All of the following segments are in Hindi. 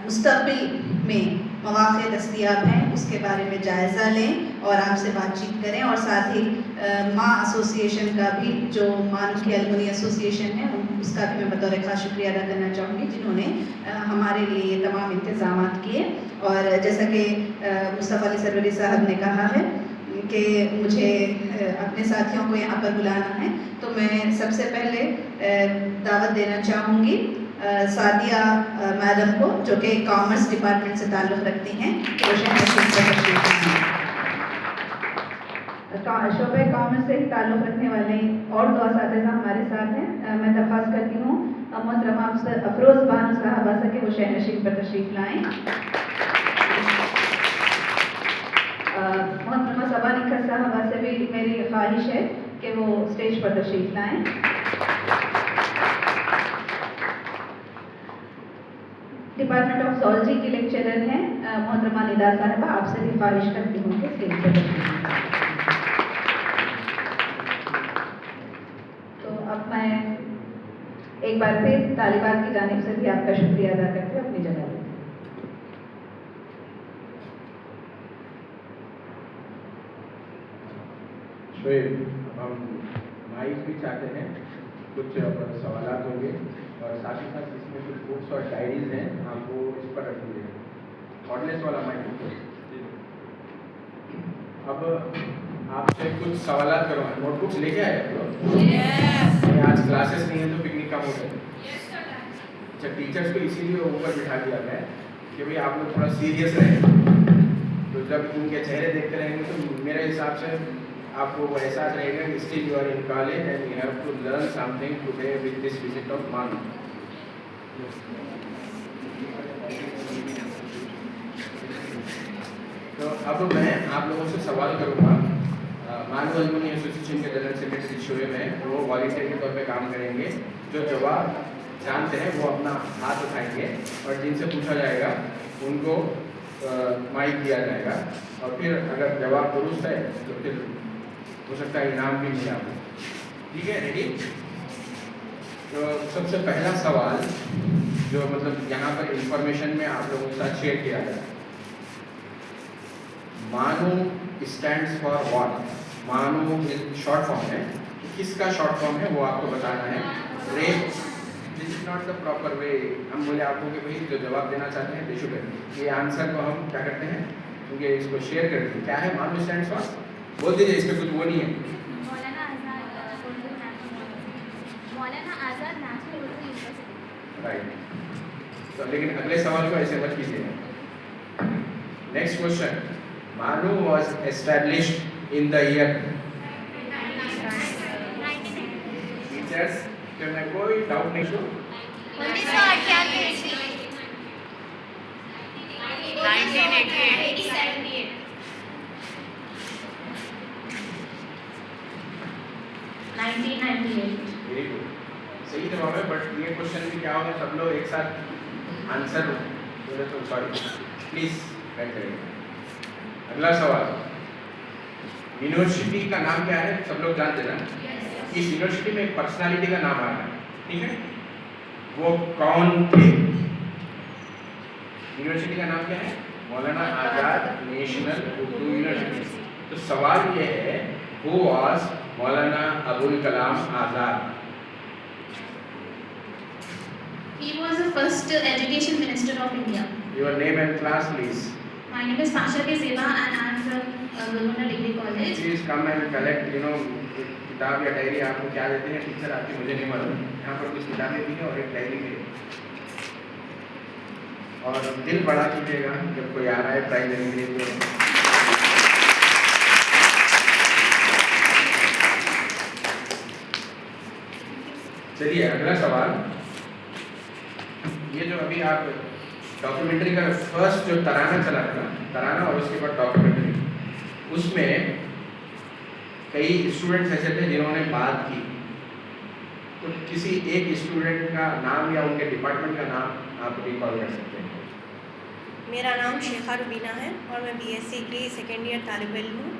मुस्तक़बिल में मौक़े दस्तयाब हैं उसके बारे में जायज़ा लें और आपसे बातचीत करें। और साथ ही माँ एसोसिएशन का भी, जो मानू की अलुमनी एसोसिएशन है, उसका भी मैं बतौर ख़ास शुक्रिया अदा करना चाहूँगी, जिन्होंने हमारे लिए ये तमाम इंतज़ामात किए। और जैसा कि मुस्तफ़ा अली सरवरी साहब ने कहा है कि मुझे अपने साथियों को यहाँ पर बुलाना है, तो मैं सबसे पहले दावत देना चाहूँगी सादिया मैडम को, जो कि कॉमर्स डिपार्टमेंट से ताल्लुक़ रखती हैं, वो शोबे कॉमर्स से ही ताल्लुक़ रखने वाले और दो असातिज़ा हमारे साथ हैं। मैं दरख्वास्त करती हूँ मोहतरमा अफरोज़ बानो साहबा से कि वो शहनशीन पर तशरीफ़ लाएँ। मोहतरमा सबा निखत साहबा से भी मेरी ख्वाहिश है कि वो स्टेज पर तशरीफ़ लाएँ। डिपार्टमेंट ऑफ ज़ूलॉजी की लेक्चरर हैं मोहतरमा निदा साहबा, आपसे भी ख्वाहिश करती हूँ कि स्टेज पर तशरीफ़ लाएँ। तो अब मैं एक बार फिर तालिबात की जानिब से भी आपका शुक्रिया अदा करते हुए अपनी जगह लेती हूँ। हम माइक भी चाहते हैं, कुछ सवालात होंगे और साथ ही साथ इसमें कुछ बुक्स और डायरीज हैं, आप वो इस पर रख दीजिए। कॉर्डलेस वाला माइक। अब आपसे कुछ सवालात करो, नोटबुक्स लेके आए आप लोग? आज क्लासेस नहीं है तो पिकनिक का मूड है। अच्छा, टीचर्स को इसीलिए ऊपर बिठा दिया गया कि भाई आप लोग थोड़ा सीरियस रहें, तो जब उनके चेहरे देखते रहेंगे तो मेरे हिसाब से आपको वो एहसास रहेगा कि still you are in college and you have to learn something today with this visit of MANUU. तो अब मैं आप लोगों से सवाल करूंगा। मानू अलुमनी एसोसिएशन के जनरल सेक्रेटरी शोएब में वो वॉलंटियर के तौर पे काम करेंगे। जो जवाब जानते हैं वो अपना हाथ उठाएंगे और जिनसे पूछा जाएगा उनको माइक दिया जाएगा, और फिर अगर जवाब दुरुस्त है तो फिर हो सकता है इनाम भी मिले आपको। ठीक है, रेडी? तो सबसे पहला सवाल जो मतलब यहाँ पर इंफॉर्मेशन में आप लोगों के साथ शेयर किया जाए, मानू स्टैंड्स फॉर व्हाट? मानू शॉर्ट फॉर्म है, किसका शॉर्ट फॉर्म है वो आपको बताना है। Rape, this is not the proper way. हम बोले आपको कि भाई जो जवाब देना चाहते हैं दे शुड, ये आंसर को हम क्या करते हैं, क्योंकि इसको शेयर करते हैं। क्या है मानू स्टैंड्स फॉर? बोल दीजिए, इसमें कुछ वो नहीं है। मौलाना आज़ाद नेशनल उर्दू यूनिवर्सिटी। राइट। तो लेकिन अगले सवाल को ऐसे मत कीजिए। नेक्स्ट क्वेश्चन, मानू was established in the year. Teachers, क्या मैं कोई डाउट नहीं छू? 1998। वेरी गुड, सही जवाब है। बट ये क्वेश्चन भी क्या होगा, सब लोग एक साथ आंसर बोले तो सॉरी, प्लीज बैठ जाइए। अगला सवाल, यूनिवर्सिटी का नाम क्या है? सब लोग जानते हैं ना? इस यूनिवर्सिटी में एक पर्सनालिटी का नाम आ रहा है, ठीक है? वो कौन थे? यूनिवर्सिटी का नाम क्या है? मौलाना आज़ाद नेशनल उर्दू यूनिवर्सिटी। तो सवाल ये है, who was Maulana Abul Kalam Azad? He was the first education minister of India. Your name and class, please. My name is Pasha B. Zeba and I am from Gulbarga Degree College. Please come and collect, किताब या डायरी आपको क्या देते हैं टीचर आपकी, मुझे नहीं मालूम। यहाँ पर कुछ किताबें भी हैं और एक डायरी भी है। और दिल बड़ा कीजिएगा जब कोई आ रहा है प्राइज लेने के लिए। चलिए अगला सवाल, ये जो अभी आप डॉक्यूमेंट्री का फर्स्ट जो तराना चला था, तराना और उसके बाद डॉक्यूमेंट्री, उसमें कई स्टूडेंट्स ऐसे थे जिन्होंने बात की। तो किसी एक स्टूडेंट का नाम या उनके डिपार्टमेंट का नाम आप रिकॉल कर सकते हैं। मेरा नाम शेखा रुबीना है और मैं बीएससी डिग्री सेकेंड ईयर तालिब इल्म हूँ।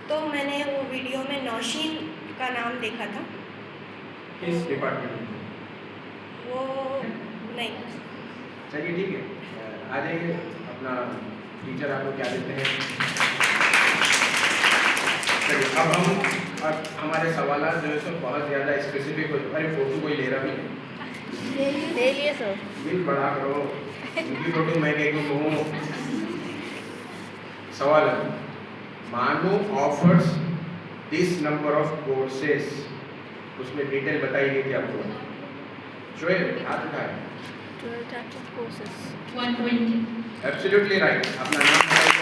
तो मैंने वो वीडियो में नौशीन का नाम देखा था। किस डिपार्टमेंट में? वो नहीं, चलिए ठीक है, आ जाइए अपना टीचर आपको क्या देते हैं। चलिए अब हमारे सवाल जो है सो बहुत ज़्यादा स्पेसिफिक हो। अरे फोटो कोई ले रहा भी नहीं, ले लिए सर। बिल बड़ा करो, उनकी फोटो मैं कह दूँ। सवाल है, मानो offers this number of courses, उसमें डिटेल बताई गई थी आपको। शोएब हाथ उठाए। 12 types of courses. 120. Absolutely right. अपना नाम बताइए।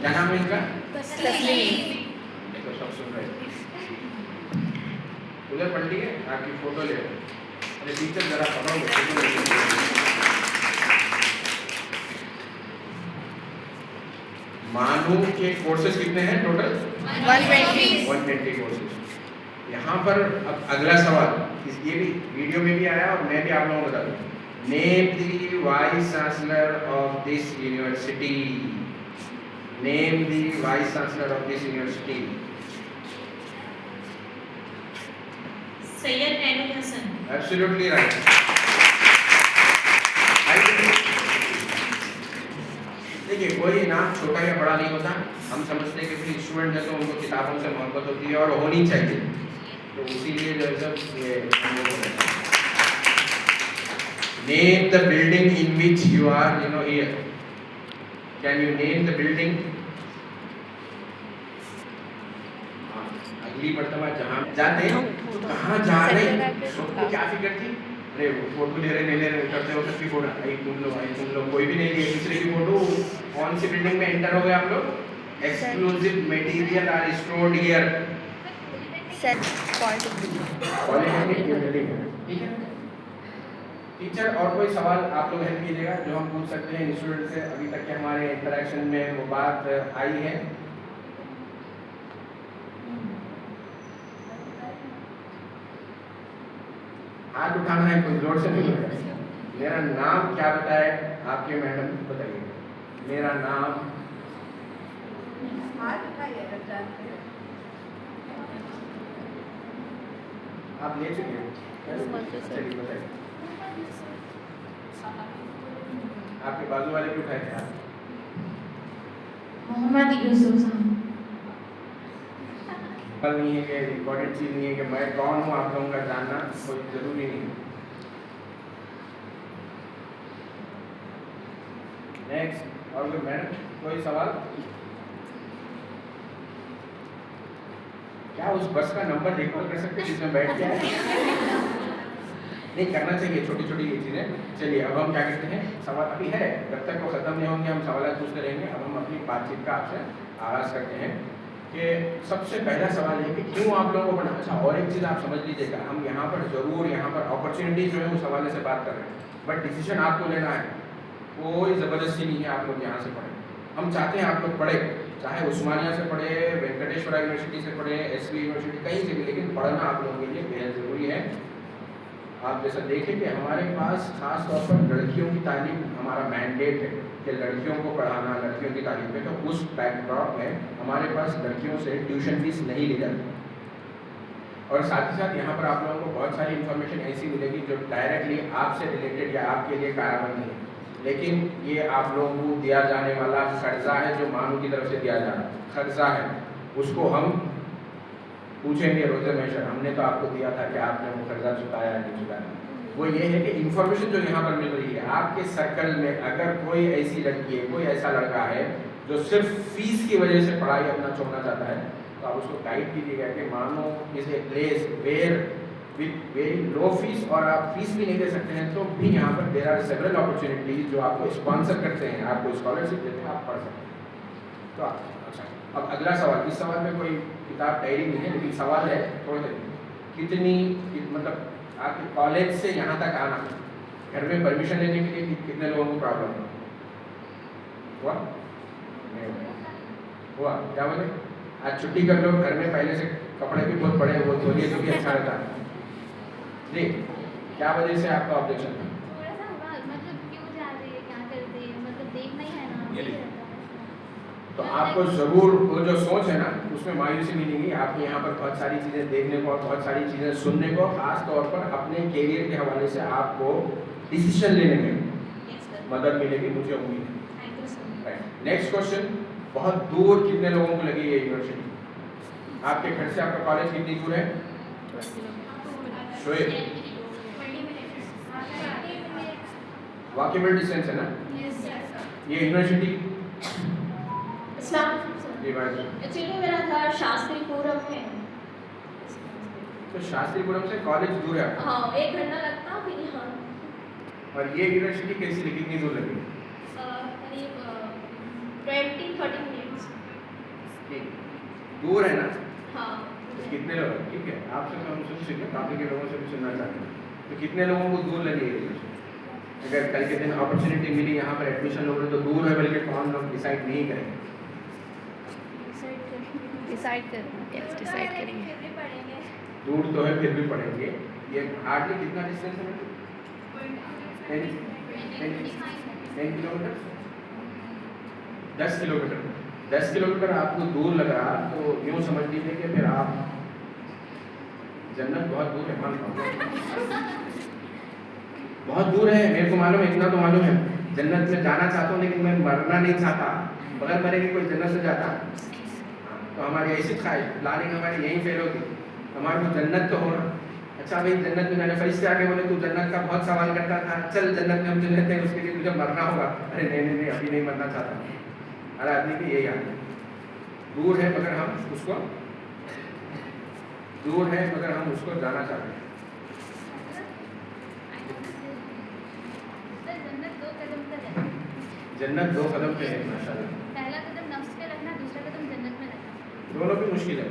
क्या नाम है इनका? तो सब सुन रहे हैं। उधर पलटी है, आपकी फोटो ले। अरे टीचर जरा पकड़ो। मानू के कोर्सेज कितने हैं टोटल? 120 कोर्सेज। यहाँ पर अब अगला सवाल, ये भी वीडियो में भी आया और मैं भी आप लोगों को बता दूँ। Name the vice chancellor of this university. Name the vice chancellor of this university. Syed Ainul Hasan. Absolutely right. देखिए कोई नाम छोटा या बड़ा नहीं होता। हम समझते हैं कि फिर स्टूडेंट है तो उनको किताबों से मोहब्बत होती है और होनी चाहिए, तो इसीलिए जो है सब ये name the building in which you are here. Can you name the building? अगली मर्तबा जहाँ जाते हैं तो कहाँ जा रहे हैं, सबको क्या फिक्र थी? अरे फोटो ले रहे नहीं ले रहे करते हो सबकी फोटो आई तुम लोग कोई भी नहीं लिए दूसरे की फोटो। कौन सी बिल्डिंग में एंटर हो गए आप लोग? Exclusive material are stored here. Polytechnic की बिल्डिंग है, ठीक है। टीचर और कोई सवाल आप लोग हेल्प कीजिएगा जो हम पूछ सकते हैं स्टूडेंट से। अभी तक के हमारे इंटरेक्शन में वो बात आई है। हाथ उठाना है, कोई जोर से नहीं होगा। मेरा नाम क्या बताए आपके मैडम बताइए। मेरा नाम आप ले चुके हैं, चलिए बताइए। आपके बाजू वाले भी उठाए थे आप? मोहम्मद यूसुफ खान. नहीं है कि इम्पोर्टेंट चीज़ नहीं है कि मैं कौन हूँ आप लोगों का जानना कोई ज़रूरी नहीं है। नेक्स्ट और कोई मैडम कोई सवाल? क्या उस बस का नंबर रिकॉल कर सकते हैं जिसमें बैठ के आए? नहीं करना चाहिए, छोटी छोटी ये चीज़ें। चलिए अब हम क्या करते हैं, सवाल अभी है, जब तक वो ख़त्म नहीं होंगे हम सवाल पूछते रहेंगे। अब हम अपनी बातचीत का आपसे आगाज़ करते हैं कि सबसे पहला सवाल है कि क्यों आप लोगों को पढ़ना। अच्छा और एक चीज़ आप समझ लीजिएगा, हम यहाँ पर ज़रूर यहाँ पर अपॉर्चुनिटी जो है उस हवाले से बात कर रहे हैं, बट डिसीजन आपको लेना है। कोई ज़बरदस्ती नहीं है आप लोग यहाँ से पढ़ें। हम चाहते हैं आप लोग पढ़े, चाहे उस्मानिया से पढ़े, वेंकटेश्वरा यूनिवर्सिटी से पढ़े, एसवी यूनिवर्सिटी कहीं से भी, लेकिन पढ़ना आप लोगों के लिए बेहद ज़रूरी है। आप जैसा देखें कि हमारे पास खास तौर पर लड़कियों की तालीम हमारा मैंडेट है कि लड़कियों को पढ़ाना, लड़कियों की तालीम पे, तो उस बैकड्रॉप में हमारे पास लड़कियों से ट्यूशन फीस नहीं ली जाती। और साथ ही साथ यहाँ पर आप लोगों को बहुत सारी इन्फॉर्मेशन ऐसी मिलेगी जो डायरेक्टली आपसे रिलेटेड या आपके लिए कारगर नहीं है, लेकिन ये आप लोगों को दिया जाने वाला कर्जा है जो मानू की तरफ से दिया जा रहा है, कर्जा है, उसको हम पूछेंगे रोज़े महशर हमने तो आपको दिया था कि आपने वो कर्जा चुकाया नहीं चुकाया। वो ये है कि इन्फॉर्मेशन जो यहाँ पर मिल रही है आपके सर्कल में, अगर कोई ऐसी लड़की है, कोई ऐसा लड़का है जो सिर्फ फीस की वजह से पढ़ाई अपना छोड़ना चाहता है, तो आप उसको गाइड कीजिएगा कि मानो is a place where with very low fees, और आप फीस भी नहीं दे सकते हैं तो भी यहाँ पर देयर आर सेवरल अपॉर्चुनिटीज जो आपको स्पॉन्सर करते हैं, आपको स्कॉलरशिप देते हैं, आप पढ़ सकते हैं। तो अच्छा अब अगला सवाल, इस सवाल में कोई किताब डायरी नहीं है लेकिन सवाल है थोड़े से, मतलब आपके कॉलेज से यहाँ तक आना, घर में परमिशन लेने के लिए कितने लोगों को प्रॉब्लम है? हुआ? हुआ? क्या बोले? आज छुट्टी कर लो, घर में पहले से कपड़े भी बहुत पड़े, वो धोलिए तो भी अच्छा रहता है। जी क्या वजह से आपका ऑब्जेक्शन था? थोड़ा सा मतलब क्यों जा रहे हैं, क्या करते हैं, मतलब देखना ही है ना। तो आपको ज़रूर वो जो सोच है ना उसमें मायूसी मिलेगी। आपको यहाँ पर बहुत सारी चीज़ें देखने को और बहुत सारी चीज़ें सुनने को, खास तौर पर अपने कैरियर के हवाले से आपको डिसीजन लेने में मदद मिलेगी, मुझे उम्मीद है। नेक्स्ट क्वेश्चन, बहुत दूर कितने लोगों को लगी ये यूनिवर्सिटी? आपके घर से आपका कॉलेज कितनी दूर है? शोएब, वॉकेबल डिस्टेंस है ना ये यूनिवर्सिटी? एक्चुअली मेरा घर शास्त्रीपुरम है। तो शास्त्रीपुरम से कॉलेज दूर है? हाँ, 1 घंटा लगता फिर यहाँ। और ये यूनिवर्सिटी कैसी लगी, कितनी दूर लगी? करीब 20-30 मिनट्स। दूर है ना? हाँ। तो कितने लोग, ठीक है, आपसे तो हम सुन चुके, काफ़ी के लोगों से भी सुनना चाहते हैं, तो कितने लोगों को दूर लगी है यूनिवर्सिटी? अगर कल के दिन अपॉर्चुनिटी मिली यहाँ पर एडमिशन लोगे तो दूर है, बल्कि कौन लोग डिसाइड नहीं करेंगे? डिसाइड करेंगे। दूर तो है फिर भी पढ़ेंगे। ये हार्डली कितना डिस्टेंस है? 10 किलोमीटर। 10 किलोमीटर 10 किलोमीटर आपको दूर लग रहा तो यूँ समझ लीजिए कि फिर आप, जन्नत बहुत दूर है, बहुत दूर है। मेरे को मालूम है, इतना तो मालूम है, जन्नत में जाना चाहता हूँ लेकिन मैं मरना नहीं चाहता। बगैर मरे कि कोई जन्नत से जाता तो हमारी ऐसी ख्वाहिश, प्लानिंग हमारी यहीं फेल होगी। हमारे को जन्नत तो होना। अच्छा भाई, जन्नत में जाने फरिश्ते आके बोले तू जन्नत का बहुत सवाल करता था, चल जन्नत में हम चले जाते हैं, उसके लिए तुझे मरना होगा। अरे नहीं नहीं नहीं, अभी नहीं मरना चाहता। हर आदमी की यही हाल है। दूर है मगर हम उसको, दूर है मगर हम उसको जाना चाहते हैं। जन्नत 2 कदम पे है माशाल्लाह। पहला कदम नफ्स पे रखना, दूसरा कदम जन्नत में रखना। दोनों भी मुश्किल है।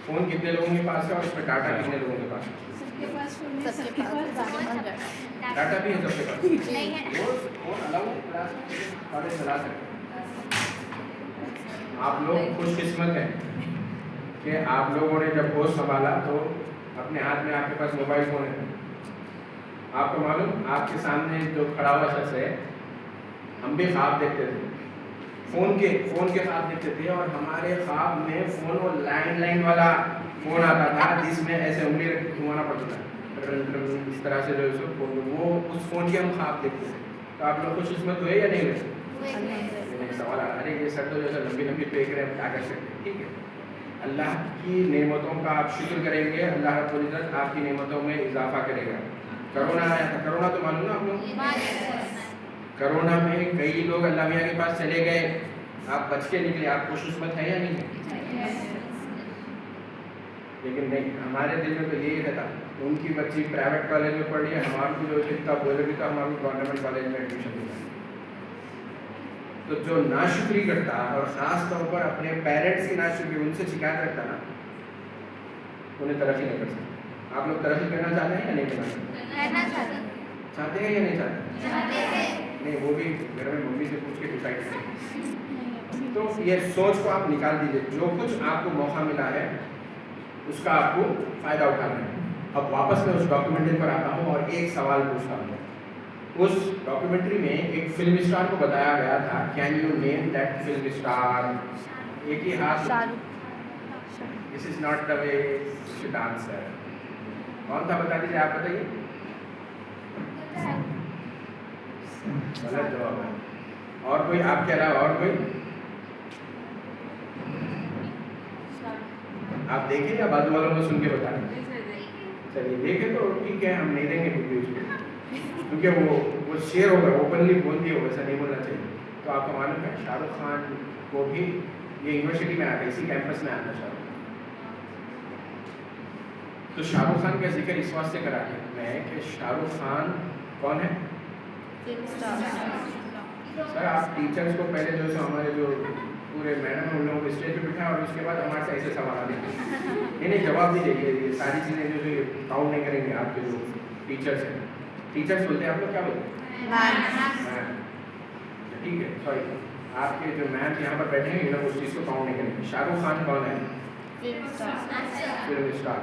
फोन कितने लोगों के पास है और इसमें डाटा कितने लोगों के पास है? सबके पास डाटा भी है सबके पास? नहीं है। वो फोन अलाउ है क्लास वाले चला सकते हैं। आप लोग खुशकिस्मत हैं कि आप लोगों ने जब होश संभाला तो अपने हाथ में आपके पास मोबाइल फ़ोन है। आपको मालूम, आपके सामने जो खड़ा हुआ शख्स है, हम भी ख्वाब देखते थे, फ़ोन के ख्वाब देखते थे, और हमारे ख्वाब में फ़ोन वो लैंडलाइन वाला फ़ोन आता था जिसमें ऐसे उंगली रख के घुमाना पड़ता था, इस तरह से जो वो उस फ़ोन के हम ख्वाब देखते थे। तो आप लोग खुशकिस्मत हुए या नहीं हुए? सवाल आ रहा है, ये सर तो जैसे लंबी लंबी फेंक रहे हैं, क्या कर सकते हैं? ठीक है, अल्लाह की नेमतों का आप शुक्र करेंगे, अल्लाह रब्बुल इज़्ज़त आपकी नेमतों में इजाफा करेगा। करोना आया था, करोना तो मालूम ना आप लोग? करोना में कई लोग अल्लाह मियाँ के पास चले गए, आप बच के निकले, आप खुशकिस्मत है या नहीं है? लेकिन नहीं, हमारे दिल में तो यही रहता, उनकी बच्ची प्राइवेट कॉलेज में पढ़ रही है, हमारी जो इतना बोले भी था हमारी गवर्नमेंट कॉलेज में एडमिशन मिला। तो जो नाशुक्री करता और ख़ास तौर पर अपने पेरेंट्स की नाशुक्री, उनसे शिकायत रखता ना, उन्हें तरक्की नहीं कर सकते। आप लोग तरक्की करना चाहते हैं या नहीं करना चाहते हैं या नहीं चाहते? नहीं, वो भी घर में मम्मी से पूछ के डिसाइड करें। तो ये सोच को आप निकाल दीजिए, जो कुछ आपको मौका मिला है उसका आपको फ़ायदा उठाना है। अब वापस मैं उस डॉक्यूमेंट्री पर आता हूँ और एक सवाल पूछता हूँ। उस डॉक्यूमेंट्री में एक फिल्म स्टार को बताया गया था, can you name that film star? एक ही हाथ, this is not the way you should answer. कौन था बता दीजिए, आप बताइए। गलत जवाब है। और कोई आपके अलावा और कोई? आप देखें या बाजू वालों को सुन के बता दें? चलिए देखें तो ठीक है, हम नहीं देंगे क्योंकि उसको, क्योंकि वो शेयर होगा, ओपनली बोल दिए होगा, ऐसा नहीं बोलना चाहिए। तो आपको मालूम है शाहरुख खान को भी ये यूनिवर्सिटी में आया था, इसी कैंपस में आया था शाहरुख। तो शाहरुख खान का जिक्र इस वास्ते करा है मैं कि शाहरुख खान कौन है? सर आप टीचर्स को पहले जो है हमारे जो पूरे मैडम है उन लोगों को स्टेज पे बिठाएं और उसके बाद हमारे से ऐसे सवाल आते हैं। नहीं जवाब दीजिए, ये सारी चीज़ें जो काउंट नहीं करेंगे आपके जो टीचर्स हैं। टीचर्स बोलते हैं, आप लोग क्या बोलते हैं? मैम। ठीक है, सॉरी, आपके जो मैम यहाँ पर बैठे हैं ये लोग उस चीज़ को काउंट नहीं करेंगे। शाहरुख खान कौन है? Film star.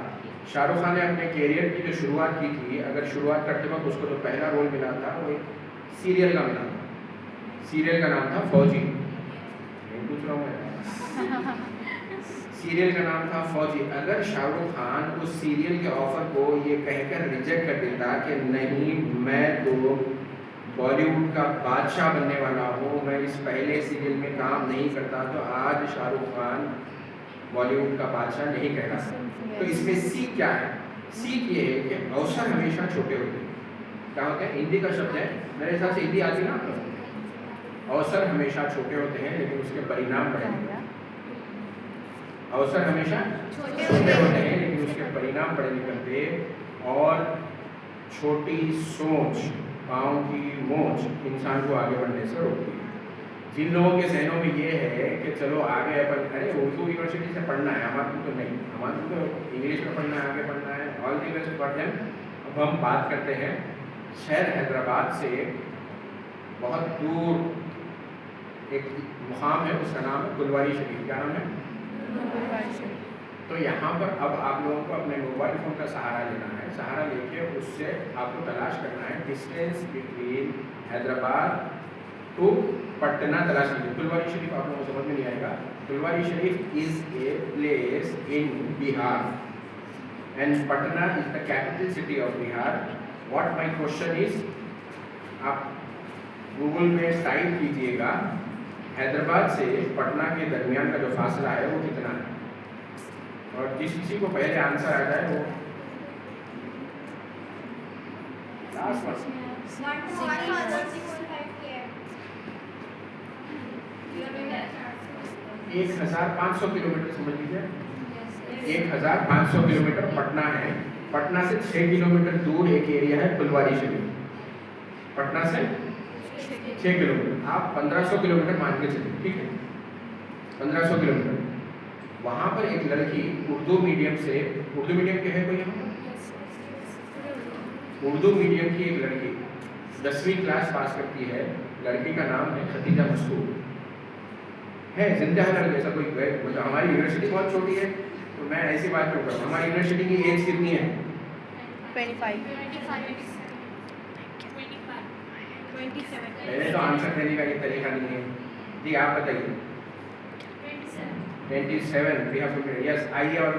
शाहरुख खान ने अपने कैरियर की जो शुरुआत की थी, अगर शुरुआत करते वक्त उसको जो पहला रोल मिला था वो एक सीरियल का मिला था। सीरियल का नाम था फौजी। नहीं पूछ रहा हूँ मैं, सीरियल का नाम था फौजी। अगर शाहरुख खान उस सीरियल के ऑफर को ये कहकर रिजेक्ट कर देता कि नहीं, मैं तो बॉलीवुड का बादशाह बनने वाला हूँ, मैं इस पहले सीरियल में काम नहीं करता, तो आज शाहरुख खान बॉलीवुड का बादशाह नहीं कहलाता। तो इसमें सीख क्या है? सीख ये है कि अवसर हमेशा छोटे होते हैं। क्या होता है? हिंदी का शब्द है, मेरे हिसाब से हिंदी आती ना आपको। अवसर हमेशा छोटे होते हैं लेकिन उसके परिणाम बड़े होते हैं। अवसर हमेशा छोटे होते हैं लेकिन उसके परिणाम बड़े निकलते। और छोटी सोच, पाँव की मोच इंसान को आगे बढ़ने से रोकती है। जिन लोगों के जहनों में ये है कि चलो आगे अपन, अरे उर्दू यूनिवर्सिटी से पढ़ना है, हमारे को तो नहीं, हमारे को तो इंग्लिश में पढ़ना है, आगे पढ़ना है, all the best for them. अब हम बात करते हैं शहर हैदराबाद से बहुत दूर एक मुकाम है, उसका नाम है फुलवारी शरीफ। क्या नाम है? तो यहाँ पर अब आप लोगों को अपने मोबाइल फ़ोन का सहारा लेना है। सहारा लेके उससे आपको तलाश करना है distance between Hyderabad to Patna तलाश कीजिए। फुलवारी शरीफ आप लोगों को समझ में नहीं आएगा। Phulwari Sharif is a place in Bihar and Patna is the capital city of Bihar. What my question is, आप गूगल में टाइप कीजिएगा हैदराबाद से पटना के दरमियान का जो फासला है वो कितना है, और जिस किसी को पहले आंसर आ जाए वो लास्ट पर्सन। 1500 किलोमीटर समझ लीजिए। 1500 किलोमीटर पटना है। पटना से 6 किलोमीटर दूर एक एरिया है फुलवारी शरीफ। पटना से 6 किलोमीटर, आप 1500 किलोमीटर मान के चलिए, ठीक है, 1500 किलोमीटर। वहाँ पर एक लड़की उर्दू मीडियम से, उर्दू मीडियम के है कोई यहाँ? उर्दू मीडियम की एक लड़की 10वीं क्लास पास करती है। लड़की का नाम है खतीजा मसूद है। जिंदा है लड़की, ऐसा कोई मतलब हमारी यूनिवर्सिटी बहुत छोटी है तो मैं ऐसी बात क्यों करूँ। हमारी यूनिवर्सिटी की एज कितनी है? 25। पहले तो आंसर देने का ये तरीका नहीं है जी, आप बताइए। 27 वी हैव टू, यस, आइए और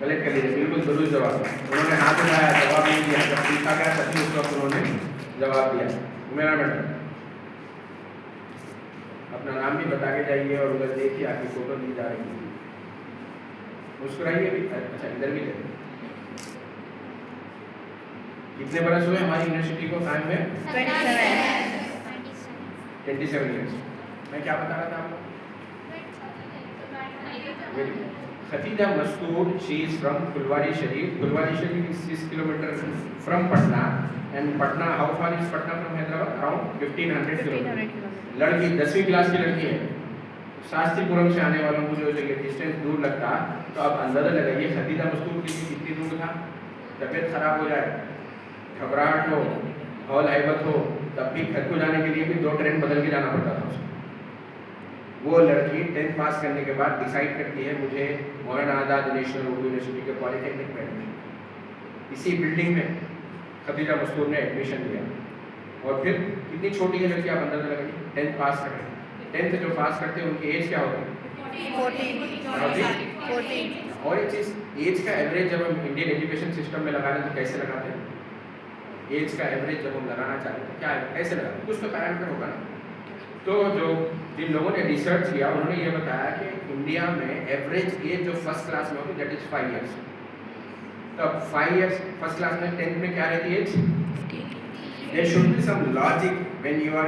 गलत कर लीजिए, बिल्कुल दुरुस्त जवाब। उन्होंने हाथ उठाया, जवाब नहीं दिया, जब पूछा गया तभी उस वक्त उन्होंने जवाब दिया। मेरा मैडम अपना नाम भी बता के जाइए और उधर देखिए आपकी फोटो दी जा रही है, मुस्कुराइए भी। अच्छा इधर भी देखिए। कितने बरस हुए हमारी यूनिवर्सिटी को कायम में? 27 ईयर्स। मैं क्या बता रहा था आपको? Khatija Masood, she is from Phulwari Sharif. Phulwari Sharif is 6 kilometre from Patna and Patna, how far is Patna from Hyderabad? Around 1500 kilometre. लड़की 10वीं क्लास की लड़की है। शास्त्रीपुरम से आने वालों को जो ये डिस्टेंस दूर लगता, तो अब अंदाजा लगाइए खतीजा मसूद के लिए कितनी दूर था। तबीयत खराब हो जाए, घबराहट हो, हौल हैबत हो, तब भी घर को जाने के लिए भी 2 ट्रेन बदल के जाना पड़ता था उसको। वो लड़की 10th पास करने के बाद डिसाइड करती है मुझे मौलाना आज़ाद नेशनल उर्दू यूनिवर्सिटी के पॉलिटेक्निक में एडमिशन। इसी बिल्डिंग में खतीजा मसूद ने एडमिशन लिया। और फिर कितनी छोटी है लड़की, आप अंदाजा लगाइए, 10th पास कर रहे हैं। 10th जो पास करते हैं उनकी एज क्या होती है? 14। और एक चीज़, एज का एवरेज जब हम इंडियन एजुकेशन सिस्टम में लगा रहे हैं तो कैसे लगाते हैं? एज का एवरेज जब हम लगाना चाहते हैं क्या कैसे लगाते हैं? कुछ तो पैरामीटर होगा ना। तो जो जिन लोगों ने रिसर्च किया उन्होंने ये बताया कि इंडिया में एवरेज एज जो फर्स्ट क्लास में होती है दैट इज 5 ईयर्स। तो 5 ईयर्स फर्स्ट क्लास में, 10th में क्या रहती है age? There should be some logic when you are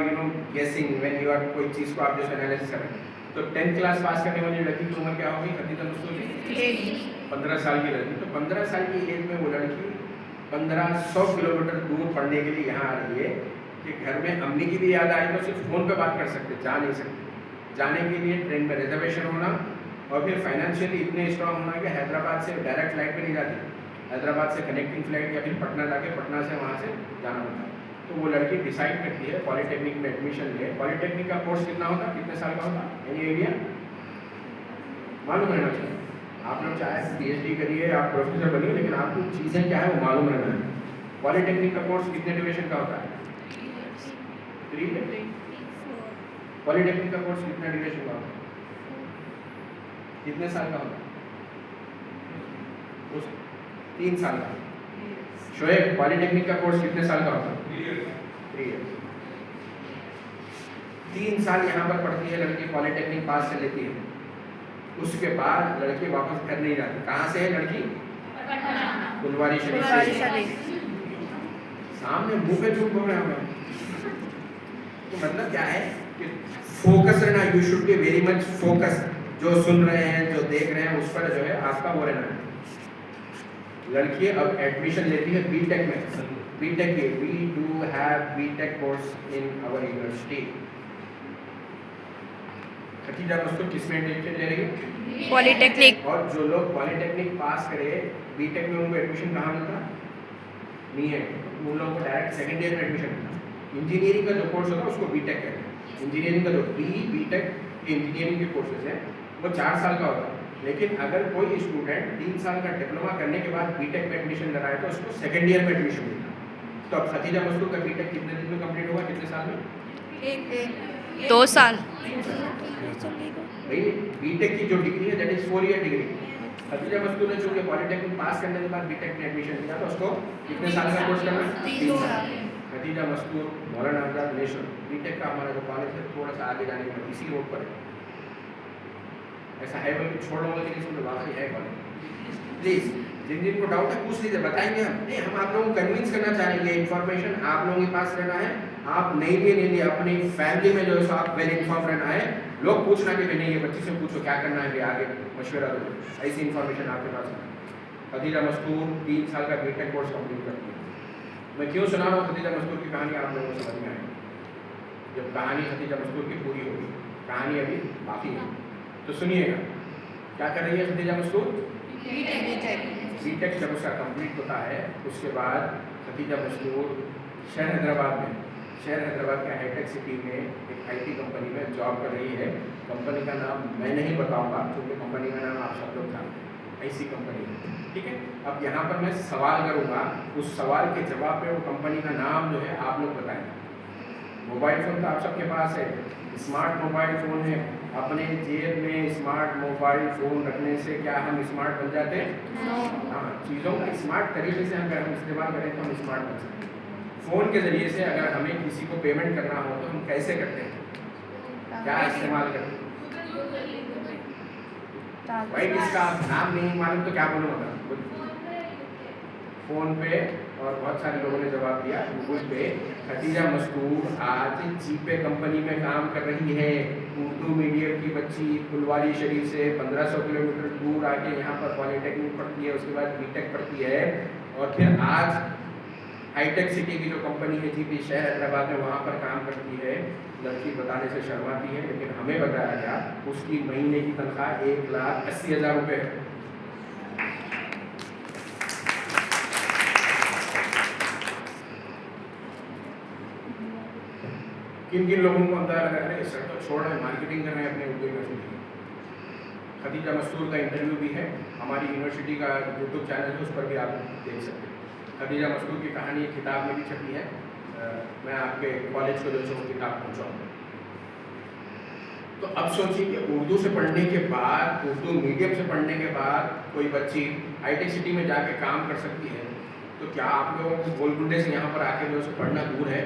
guessing, when you are कोई चीज़ को आप जो एनालिसिस कर रहे हैं। तो 10th क्लास पास करने वाली लड़की की उम्र क्या होगी? खतीजा मसूद की 15 साल की लड़की। तो 15 साल की एज में वो लड़की 1500 किलोमीटर दूर पढ़ने के लिए यहाँ आ रही है कि घर में अम्मी की भी याद आए तो सिर्फ फ़ोन पे बात कर सकते, जा नहीं सकते। जाने के लिए ट्रेन में रिजर्वेशन होना और फिर फाइनेंशियली इतने स्ट्रॉन्ग होना कि हैदराबाद से डायरेक्ट फ्लाइट पे नहीं जाती, हैदराबाद से कनेक्टिंग फ्लाइट या फिर पटना जाके पटना से वहाँ से जाना होता है। तो वो लड़की डिसाइड करती है पॉलिटेक्निक में एडमिशन ले। पॉलिटेक्निक का कोर्स कितना होता, कितने साल का होता, एनी आइडिया? मालूम रहना चाहिए। आप लोग चाहे PhD करिए, आप प्रोफेसर बनिए, लेकिन आपको चीज़ें क्या है वो मालूम रहना है। पॉलिटेक्निक का कोर्स कितने ड्यूरेशन का होता है? 3 ईयर। पॉलिटेक्निक का कोर्स कितना ड्यूरेशन का होता है? कितने साल का होता है? 3 साल का। शोएब, पॉलिटेक्निक का कोर्स कितने साल का होता है? 3 ईयर। 3 साल यहाँ पर पढ़ती है लड़की, पॉलिटेक्निक पास कर लेती है, उसके बाद लड़की वापस घर नहीं जाती। कहाँ से है लड़की? फुलवारी शरीफ से। सामने मुंह पे झूठ बोल रहे हैं। तो मतलब क्या है कि फोकस रहना, you should be very much focus. जो सुन रहे हैं, जो देख रहे हैं, उस पर जो है आपका वो रहना है। लड़की अब एडमिशन लेती है बीटेक में। बीटेक के we do have BTech course in our university. Khatija Mastoor किस में एडमिशन ले रही है? पॉलिटेक्निक। और जो लोग पॉलिटेक्निक पास करे बीटेक में, उनको एडमिशन कहाँ मिलता? नहीं है, उन लोगों को डायरेक्ट सेकेंड ईयर में एडमिशन मिलता। इंजीनियरिंग का जो कोर्स होता है उसको बीटेक कहते हैं। इंजीनियरिंग का जो बीटेक इंजीनियरिंग के कोर्सेज हैं वो 4 साल का होता है। लेकिन अगर कोई स्टूडेंट 3 साल का डिप्लोमा करने के बाद बीटेक में एडमिशन लगाए तो उसको सेकेंड ईयर में एडमिशन मिलता है। तो अब खतीजा मस्तूर का बीटेक कितने दिन में कंप्लीट होगा, कितने साल में? 2 साल। भाई बीटेक की जो डिग्री है that is 4 year degree. Khatija Mastoor ने चूंकि पॉलिटेक्निक पास करने के बाद बीटेक में एडमिशन लिया तो उसको कितने साल का कोर्स करना है? 3 साल। Khadija मस्तूर, Maulana Azad national BTech का हमारा जो कॉलेज है थोड़ा सा आगे जाने के बाद इसी रोड पर है। ऐसा है बल्कि छोड़ लोगों के लिए वाकई है कॉलेज। प्लीज़ जिन जिनको डाउट है पूछ लीजिए, बताएंगे हम। नहीं, हम आप लोगों को कन्विंस करना चाहेंगे, इन्फॉर्मेशन आप लोगों के पास रहना है। आप नहीं लिए अपनी फैमिली में जो है सो आप वेल इन्फॉर्म रहना है। लोग पूछना कि नहीं ये बच्ची से पूछो क्या करना है, आगे मशवरा दो, ऐसी इन्फॉर्मेशन आपके पास है। खतीजा मस्तूर 3 साल का बीटेक कोर्स कंप्लीट करती है। मैं क्यों सुना रहा हूँ खतीजा मस्तूर की कहानी, आप लोगों को समझ में आएगी जब कहानी खतीजा मस्तूर की पूरी होगी। कहानी अभी बाकी है, तो सुनिएगा। क्या कर रही है खतीजा मस्तूर? बीटेक जब उसका कंप्लीट होता है उसके बाद खतीजा मस्तूर शहर हैदराबाद के हाईटेक सिटी में एक IT कंपनी में जॉब कर रही है। कंपनी का नाम मैं नहीं बताऊंगा क्योंकि कंपनी का नाम आप सब लोग जानते हैं, ऐसी कंपनी है, ठीक है। अब यहाँ पर मैं सवाल करूँगा, उस सवाल के जवाब पे वो कंपनी का नाम जो है आप लोग बताएं। मोबाइल फ़ोन तो आप सबके पास है, स्मार्ट मोबाइल फ़ोन है। अपने जेब में स्मार्ट मोबाइल फ़ोन रखने से क्या हम स्मार्ट बन जाते हैं? हाँ, चीज़ों का स्मार्ट तरीके से अगर हम इस्तेमाल करें तो हम स्मार्ट बन सकते हैं। फ़ोन के ज़रिए से अगर हमें किसी को पेमेंट करना हो तो हम कैसे करते हैं, क्या इस्तेमाल करते हैं? भाई इसका नाम नहीं मालूम तो क्या बोलूँगा? फ़ोन पे, और बहुत सारे लोगों ने जवाब दिया गूगल पे। खतीजा मस्तूर आज जीपे कंपनी में काम कर रही है। उर्दू मीडियम की बच्ची फुलवारी शरीफ से 1500 किलोमीटर दूर आके यहाँ पर पॉलिटेक्निक पढ़ती है, उसके बाद बीटेक पढ़ती है, और फिर आज हाईटेक सिटी की जो कंपनी है जीपी शहर हैदराबाद में, वहाँ पर काम करती है। लड़की बताने से शर्माती है, लेकिन हमें बताया गया उसकी महीने की तनख्वाह 1,80,000 रुपये है। किन किन लोगों को अंदाजा लगा रहे हैं सर तो छोड़ रहे हैं, मार्केटिंग कर रहे हैं अपने उर्दू यूनिवर्सिटी की। खतीजा मस्तूर का इंटरव्यू भी है, हमारी यूनिवर्सिटी का यूट्यूब चैनल है, उस पर भी आप देख सकते हैं। खतीजा मस्तूर की कहानी एक किताब में भी छपी है, मैं आपके कॉलेज को जो है वो किताब पहुँचाऊँगा। तो अब सोचिए कि उर्दू से पढ़ने के बाद, उर्दू मीडियम से पढ़ने के बाद कोई बच्ची हाईटेक सिटी में जाके काम कर सकती है, तो क्या आप लोगों को गोलकुंडे से यहाँ पर आके जो है पढ़ना दूर है?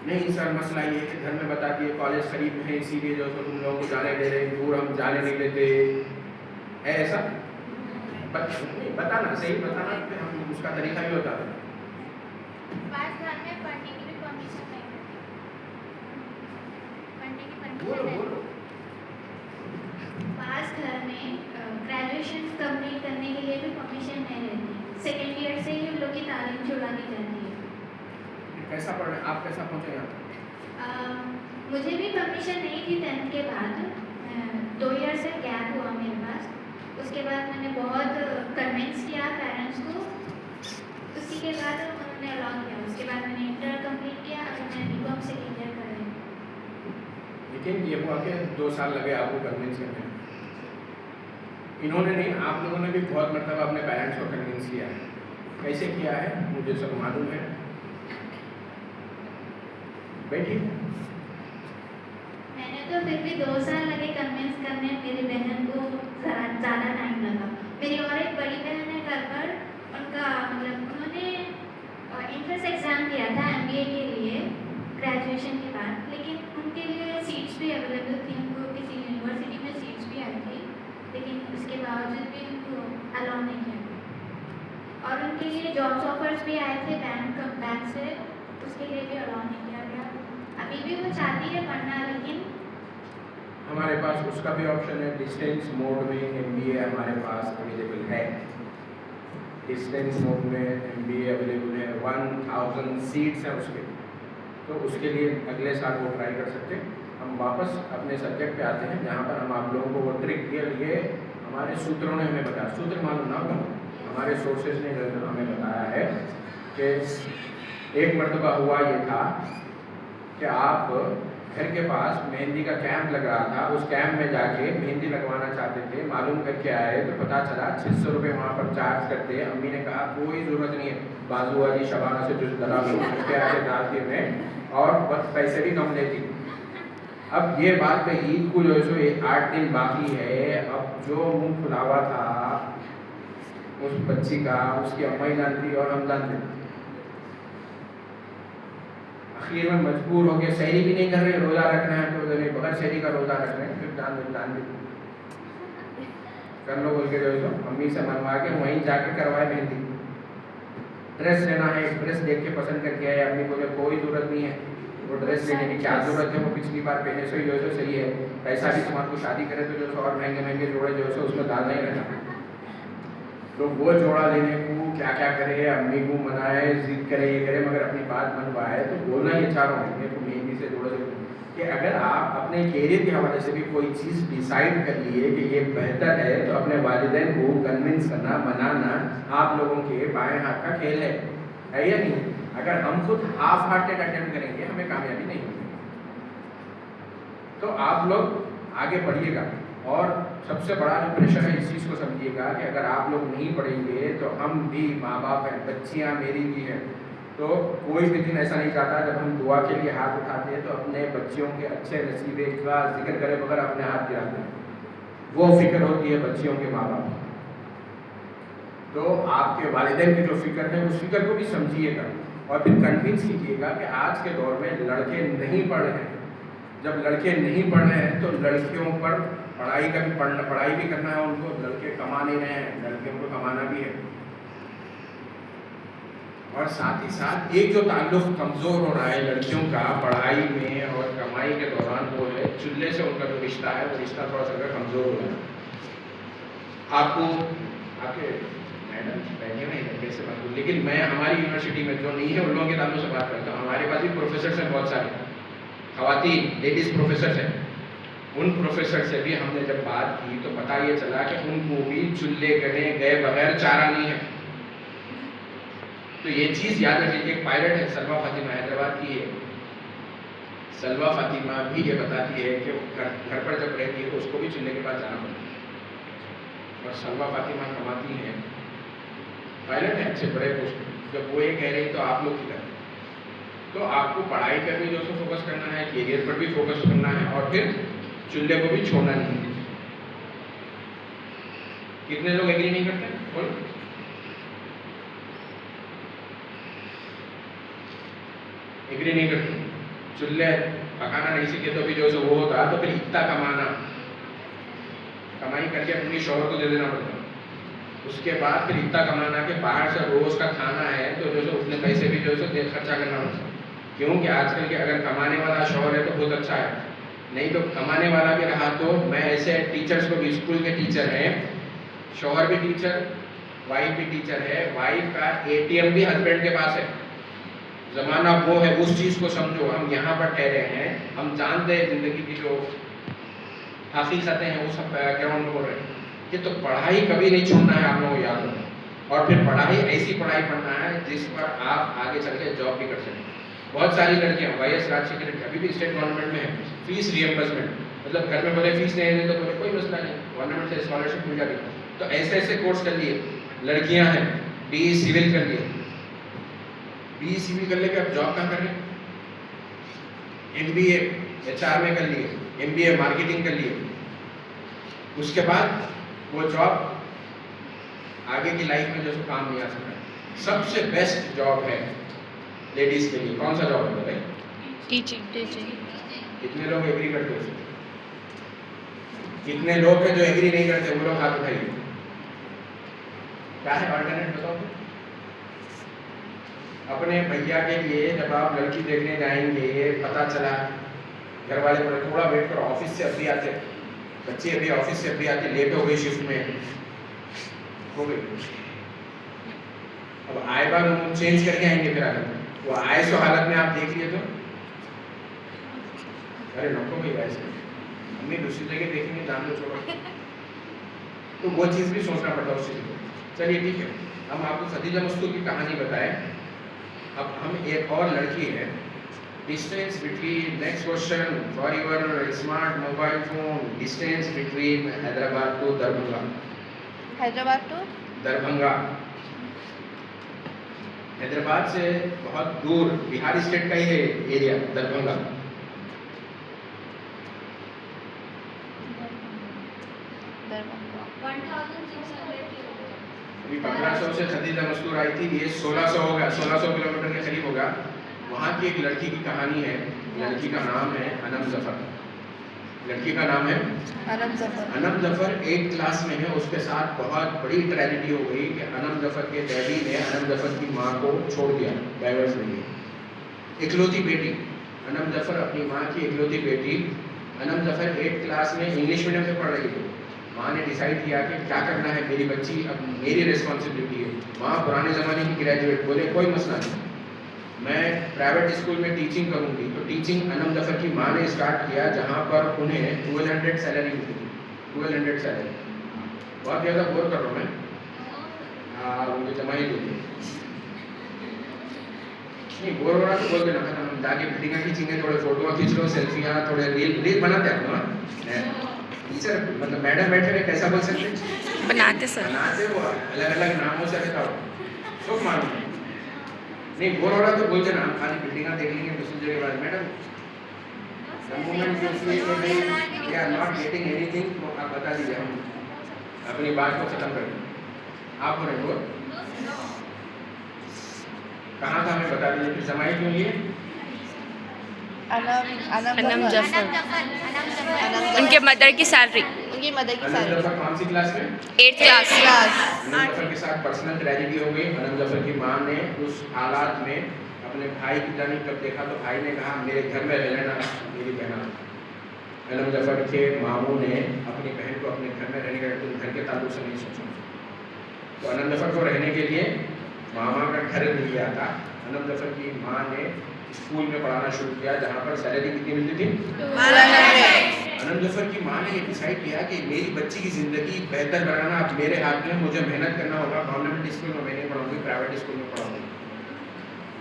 नहीं सर, मसला ये है कि घर में बता दिए कॉलेज करीब है इसीलिए जो है तुम लोगों को जाने दे रहे हैं, दूर हम जाने नहीं देते, है ऐसा? बताना, सही बताना, फिर हम उसका तरीका भी बता दें। पास घर में पढ़ने की भी परमिशन नहीं होती, पढ़ने की बोलो परमिशन नहीं। बोलो। पास घर में ग्रेजुएशन कंप्लीट करने के लिए भी परमिशन नहीं रहती, सेकेंड ईयर से ही उन लोग की तालीम छुड़ा दी जाती है। कैसा पढ़ रहे हैं आप, कैसा पहुँचे यहाँ? मुझे भी परमिशन नहीं थी 10th के बाद, 2 ईयर से गैप हुआ मेरे पास। उसके बाद मैंने बहुत कन्विंस किया पेरेंट्स को, उसी के बाद उन्होंने अलाउ किया। उसके बाद मैंने इंटर कंप्लीट किया, और मैं बीकॉम सेकेंड ईयर कर रही हूँ। लेकिन ये हुआ कि 2 साल लगे आपको कन्विंस करने में, इन्होंने नहीं, आप लोगों ने भी बहुत मरतबा अपने पेरेंट्स को कन्विंस किया है। कैसे किया है मुझे सब मालूम है। बैठिए। मैंने तो फिर भी 2 साल लगे कन्विंस करने, मेरी बहन को ज़्यादा टाइम लगा। मेरी और एक बड़ी बहन है घर पर, उनका मतलब उन्होंने एंट्रेंस एग्ज़ाम दिया था MBA के लिए ग्रेजुएशन के बाद, लेकिन उनके लिए सीट्स भी अवेलेबल थी, उनको किसी यूनिवर्सिटी में सीट्स भी आई थी, लेकिन उसके बावजूद भी उनको अलाउ नहीं किया। और उनके लिए जॉब्स ऑफर्स भी आए थे बैंक से, उसके लिए भी अलाउ नहीं किया गया। अभी भी वो चाहती है पढ़ना, लेकिन हमारे पास उसका भी ऑप्शन है। डिस्टेंस मोड में MBA हमारे पास अवेलेबल है। डिस्टेंस मोड में MBA अवेलेबल है। 1000 सीट्स हैं उसके, तो उसके लिए अगले साल वो ट्राई कर सकते हैं। हम वापस अपने सब्जेक्ट पे आते हैं, जहाँ पर हम आप लोगों को वो ट्रिक के लिए हमारे सूत्रों ने हमें बताया। सूत्र मालूम ना होगा, हमारे सोर्सेज ने हमें बताया है कि एक मरतबा हुआ ये था कि आप घर के पास मेहंदी का कैंप लग रहा था, उस कैंप में जाके मेहंदी लगवाना चाहते थे, मालूम करके आए तो पता चला 600 रुपये वहाँ पर चार्ज करते। अम्मी ने कहा कोई ज़रूरत नहीं है, बाजू वाली शबाना से जो दलाल करके आके डालती में, और बस पैसे भी कम लेती। अब ये बात पे ईद को जो है सो 8 दिन बाकी है। अब जो मुँह खुला हुआ था उस बच्ची का, उसकी अम्मा ही जानती और हम जानते। आखिर में मजबूर हो गए, सहरी भी नहीं कर रहे, रोज़ा रखना है तो बगैर सहरी का रोज़ा रख रहे हैं। फिर जान कर लो बोल के जो है अम्मी से मनवा के वहीं जाके करवाए मेहंदी। ड्रेस लेना है, ड्रेस देख के पसंद करके आए। अम्मी बोले कोई ज़रूरत नहीं है, वो ड्रेस लेने की क्या ज़रूरत है, वो पिछली बार पहने से ही जो है सही है। पैसा भी तुम्हारे को शादी करे तो जो है और महंगे महंगे जोड़े जो है उसमें डालना ही रहना। तो वो जोड़ा लेने को क्या क्या करे, अम्मी को मनाए, जिद करे, ये करे, मगर अपनी बात मनवाए। तो बोलना ही चाह रहा हूँ मेरे को मेहंदी से जोड़े कि अगर आप अपने कैरियर के हवाले से भी कोई चीज़ डिसाइड कर लिए कि ये बेहतर है, तो अपने वालिदैन को कन्विंस करना, मनाना आप लोगों के बाएं हाथ का खेल है या नहीं? अगर हम खुद हाफ हार्टेड अटेम्प्ट करेंगे हमें कामयाबी नहीं होगी। तो आप लोग आगे बढ़िएगा। और सबसे बड़ा जो प्रेशर है इस चीज़ को समझिएगा कि अगर आप लोग नहीं पढ़ेंगे तो हम भी माँ बाप हैं, बच्चियाँ मेरी भी हैं, तो कोई भी दिन ऐसा नहीं चाहता जब हम दुआ के लिए हाथ उठाते हैं तो अपने बच्चियों के अच्छे नसीबे का जिक्र करे बगैर अपने हाथ गिराते हैं। वो फिक्र होती है बच्चियों के माँ बाप। तो आपके वालिदैन की जो फिक्र है उस फिक्र को भी समझिएगा और फिर कन्विंस कीजिएगा कि आज के दौर में लड़के नहीं पढ़ रहे हैं। जब लड़के नहीं पढ़ रहे हैं तो लड़कियों पर पढ़ाई भी करना है उनको। लड़के कमा नहीं रहे हैं, लड़कियों को कमाना भी है। और साथ ही साथ एक जो ताल्लुक़ कमज़ोर हो रहा है लड़कियों का पढ़ाई में और कमाई के दौरान, वो है चूल्हे से उनका जो रिश्ता है, वो रिश्ता थोड़ा सा कमज़ोर हो रहा है। आपको आपके मैडम बैठे हुए हैं कैसे बात, लेकिन मैं हमारी यूनिवर्सिटी में जो नहीं है उन लोगों के ताल्लुक़ से बात करता हूँ। हमारे पास भी प्रोफेसर्स हैं, बहुत सारे ख़वातीन लेडीज़ प्रोफेसर्स हैं। उन प्रोफेसर से भी हमने जब बात की तो पता ये चला कि उनको भी चूल्हे गए बगैर चारा नहीं है। तो ये चीज़ याद रखिए। एक पायलट है सलवा फातिमा, हैदराबाद की है। सलवा फातिमा भी ये बताती है कि घर पर जब रहती है तो उसको भी चूल्हे के पास जाना पड़ता है। और सलवा फातिमा कमाती हैं, पायलट है, अच्छे बड़े पोस्ट। जब वो ये कह रही तो आप लोग की करते। तो आपको पढ़ाई पर भी जो है फोकस करना है, कैरियर पर भी फोकस करना है, और फिर चूल्हे को भी छोड़ना नहीं है। कितने लोग एग्री नहीं करते? बोलो। एग्री नहीं करते। चूल्हे पकाना नहीं सीखे तो भी जो है वो होता, तो फिर इतना कमाई करके अपनी शौहर को दे देना पड़ता। उसके बाद फिर इतना कमाना कि बाहर से रोज का खाना है तो जो है उतने पैसे भी जो है खर्चा करना पड़ता। क्योंकि आजकल के अगर कमाने वाला शौहर है तो बहुत अच्छा है, नहीं तो कमाने वाला भी रहा तो मैं ऐसे टीचर्स को भी, स्कूल के टीचर हैं, शौहर भी टीचर, वाइफ भी टीचर है, वाइफ का ATM भी हस्बैंड के पास है। ज़माना वो है, उस चीज़ को समझो। हम यहाँ पर ठहरे हैं, हम जानते हैं ज़िंदगी की जो हकीकतें हैं वो सब ग्राउंड हो रहे हैं। ये तो पढ़ाई कभी नहीं छोड़ना है, आप लोगों को याद रखना। और फिर पढ़ाई ऐसी पढ़ाई पढ़ना है जिस पर आप आगे चल के जॉब भी कर सकें। बहुत सारी लड़कियाँ YS राजशेखर अभी भी स्टेट गवर्नमेंट में है, फीस रिएम्बर्समेंट मतलब घर में बोले फीस नहीं दे तो बोले कोई मसला नहीं, गवर्नमेंट से स्कॉलरशिप मिल जाती। तो ऐसे ऐसे कोर्स कर लिए। लड़कियां हैं बीई सिविल कर लिए, बीई सिविल कर लेके अब जॉब कहाँ कर रहे हैं? एमबीए एचआर में कर लिए, एमबीए मार्केटिंग कर लिए। उसके बाद वो जॉब आगे की लाइफ में जो सो काम नहीं आ सकता। सबसे बेस्ट जॉब है लेडीज के लिए, कौन सा जॉब है बताइए? टीचिंग कितने लोग एग्री करते हो? कितने लोग हैं जो एग्री नहीं करते? वो लोग हाथ उठाइए। क्या है ऑल्टरनेट बताओ? अपने भैया के लिए जब आप लड़की देखने जाएंगे, पता चला घर वाले बोले थोड़ा वेट करो, ऑफिस से अभी आते, बच्चे अभी ऑफिस से अभी आते, लेट हो गई शिफ्ट में, हो गई। अब आए बार चेंज करके आएंगे फिर आगे, वो आए सो हालत में आप देख लिए तो अरे नको भाई ऐसे मम्मी दूसरी जगह देखेंगे, जान लो छोड़ो। तो वो चीज़ भी सोचना पड़ता है उस चीज़ को। चलिए ठीक है, हम आपको खदीजा मस्तूर की कहानी बताएं। अब हम एक और लड़की है, distance between, next question for your smart mobile phone, distance between Hyderabad to Darbhanga. Hyderabad to Darbhanga Hyderabad से बहुत दूर, बिहार स्टेट का ही है एरिया दरभंगा। दरभंगा 1600 अभी 1500 से खदीजा मस्तूर आई थी, ये 1600 होगा, 1600 किलोमीटर के करीब होगा। वहाँ की एक लड़की की कहानी है। लड़की का नाम है अनम जफर। लड़की का नाम है अनम जफर। अनम जफर 8 क्लास में है। उसके साथ बहुत बड़ी ट्रेजेडी हो गई कि अनम जफर के डैडी ने अनम जफर की माँ को छोड़ दिया, डाइवर्स ले लिया। इकलौती बेटी अनम जफर, अपनी माँ की इकलौती बेटी। अनम जफर 8 क्लास में इंग्लिश मीडियम से पढ़ रही थी। माँ ने डिसाइड किया कि क्या करना है, मेरी बच्ची अब मेरी रिस्पॉन्सिबिलिटी है। माँ पुराने ज़माने की ग्रेजुएट, बोले कोई मसला नहीं, मैं प्राइवेट स्कूल में टीचिंग करूंगी। तो टीचिंग अनम जफर की माँ ने स्टार्ट किया, जहाँ पर उन्हें 1200 सैलरी मिलती थी। 1200 सैलरी। बहुत ज़्यादा बोर कर रहा हूँ मैं, हाँ मुझे जमा ही दीजिए। नहीं बोर हो रहा तो बोल देना, हम जाके बिल्डिंग खींचेंगे, थोड़े फोटो खींच लो, सेल्फियाँ, थोड़े रील बनाते हैं ना टीचर, मतलब मैडम बैठे हुए कैसा बोल सकते? बनाते सर, बनाते वो अलग अलग नामों से रहता हो, सब मालूम है। नहीं बोर हो रहा तो बोल देना, हम खाली बिल्डिंग देख लेंगे दूसरी जगह बाद। Madam the moment you feel that we are not getting anything, तो आप बता दीजिए, हम अपनी बात को खत्म कर दें। आप बोले बोल कहाँ था हमें बता दीजिए, फिर जमाई क्यों लिए? अनम जफर। उनके मदर की सैलरी, उनकी मदर की अनम सैलरी जफर कौन सी क्लास में? 8th class. अनम जफर के साथ पर्सनल ट्रेजेडी हो गई। अनम जफर की माँ ने उस हालात में अपने भाई की जानी कब देखा तो भाई ने कहा मेरे घर में रह लेना मेरी बहना। अनम जफर के मामू ने अपनी बहन को अपने घर में रहने का, तो घर के ताल्लुक से नहीं सोचा। तो अनम जफर को रहने के लिए मामा का घर लिया था। अनम जफर की माँ ने स्कूल में पढ़ाना शुरू किया, जहाँ पर सैलरी कितनी मिलती थी? 1200। अनम जफर की माँ ने ये डिसाइड किया कि मेरी बच्ची की ज़िंदगी बेहतर बनाना अब मेरे हाथ में, मुझे मेहनत करना होगा। गवर्नमेंट स्कूल में मैं नहीं पढ़ाऊँगी, प्राइवेट स्कूल में पढ़ाऊँगी।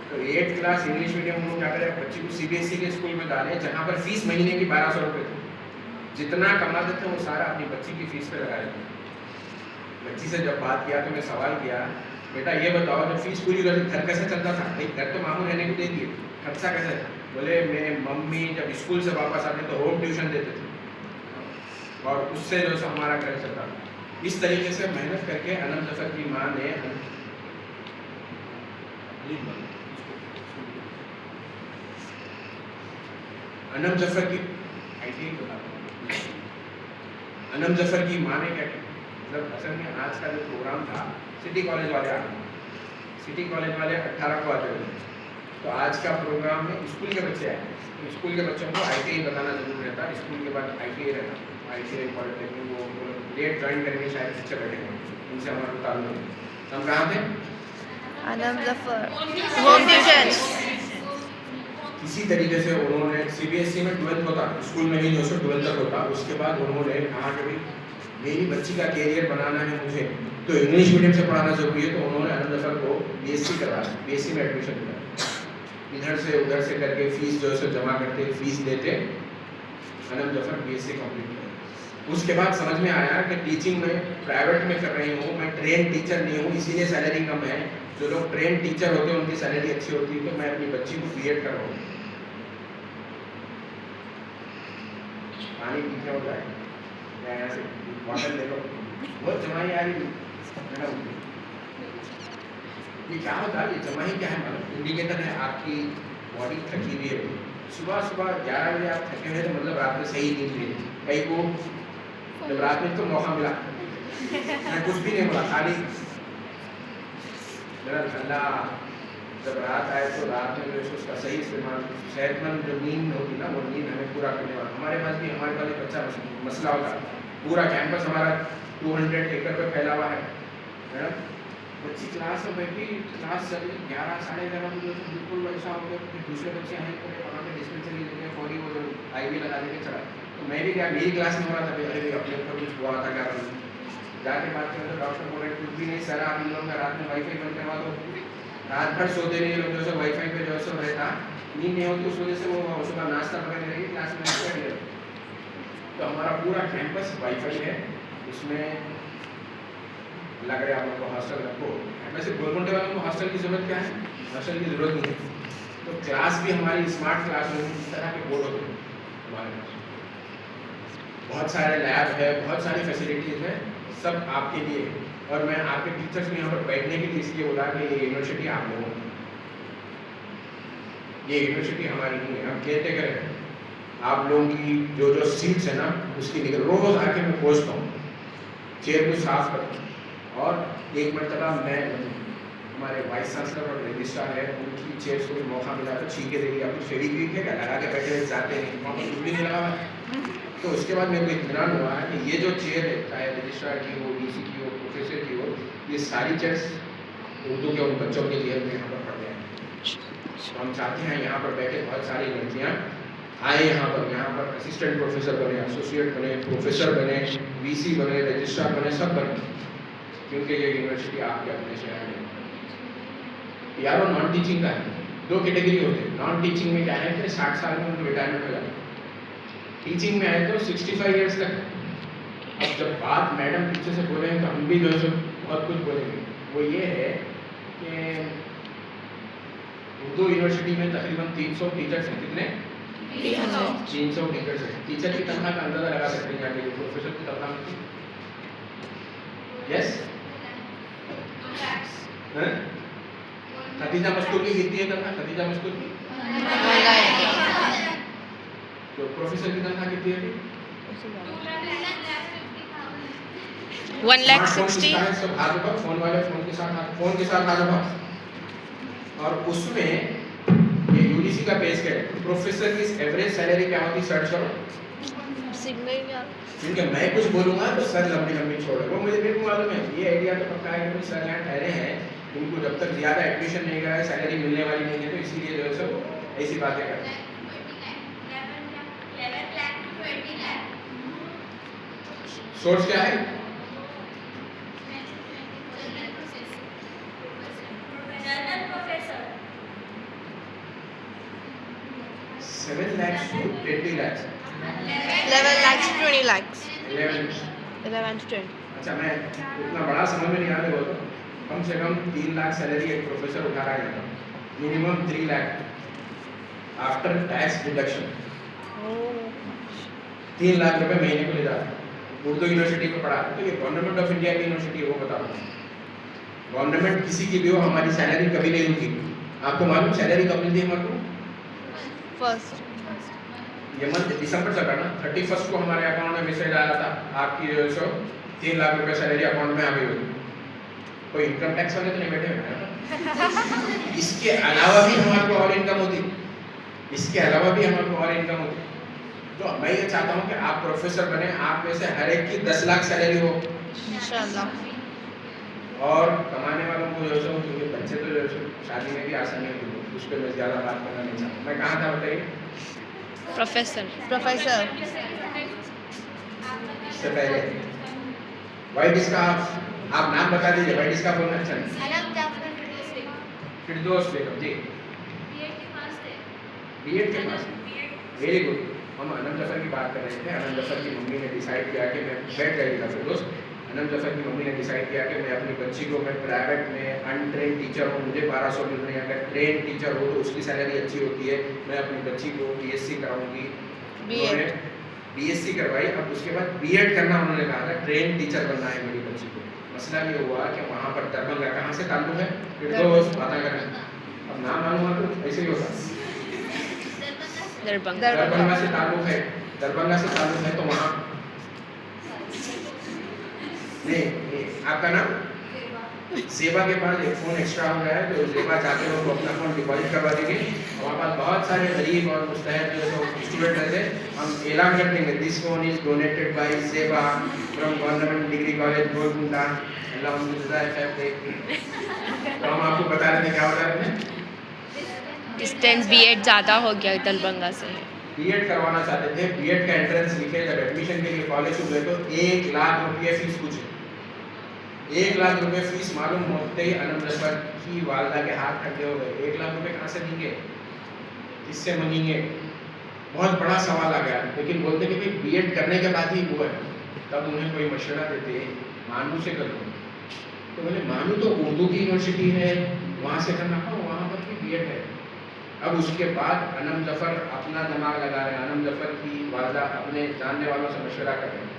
तो 8th क्लास इंग्लिश मीडियम में क्या करें, बच्ची को CBSE के स्कूल में डालें, जहाँ पर फीस महीने की 1200 रुपये थी। जितना कमाते थे वो सारा अपनी बच्ची की फीस पे लगा देते। बच्ची से जब बात किया तो मैं सवाल किया, बेटा ये बताओ जब फीस पूरी हो जाती घर कैसे चलता था? भाई घर तो मामू रहने को दे दिए, खर्चा कैसे? बोले मेरे मम्मी जब स्कूल से वापस आते तो होम ट्यूशन देते थे और उससे जो है हमारा घर चलता था। इस तरीके से मेहनत करके अनम जफर की माँ ने अनम जफर की अनम जफर की माँ ने क्या किया, मतलब असल में आज का जो प्रोग्राम था सिटी कॉलेज वाले आ गए। सिटी कॉलेज वाले 18 को आते थे, तो आज का प्रोग्राम में स्कूल के बच्चे आए। तो स्कूल के बच्चों को ITI बताना जरूर रहता, स्कूल के बाद ITI रहता, ITI पॉलिटेक्निक वो लेट ज्वाइन करेंगे, शायद शिक्षक बैठेंगे, उनसे हमारा ताल्लुक है। हम कहाँ थे? Anam Zafar home tuition. किसी तरीके से उन्होंने CBSE में 12th होता, स्कूल में ही जो 12th तक होता, उसके बाद उन्होंने कहा कि भाई मेरी बच्ची का कैरियर बनाना है मुझे, तो इंग्लिश मीडियम से पढ़ाना जरूरी है। तो उन्होंने अनम जफर को BSc करवाया, BSc में एडमिशन दिया। इधर से उधर से करके फीस जो है जमा करते, फीस देते, अनम जफर BSc कंप्लीट किया। उसके बाद समझ में आया कि टीचिंग में प्राइवेट में कर रही हूँ, मैं ट्रेन टीचर नहीं हूँ, इसीलिए सैलरी कम है। जो लोग ट्रेन टीचर होते हैं उनकी सैलरी अच्छी होती है, तो मैं अपनी बच्ची को बीएड करवाऊँ। पानी पीछे हो जाए, मैं यहाँ से बॉटल ले लो, बहुत जमाई आ रही मैडम। ये क्या होता है, ये जमाई क्या है मतलब इंडिकेटर है आपकी बॉडी थकी हुई है। सुबह सुबह 11 बजे आप थके हुए तो मतलब रात में सही नींद ली। कई को जब रात में तो मौका मिला मैं कुछ भी नहीं बोला, खाली मेरा ठंडा। जब रात आए तो रात में जो है उसका सही इस्तेमाल, सेहतमंद जो नींद होती ना वो नींद हमें पूरा करने वाला। हमारे पास भी हमारे पास एक अच्छा मसला होता, पूरा कैंपस हमारा 200 एकड़ पे फैला हुआ है ना। बच्ची क्लास में बैठी, क्लास चली 11 साढ़े 11 बजे तो बिल्कुल वैसा हो गया। फिर दूसरे बच्चे आए तो वहाँ पे डिस्पेंसरी लेके फौरी वो IV लगा देके चढ़ा। तो मैं भी क्या, मेरी क्लास में हो रहा था, अरे अपने ऊपर कुछ हुआ था क्या। जाके बात करें तो डॉक्टर बोल रहे कुछ भी नहीं सर, आप इन लोगों का रात में वाईफाई बंद करवा दो। रात भर सोते नहीं लोग, जो सो वाईफाई पे जो सो रहता, नींद नहीं होती, उस वजह से वो सुबह नाश्ता वगैरह रहेगी क्लास में कर लिया। तो हमारा पूरा कैंपस वाईफाई है, उसमें लग रहा है आप लोग को हॉस्टल रखो। वैसे गोलकुंडे वालों को हॉस्टल की जरूरत क्या है, हॉस्टल की जरूरत नहीं है। तो क्लास भी हमारी स्मार्ट क्लास में इस तरह के बोर्ड होते हैं हमारे पास, बहुत सारे लैब है, बहुत सारी फैसिलिटीज़ है, सब आपके लिए। और मैं आपके टीचर्स को यहाँ पर बैठने के लिए इसलिए बोला कि ये यूनिवर्सिटी आप लोगों की, ये यूनिवर्सिटी हमारी नहीं है, हम केयर टेकर हैं। आप लोगों की जो जो सीट्स है ना उसकी निकल रोज़ आके मैं पहुँचता हूँ, चेयर को साफ करता हूँ। और एक मरतबा मैं हमारे वाइस चांसलर और रजिस्ट्रार है, उनकी चेयर्स को भी मौका मिला तो छीके देगी, आपको फेरी भी है क्या लगा के बैठे जाते नहीं, वहाँ पर कुछ भी नहीं लगा हुआ। तो उसके बाद मेरे को इत्मीनान हुआ है कि ये जो चेयर है, चाहे रजिस्ट्रार की हो, DC की हो, प्रोफेसर की हो, ये सारी चेयर्स उर्दू के उन बच्चों के लिए यहाँ पर पढ़ रहे हैं। तो हम चाहते हैं यहाँ पर बैठे बहुत सारी लड़कियाँ आए, यहाँ पर असिस्टेंट प्रोफेसर बने, एसोसिएट बने, प्रोफेसर बने, VC बने, रजिस्ट्रार बने, सब बने, क्योंकि ये यूनिवर्सिटी आपके अपने शहर में। यार वो नॉन टीचिंग का है, 2 कैटेगरी होते हैं। नॉन टीचिंग में क्या है कि 60 साल में उनको रिटायरमेंट हो जाता है, टीचिंग में आए तो 65 ईयर्स तक। अब जब बात मैडम पीछे से बोले हैं तो हम भी जो है बहुत कुछ बोलेंगे। वो ये है कि उर्दू यूनिवर्सिटी में तकरीबन 300 टीचर्स हैं। कितने? 300 टीचर्स हैं। टीचर की तनख्वाह का अंदाजा लगा सकते हैं जाके, प्रोफेसर की तनख्वाह यस खदीजा मस्तूर की कितनी है तनख्वाह? खदीजा मस्तूर की तो प्रोफेसर की तनख्वाह कितनी है? 1,60,000 हाथ ऊपर, फोन वाले फोन के साथ हाथ ऊपर। और उसमें ये UGC का पे स्केल है, प्रोफेसर की एवरेज सैलरी क्या होती है सर्च करो। क्योंकि मैं कुछ बोलूँगा तो सर लंबी लंबी छोड़, वो मुझे बिल्कुल मालूम है। ये आइडिया तो पक्का है कि सर यहाँ ठहरे हैं, इनको जब तक ज़्यादा एडमिशन नहीं कराए सैलरी मिलने वाली नहीं है, तो इसीलिए जो है सब ऐसी बातें करते हैं। सोर्स क्या है? Professor 7 lakhs to 20 lakhs 11 lakhs to 20 lakhs 11 to 20 अच्छा, मैं उतना बड़ा समझ में नहीं आ रहा, तो कम से कम 3 लाख सैलरी एक प्रोफेसर उठा रहा है, minimum 3 lakh after tax deduction. 3 lakh रुपए महीने को ले जाता है। उर्दू यूनिवर्सिटी में पढ़ा तो ये गवर्नमेंट ऑफ इंडिया की यूनिवर्सिटी है, वो बता रहा हूँ। गवर्नमेंट किसी की भी हो, हमारी सैलरी कभी नहीं रुकी। आपको मालूम सैलरी कब मिलती है हमारे को? फर्स्ट ये मंथ दिसंबर से करना 31 को हमारे अकाउंट में मैसेज आया था, आपकी जो है 3 लाख रुपए सैलरी अकाउंट में आ गई होगी। कोई इनकम टैक्स वाले तो नहीं बैठे हुए। इसके अलावा भी हमारे को और इनकम होती, इसके अलावा भी हमारे को और इनकम होती। तो मैं ये चाहता हूँ कि आप प्रोफेसर बने, आप में से हर एक की 10 लाख सैलरी हो इंशाल्लाह। और कमाने वालों को जो है, क्योंकि बच्चे तो जो है शादी में भी आसानी होती है, उस पर मैं ज़्यादा बात करना नहीं चाहता। मैं कहाँ था बताइए? प्रोफेसर इससे पहले वाइट इसका आप नाम बता दीजिए। वाइट इसका बोलना अच्छा नहीं। फिरदौस बेगम जी, बीएड के पास, वेरी गुड। हम अनम जफर की बात कर रहे थे। अनम जफर की मम्मी ने डिसाइड किया कि मैं बैठ जाइएगा फिर दोस्त। अनम जफर की मम्मी ने डिसाइड किया कि मैं अपनी बच्ची को मैं प्राइवेट में अनट्रेन टीचर हूँ, मुझे 1200 मिल रहे हैं, अगर ट्रेन टीचर हो तो उसकी सैलरी अच्छी होती है, मैं अपनी बच्ची को BSc कराऊंगी। उन्होंने BSc करवाई। अब उसके बाद B.Ed करना उन्होंने कहा था, ट्रेन टीचर बनना है मेरी बच्ची को। मसला ये हुआ कि वहाँ पर दरभंगा, कहाँ से ताल्लुक है फिर दोस्त बात करें, अब नाम मालूम है तो ऐसे ही होता, दरभंगा से ताल्लुक है, दरभंगा से ताल्लुक है। तो वहाँ नहीं, आपका नाम सेवा के पास एक फ़ोन एक्स्ट्रा हो गया है, तो सेवा चाहते हो तो अपना फ़ोन डिपॉजिट करवा देंगे। हमारे पास बहुत सारे गरीब और मुस्तहक जो स्टूडेंट रहते हैं, हम ऐलान कर देंगे, this phone is donated by Seva from government degree college Golconda. तो हम आपको बता रहे थे, क्या बता रहे थे, डिस्टेंस B.Ed ज़्यादा हो गया दरभंगा से। B.Ed करवाना चाहते थे। B.Ed का एंट्रेंस लिखे, जब एडमिशन के लिए कॉलेज में गए तो 1 लाख रुपये फीस पूछे। 1 लाख रुपये फीस मालूम होते ही अनम जफर की वालदा के हाथ ठंडे हो गए। 1 लाख रुपये कहाँ से देंगे, किससे मांगेंगे, बहुत बड़ा सवाल आ गया। लेकिन बोलते कि भाई B.Ed करने के बाद ही वो है। तब उन्हें कोई मशवरा देते, मानू से कर लो। तो बोले मानू तो उर्दू की यूनिवर्सिटी है, वहाँ से करना हो, वहाँ पर भी B.Ed है। अब उसके बाद अनम जफर अपना दिमाग लगा रहे हैं, अनम जफर की वालदा अपने जानने वालों से मशवरा कर रहे हैं।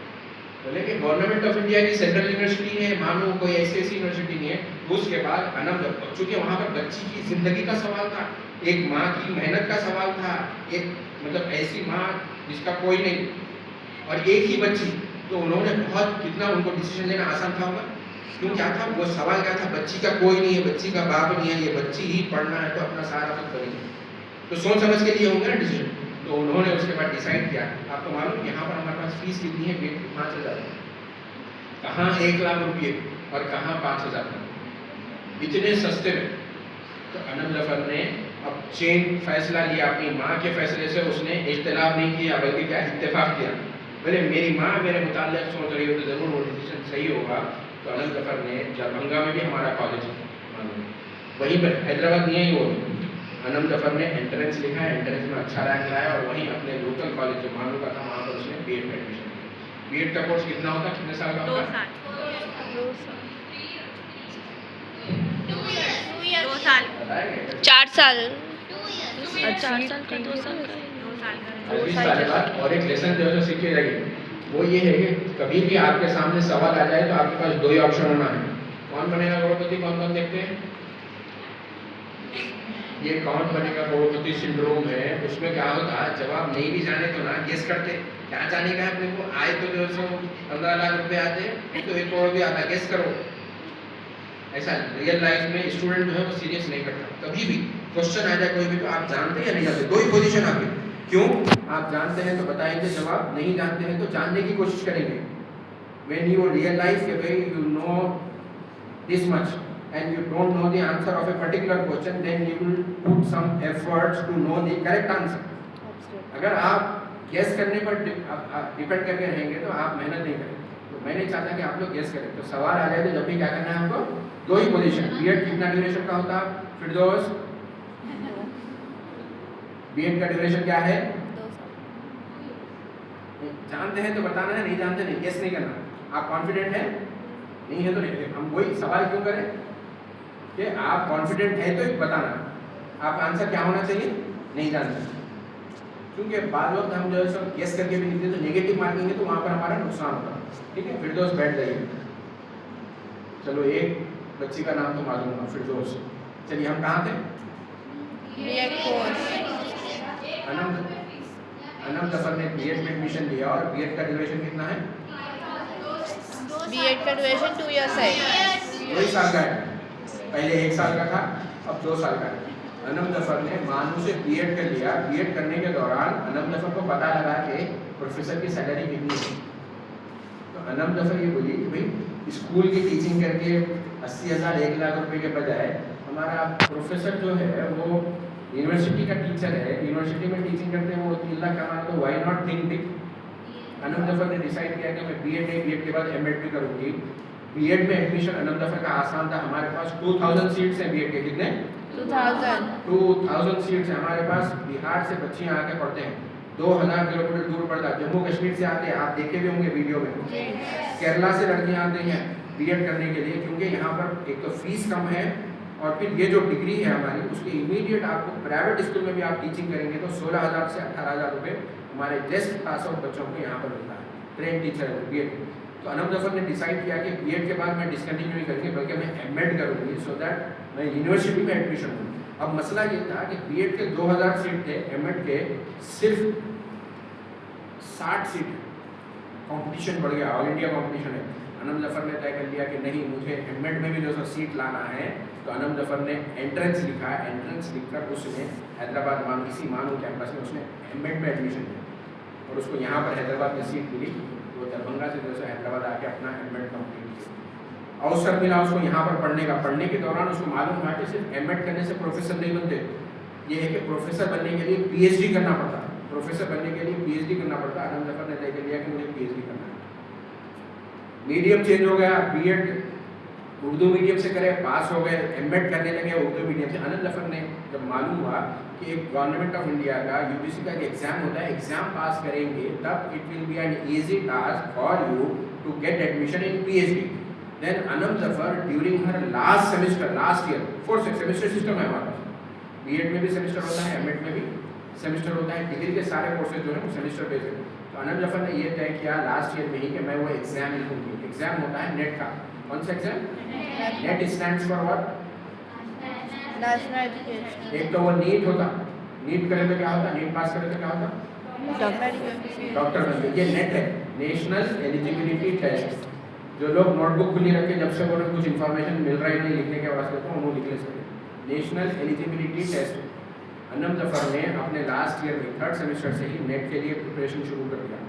बोले कि गवर्नमेंट ऑफ इंडिया की सेंट्रल यूनिवर्सिटी है, मानो कोई ऐसी यूनिवर्सिटी नहीं है। उसके बाद अनम जफर, चूँकि वहाँ पर बच्ची की ज़िंदगी का सवाल था, एक माँ की मेहनत का सवाल था, एक मतलब ऐसी माँ जिसका कोई नहीं और एक ही बच्ची, तो उन्होंने बहुत कितना उनको डिसीजन लेना आसान था होगा। क्यों, क्या था वो सवाल, क्या था, बच्ची का कोई नहीं है, बच्ची का बाप नहीं है, ये बच्ची ही पढ़ना है तो अपना सारा कुछ करेगी, तो सोच समझ के लिए होंगे ना डिसीजन। तो उन्होंने उसके बाद डिसाइड किया। आपको मालूम यहाँ पर हमारे पास फीस कितनी है, 5,000, कहाँ 1 लाख रुपये और कहाँ 5,000, इतने सस्ते में। तो अनम जफर ने अब चेंज फैसला लिया, अपनी माँ के फैसले से उसने इख्तिलाफ नहीं किया, बल्कि क्या इत्तेफाक किया। बोले मेरी माँ मेरे मुताल्लिक़ सोच रही हो तो ज़रूर वो डिसीजन सही होगा। तो अनम जफर ने दरभंगा में भी हमारा कॉलेज है, वहीं पर हैदराबाद नहीं है वो, अनम जफर ने एंट्रेंस लिखा है, एंट्रेंस में अच्छा रैंक लाया और वहीं अपने लोकल कॉलेज जो मानू का था वहाँ पर उसने B.Ed में एडमिशन किया। B.Ed का कोर्स कितना होता है, कितने साल का होता है? 2 साल, 4 साल, 4 साल का, 2 साल का, 20 साल बाद। और एक लेसन जो है सीखे जाएगी, वो ये है कि कभी भी आपके सामने सवाल आ जाए तो आपके पास 2 ही ऑप्शन होना है। कौन बनेगा करोड़पति, कौन कौन देखते हैं, ये कौन बनेगा करोड़पति सिंड्रोम है। उसमें क्या होता है, जवाब नहीं भी जाने तो ना गेस करते, क्या जाने का अपने को, आए तो जो सो 15 लाख रुपए आते तो 1 करोड़ भी आता, गेस करो। ऐसा रियल लाइफ में स्टूडेंट जो है वो सीरियस नहीं करता। कभी भी क्वेश्चन आ जाए कोई भी, तो आप जानते हैं या नहीं जानते, 2 ही पोजीशन आपकी। क्यों, आप जानते हैं तो बताएंगे जवाब, नहीं जानते हैं तो जानने की कोशिश करेंगे। व्हेन यू रियलाइज कि भाई you know this much and you don't know the answer of a particular question, then you will put some efforts to know the correct answer. अगर आप गेस करने पर डिपेंड करके रहेंगे तो आप मेहनत नहीं करेंगे। तो मैं नहीं चाहता कि आप लोग गेस करें। तो सवाल आ जाए तो जब भी क्या करना है आपको, 2 ही पोजीशन। B.Ed कितना ड्यूरेशन का होता है फिरदौस, B.Ed का ड्यूरेशन क्या है, 2 साल। जानते हैं तो बताना है, नहीं जानते नहीं, गेस नहीं करना। आप कॉन्फिडेंट हैं, नहीं है तो नहीं। हम वही सवाल क्यों करें कि आप कॉन्फिडेंट है तो बताना, आपका आंसर क्या होना चाहिए, नहीं जानते। क्योंकि बाद वक्त हम जो है सब गेस करके भी लिखते तो नेगेटिव मार्किंग है, तो वहाँ पर हमारा नुकसान होता है। ठीक है, फिरदौस बैठ जाइए। चलो एक बच्ची का नाम तो मालूम है, फिरदौस। चलिए हम कहाँ थे, अनम जफर ने B.Ed में एडमिशन लिया और B.Ed का ड्यूरेशन कितना है, B.Ed का ड्यूरेशन 2 इयर्स है, 2 साल का है। पहले 1 साल का था, अब 2 साल का है। अनम जफर ने मानू से B.Ed कर लिया। B.Ed करने के दौरान अनम जफर को पता लगा कि प्रोफेसर की सैलरी कितनी है। तो अनम जफर ये बोली कि भाई स्कूल की टीचिंग करके 80,000 1 लाख रुपए के बजाय हमारा प्रोफेसर जो है वो यूनिवर्सिटी का टीचर है, यूनिवर्सिटी में टीचिंग करते हैं, वो 3 लाख कमा, तो why not think big. Anam Zafar ने डिसाइड किया कि मैं B.Ed नहीं, B.Ed के बाद M.Ed भी करूँगी। B.Ed में एडमिशन अनम जफर का आसान था। हमारे पास 2000 सीट्स हैं B.Ed के, कितने, 2000 सीट्स हैं हमारे पास। बिहार से बच्चियाँ आके पढ़ते हैं, 2000 किलोमीटर दूर पड़ता है। जम्मू कश्मीर से आते हैं, आप देखे भी होंगे वीडियो में, केरला से लड़कियां आती हैं बीएड करने के लिए, क्योंकि यहाँ पर एक तो फीस कम है और फिर ये जो डिग्री है हमारी उसकी इमीडिएट आपको प्राइवेट स्कूल में भी आप टीचिंग करेंगे तो 16,000 से 18,000 रुपये हमारे जस्ट पास आउट बच्चों को यहाँ पर मिलता है, ट्रेन टीचर है बीएड। तो अनम जफर ने डिसाइड किया कि बीएड के बाद मैं डिसकंटिन्यू नहीं करूँगी बल्कि मैं एमएड करूँगी, सो दैट मैं यूनिवर्सिटी में एडमिशन लूँ। अब मसला ये था कि बीएड के 2000 सीट थे, एमएड के सिर्फ 60 सीट, कंपटीशन बढ़ गया, ऑल इंडिया कंपटीशन है। अनम जफर ने तय कर लिया कि नहीं, मुझे एमएड में भी जो सीट लाना है, तो अनम जफर ने एंट्रेंस लिखा, एंट्रेंस लिखकर उसने हैदराबाद इसी मानू कैंपस में उसने एमएड में एडमिशन लिया और उसको यहाँ पर हैदराबाद में सीट मिली। वो दरभंगा से जो है हैदराबाद आके अपना एमएड कंप्लीट किया, अवसर मिला उसको यहाँ पर पढ़ने का। पढ़ने के दौरान उसको मालूम हुआ कि सिर्फ एमएड करने से प्रोफेसर नहीं बनते, ये है कि प्रोफेसर बनने के लिए पीएचडी करना पड़ता है, प्रोफेसर बनने के लिए पीएचडी करना पड़ता है। अनम जफर ने तय कर लिया कि मुझे पीएचडी करना है। मीडियम चेंज हो गया, बीएड उर्दू मीडियम से करे, पास हो गए, एमएड करने लगे उर्दू मीडियम से। अनम जफर ने जब मालूम हुआ कि एक गवर्नमेंट ऑफ इंडिया का यूपीसी का एग्जाम होता है, एग्जाम पास करेंगे तब it will be an easy task for you to get admission in PhD. Then Anam Zafar during her last semester, last year, 4 semester system है हमारा, बीएड में भी सेमेस्टर होता है, एमएड में भी सेमेस्टर होता है, डिग्री के सारे कोर्सेज जो है वो सेमेस्टर बेस्ड है। तो अनम जफर ने ये तय किया लास्ट ईयर में ही कि मैं वो एग्जाम लिखूंगी। एग्जाम होता है नेट का, कौन सा exam? Net stands for what? National education. एक तो वो नीट होता, नीट करे तो क्या होता, नीट पास करे तो क्या होता, डॉक्टर बनते। ये नेट है, नेशनल एलिजिबिलिटी टेस्ट। जो लोग नोटबुक खुली रखे जब से वो कुछ इन्फॉर्मेशन मिल रहा ही नहीं लिखने के वास्ते तो उन्होंने लिख ले सकते। National eligibility test Anam Zafar ने अपने लास्ट ईयर में 3rd सेमेस्टर से ही नेट के लिए प्रिपरेशन शुरू कर दिया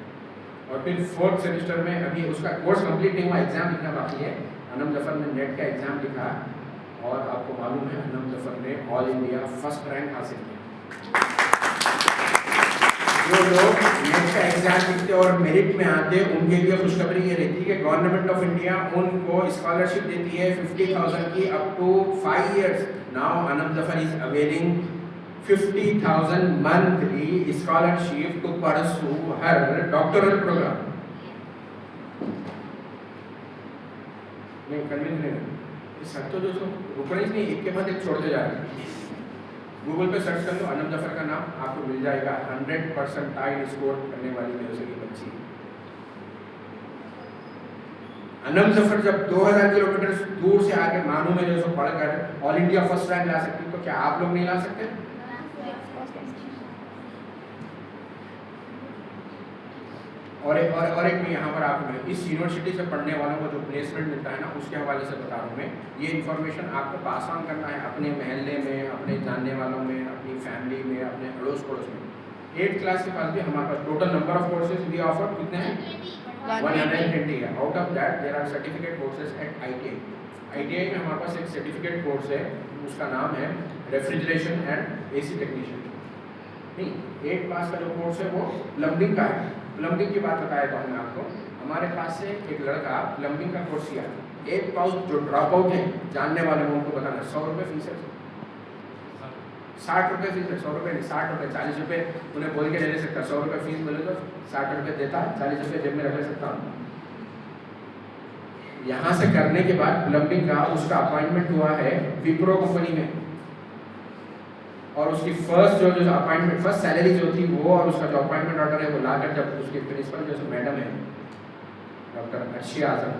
और फिर 4th सेमेस्टर में अभी उसका कोर्स कंप्लीट नहीं हुआ, एग्जाम लिखना बाकी है। अनम जफर ने नेट का एग्जाम लिखा और आपको मालूम है अनम जफर ने ऑल इंडिया फर्स्ट रैंक हासिल किया। जो लोग नेट का एग्जाम लिखते और मेरिट में आते उनके लिए खुशखबरी ये रहती है कि गवर्नमेंट ऑफ इंडिया उनको स्कॉलरशिप देती है 50,000 की up to 5 years। Now Anam Zafar is availing 50,000 monthly scholarship to pursue her doctoral program। नहीं कन्विंस नहीं, सर तो जो रुकने नहीं, एक के बाद एक छोड़ते जा रहे हैं। गूगल पे सर्च कर लो अनम जफर का नाम, आपको मिल जाएगा। 100% स्कोर करने वाली जो की बच्ची अनम जफर जब 2000 किलोमीटर दूर से आके मानू में जो पढ़कर ऑल इंडिया फर्स्ट रैंक ला सकती, तो क्या आप लोग नहीं ला सकते? और एक मैं यहाँ पर आपको इस यूनिवर्सिटी से पढ़ने वालों को जो प्लेसमेंट मिलता है ना, उसके हवाले से बता रहा हूँ मैं। ये इन्फॉर्मेशन आपको पास ऑन करना है अपने महल्ले में, अपने जानने वालों में, अपनी फैमिली में, अपने अड़ोस पड़ोस में। 8th क्लास के पास भी हमारे पास total number of courses we offer कितने हैं? 120 है। Out of that there are certificate courses at ITI में हमारे पास एक सर्टिफिकेट कोर्स है, उसका नाम है रेफ्रिजरेशन एंड AC टेक्नीशियन। नहीं, 8th पास का जो कोर्स है वो प्लम्बिंग का है। प्लम्बिंग की बात बताया था मैं आपको, हमारे पास से एक लड़का प्लम्बिंग का कोर्स किया, 8 पास जो ड्रॉप आउट है जानने वाले को उनको बताना 100 रुपये फीस है, 60 रुपये फीस है, 100 रुपये नहीं 60 रुपये, 40 रुपये उन्हें बोल के ले सकता। 100 रुपये फीस बोले तो 60 रुपये देता, 40 रुपये जेब में रख ले सकता हूँ। यहाँ से करने के बाद प्लम्बिंग का उसका अपॉइंटमेंट हुआ है विप्रो कंपनी में, और उसकी फर्स्ट जो अपॉइंटमेंट, फर्स्ट सैलरी जो थी वो और उसका जो अपॉइंटमेंट ऑर्डर है वो लाकर जब उसके प्रिंसिपल जो मैडम है डॉक्टर अर्शिया आजम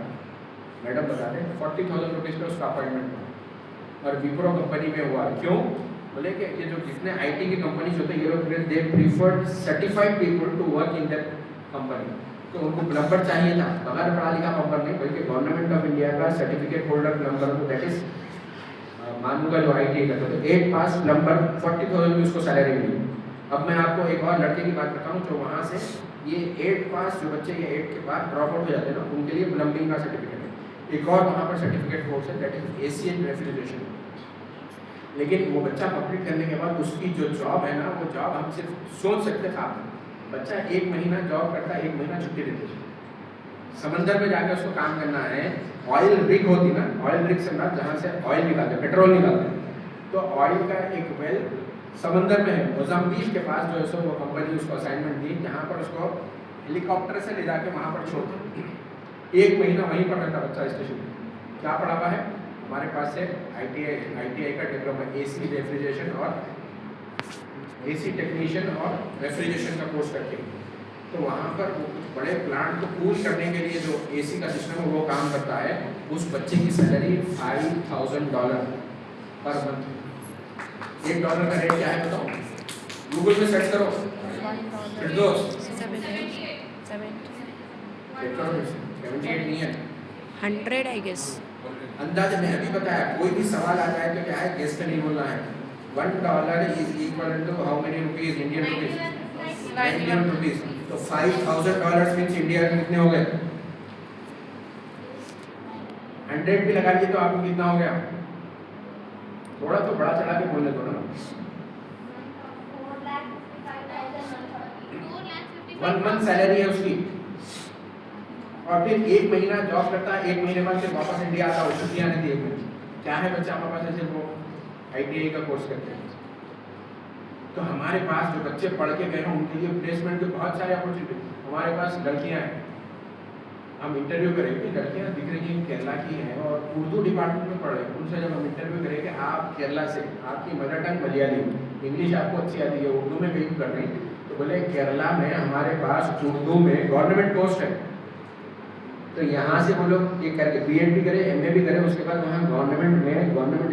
मैडम बताते हैं 40,000 रुपीज़ पे उसका अपॉइंटमेंट हुआ और विप्रो कंपनी में हुआ। क्यों? बोले कि ये जो जितने IT की कंपनीज होते हैं ये लोग they preferred certified people to work in that company, तो उनको प्लम्बर चाहिए था, बगैर पढ़ा लिखा प्लम्बर नहीं बल्कि गवर्नमेंट ऑफ इंडिया का certificate holder plumber, that is मानू का जो ITI करता है। 8 पास प्लम्बर 40,000 की उसको सैलरी मिली। अब मैं आपको एक और लड़के की बात करता हूँ जो वहाँ से ये 8 पास जो बच्चे ये 8 के बाद ड्रॉप आउट हो जाते हैं ना, उनके लिए प्लम्बिंग का सर्टिफिकेट है। एक और वहाँ पर सर्टिफिकेट कोर्स है that is AC and refrigeration. लेकिन वो बच्चा कंप्लीट करने के बाद उसकी जो जॉब है ना, वो जॉब हम सिर्फ सोच सकते थे। बच्चा 1 महीना जॉब करता है, 1 महीना छुट्टी देते हैं, समंदर में जाकर उसको काम करना है। ऑयल रिग होती ना, ऑयल रिग से ना जहाँ से ऑयल निकालते हैं, पेट्रोल निकालते हैं, तो ऑयल का एक वेल समंदर में है, मोजाम्बिक के पास जो है सो वो कंपनी उसको असाइनमेंट दी, जहाँ पर उसको हेलीकॉप्टर से ले जाके वहाँ पर छोड़ दिया। 1 महीना वहीं पर रहता बच्चा स्टेशन में। क्या पढ़ा हुआ है हमारे पास से ITI का डिप्लोमा AC रेफ्रिजरेशन और AC टेक्नीशियन और रेफ्रिजरेशन का कोर्स करके, तो वहाँ पर वो कुछ बड़े प्लांट को कूल करने के लिए जो AC का सिस्टम है वो काम करता है। उस बच्चे की सैलरी $5,000 पर मंथ। $1 का रेट क्या है बताओ, गूगल में सर्च करो, फिरदौस 78 नहीं है, 100 आई गेस। अंदाज मैं अभी बताया। कोई भी सवाल आ जाए तो क्या है, गेस का नहीं बोलना है। $1 is equal to how many rupees, Indian rupees, 91 rupees. तो $5,000 मीन्स इंडिया में कितने हो गए? 100 भी लगा दिए तो आपको कितना हो गया? थोड़ा तो बड़ा चढ़ा के बोलने दो ना। 1 मंथ सैलरी है उसकी, और फिर 1 महीना जॉब करता है, 1 महीने बाद फिर वापस इंडिया आता है, छुट्टियाँ नहीं दी 1 महीने। क्या है बच्चा हमारे पास ऐसे वो ITI का कोर्स करते हैं। तो हमारे पास जो बच्चे पढ़ के गए हैं उनके लिए प्लेसमेंट के बहुत सारे अपॉर्चुनिटी। हमारे पास लड़कियाँ हैं, हम इंटरव्यू करेंगे, लड़कियाँ दिख रही हैं केरला की हैं और उर्दू डिपार्टमेंट में पढ़ रहे हैं। उनसे जब हम इंटरव्यू करेंगे, आप केरला से, आपकी मदर टंग मलयाली, इंग्लिश आपको अच्छी आती है, उर्दू में कहीं कर रही है, तो बोले केरला में हमारे पास उर्दू में गवर्नमेंट पोस्ट है, तो यहाँ से वो लोग ये करके BEd भी करें, MA भी करें, उसके बाद वहाँ गवर्नमेंट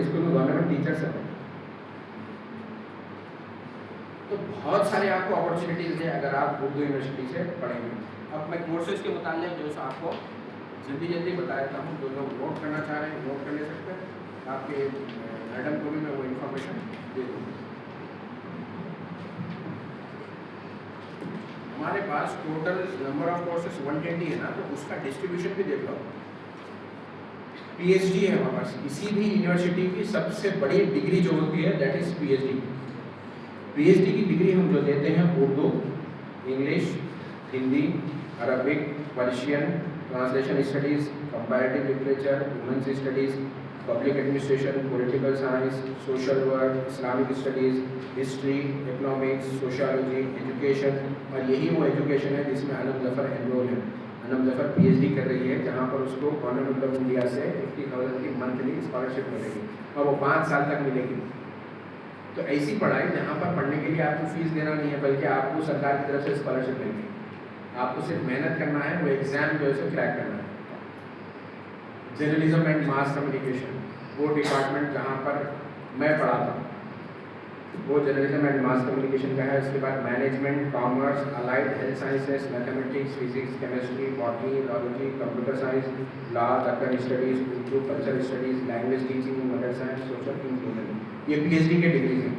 स्कूल में गवर्नमेंट टीचर्स हैं। तो बहुत सारे आपको अपॉर्चुनिटीज़ है अगर आप उर्दू यूनिवर्सिटी से पढ़ेंगे। अब मैं कोर्सेज के मुताबिक जो है आपको जल्दी बता देता हूँ। जो लोग नोट करना चाह रहे हैं नोट कर ले सकते हैं, आपके मैडम को भी मैं वो इन्फॉर्मेशन दे दूँगा। हमारे पास टोटल नंबर ऑफ कोर्सेज 120 है ना, तो उसका डिस्ट्रीब्यूशन भी देख लो। PhD है हमारे पास, किसी भी यूनिवर्सिटी की सबसे बड़ी डिग्री जो होती है दैट इज PhD। PhD की डिग्री हम जो देते हैं Urdu, English, Hindi, Arabic, Persian, translation studies, comparative literature, women's studies, public administration, political science, social work, Islamic studies, history, economics, sociology, education. और यही वो एजुकेशन है जिसमें अनम ज़फ़र एनरोल है। अनम ज़फ़र PhD कर रही है, जहाँ पर उसको गवर्नमेंट ऑफ इंडिया से 50,000 की मंथली स्कॉलरशिप मिलेगी और वो 5 साल तक मिलेगी। तो ऐसी पढ़ाई जहाँ पर पढ़ने के लिए आपको फीस देना नहीं है, बल्कि आपको सरकार की तरफ से स्कॉलरशिप मिलेगी। आपको सिर्फ मेहनत करना है, वो एग्ज़ाम जो है उसे क्रैक करना है। जर्नलिज्म एंड मास कम्युनिकेशन, वो डिपार्टमेंट जहाँ पर मैं पढ़ा था वो जर्नलिज्म एंड मास कम्युनिकेशन का है। उसके बाद management, commerce, allied health sciences, mathematics, physics, chemistry, botany, logy, computer science, law, Deccan studies, Urdu, culture studies, language teaching, mother science, social engineering, ये PhD के डिग्रीज हैं।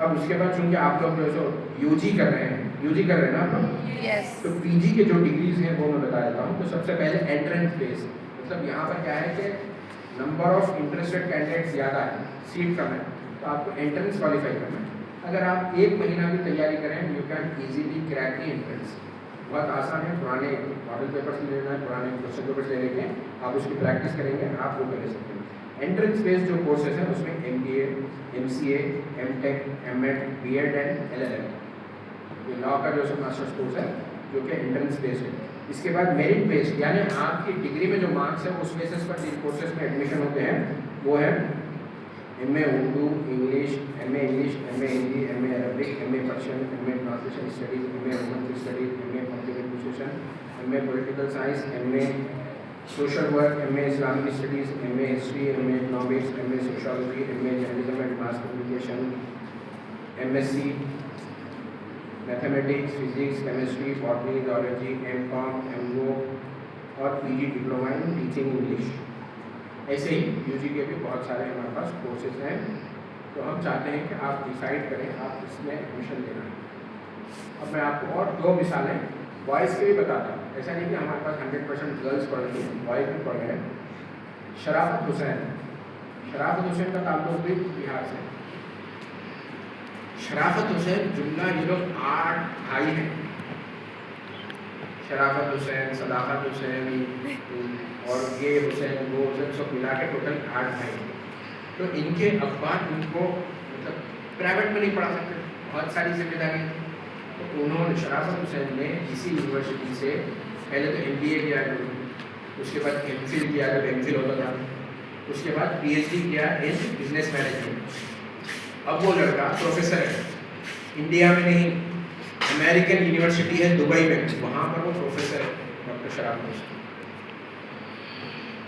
अब उसके बाद चूँकि आप लोग जो है UG कर रहे हैं, UG कर रहे हैं ना आप लोग? यस। तो PG के जो डिग्रीज हैं वो मैं बता देता हूँ। तो सबसे पहले एंट्रेंस बेस, मतलब यहाँ पर क्या है कि नंबर ऑफ इंटरेस्टेड कैंडिडेट ज़्यादा है, सीट कम है, तो आपको एंट्रेंस क्वालिफाई करना है। अगर आप 1 महीना भी तैयारी करें, you can easily crack the entrance. बहुत आसान है, पुराने मॉडल पेपर्स ले लेना है, पुराने क्वेश्चन पेपर्स ले लेंगे, आप उसकी प्रैक्टिस करेंगे, आप वो कर सकते हैं। एंट्रेंस बेस्ड जो कोर्सेज हैं उसमें MBA, MCA, MTech, M.Ed, B.Ed and LLM, ये लॉ का जो मास्टर्स कोर्स है जो कि एंट्रेंस बेस्ड है। इसके बाद मेरिट बेस्ड, यानी आपकी डिग्री में जो मार्क्स है उस बेसिस पर जिन कोर्सेज में एडमिशन होते हैं वो है MA Urdu, English, MA English, MA Hindi, MA Arabic, MA Persian, MA translation studies, MA women's studies, MA public administration, MA political science, MA social work, MA Islamic studies, MA history, MA economics, MA sociology, MA journalism and mass communication, MSc mathematics, physics, chemistry, botany, zoology, M.Com, MO और PG diploma in teaching English. ऐसे ही UG के भी बहुत सारे हमारे पास कोर्सेज हैं। तो हम चाहते हैं कि आप डिसाइड करें आप इसमें एडमिशन लेना है। अब मैं आपको और 2 मिसालें बॉयज़ के भी बताता हूँ। ऐसा नहीं कि हमारे पास 100% गर्ल्स पढ़ रही हैं, बॉयज़ भी पढ़ रहे हैं। शराफत हुसैन का ताल्लुक भी बिहार से। शराफत हुसैन जुमला ये लोग 8 भाई हैं। शराफत हुसैन, सदाकत हुसैन और ये हुसैन, वो हुसैन सब मिला के टोटल 8 भाई हैं। तो इनके अब्बा इनको मतलब प्राइवेट में नहीं पढ़ा सकते, बहुत सारी जिम्मेदारी। तो उन्होंने शराफत हुसैन ने इसी यूनिवर्सिटी से पहले तो MBA किया, उसके बाद MPhil किया जब MPhil होता था, उसके बाद PhD किया इन बिजनेस मैनेजमेंट। अब वो लड़का प्रोफेसर है, इंडिया में नहीं, अमेरिकन यूनिवर्सिटी है दुबई में, वहाँ पर वो प्रोफेसर है, डॉक्टर शराफत हुसैन।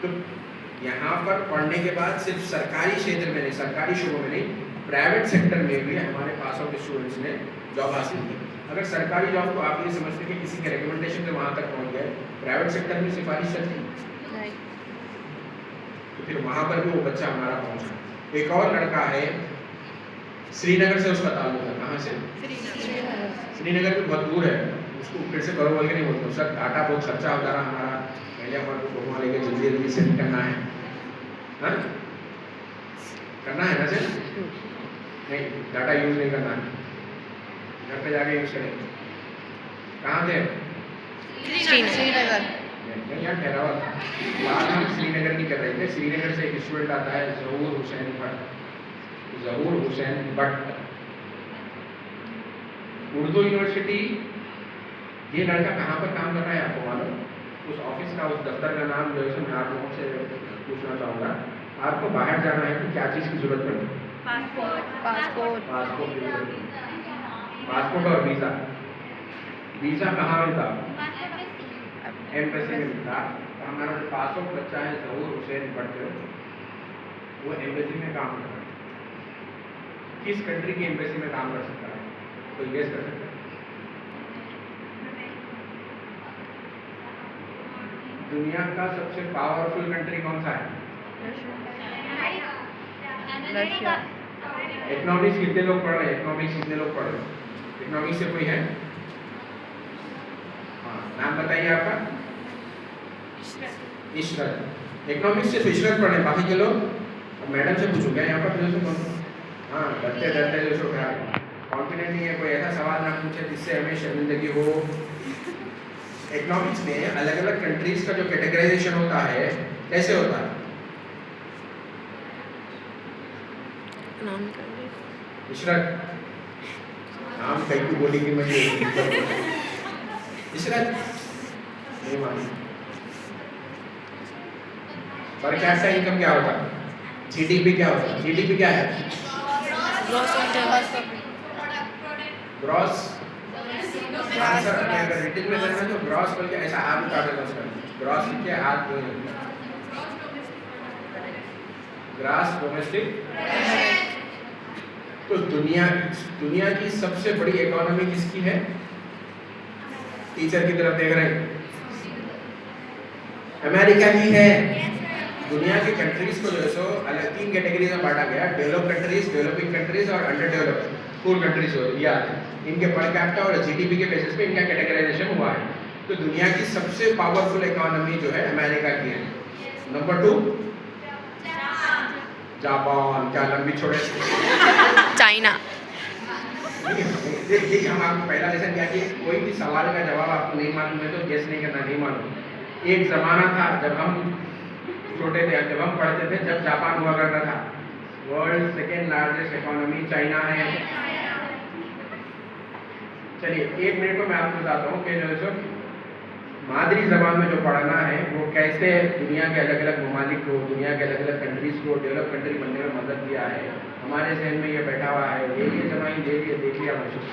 तो यहाँ पर पढ़ने के बाद सिर्फ सरकारी क्षेत्र में नहीं, सरकारी शोबों में नहीं, प्राइवेट सेक्टर में भी हमारे पास आउट स्टूडेंट्स ने जॉब हासिल की। अगर सरकारी जॉब को आप ये समझते हैं कि किसी के रिकमेंडेशन से वहाँ तक पहुँच गए, प्राइवेट सेक्टर में सिफारिश चलती, तो फिर वहाँ पर भी वो बच्चा हमारा पहुँचा। एक और लड़का है, श्रीनगर से उसका ताल्लुक है। कहाँ से? श्रीनगर भी बहुत दूर है, उसको फिर से करो बोल के नहीं बोलते, उसका घाटा बहुत खर्चा हो जा रहा हमारा, पहले हमारे को घुमा लेके जल्दी जल्दी सेट करना है, हाँ करना है ना सर? नहीं, डाटा यूज़ नहीं करना है, घर पे जाके यूज़ करेंगे। कहाँ थे? श्रीनगर। नहीं यार, ठहरावा था, बात हम श्रीनगर की कर रहे थे। श्रीनगर से एक स्टूडेंट आता है ज़हूर हुसैन भट्ट, ज़हूर हुसैन भट्ट, उर्दू यूनिवर्सिटी। ये लड़का कहाँ पर काम कर रहा है आपको मालूम? उस ऑफिस का, उस दफ्तर का नाम जो है मैं आप लोगों से पूछना चाहूँगा। आपको बाहर जाना है तो क्या चीज़ की जरूरत पड़ेगी? पासपोर्ट। पासपोर्ट की जरूरत, पासपोर्ट और वीज़ा। वीज़ा कहाँ मिलता? एम्बेसी में मिलता। तो हमारा जो पासपोर्ट बच्चा है ज़हूर हुसैन भट्ट, वो एम्बेसी में काम कर रहा है। किस कंट्री की एम्बेसी में काम कर सकता है? कोई गेस कर सकता है? दुनिया का सबसे पावरफुल कंट्री कौन सा है? रशिया। इकोनॉमिक्स कितने लोग पढ़ रहे हैं? इकोनॉमिक्स कितने लोग पढ़ रहे हैं? इकोनॉमिक्स से कोई है? हाँ, नाम बताइए आपका। इशरत। इकोनॉमिक्स से इशरत पढ़ रहे हैं, बाकी के लोग? मैडम से पूछो क्या यहाँ पर? हाँ, डरते डरते जो सो क्या कॉन्फिडेंट नहीं है, कोई ऐसा सवाल ना पूछे जिससे हमें शर्मिंदगी हो। इकोनॉमिक्स में अलग अलग कंट्रीज का जो कैटेगराइजेशन होता है कैसे होता है? इशरत, नाम कहीं को बोली कि मुझे इशरत नहीं मानी। पर कैपिटा इनकम क्या होता है? GDP क्या होता है? GDP क्या है? ग्रॉस। अगर रिटेल में करना है तो ग्रॉस बोल के ऐसा हाथ उठा देगा उसका, ग्रॉस लिख के हाथ ग्रॉस डोमेस्टिक। तो दुनिया की सबसे बड़ी इकोनॉमी किसकी है? टीचर की तरफ देख रहे हैं, अमेरिका की है। दुनिया की कंट्रीज को जो है सो अलग 3 कैटेगरीज में बांटा गया, डेवलप कंट्रीज, डेवलपिंग कंट्रीज और अंडर डेवलप्ड पुअर कंट्रीज हो गया। इनके पर कैपिटा और GDP के बेसिस पे इनका कैटेगराइजेशन हुआ है। तो दुनिया की सबसे पावरफुल इकोनॉमी जो है अमेरिका की है। Number 2 Japan. क्या लंबी छोड़े? चाइना। देखिए हम आपको पहला लेसन क्या कि कोई भी सवाल का जवाब आपको नहीं मालूम है तो गेस नहीं करना, नहीं मालूम। एक जमाना था जब हम छोटे थे, जब हम पढ़ते थे, जब जापान हुआ करता था। World second largest economy China है। चलिए 1 मिनट में मैं आपको बताता हूँ कि जो है मादरी ज़बान में जो पढ़ाना है वो कैसे दुनिया के अलग अलग ममालिक को, दुनिया के अलग अलग कंट्रीज़ को डेवलप कंट्री बनने में मदद दिया है। हमारे जहन में ये बैठा हुआ है, ले लिए जमाई, ले लिए देख लिया महसूस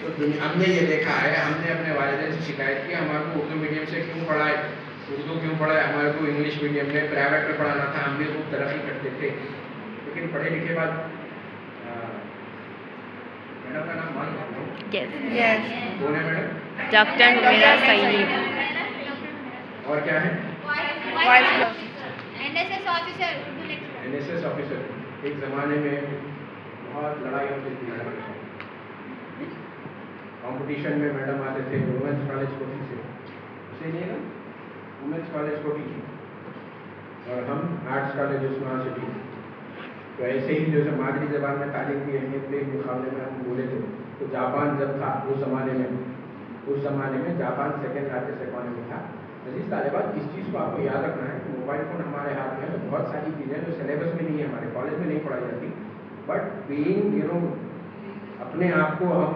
तो हमने ये देखा है, हमने अपने वालिदैन से शिकायत की हमारे को उर्दू मीडियम से क्यों पढ़ाए, उर्दू क्यों पढ़ाए, हमारे को इंग्लिश मीडियम में प्राइवेट में पढ़ाना था, हम भी खूब तरक्की करते थे। लेकिन पढ़े लिखे बाद मैडम का नाम मालूम? यस। कौन है मैडम? डॉक्टर मेरा सही। और क्या है? NSS officer. NSS officer. एक ज़माने में बहुत लड़ाई होती थी मैडम, कंपटीशन में मैडम आते थे वुमेंस कॉलेज कोटी से, उसे नहीं ना वुमेंस कॉलेज कोटी की, और हम आर्ट्स कॉलेज उस्मान से थी। तो ऐसे ही जो मादरी ज़बान में तालीम की अहमियत के मुकाबले में हम बोले थे। तो जापान जब था उस ज़माने में जापान सेकेंड लार्जेस्ट इकोनॉमी था। अजीज तालिबात, इस चीज़ को आपको याद रखना है कि मोबाइल फ़ोन हमारे हाथ में है तो बहुत सारी चीज़ें जो सिलेबस में नहीं है, हमारे कॉलेज में नहीं पढ़ाई जाती, बट बीइंग अपने आप को हम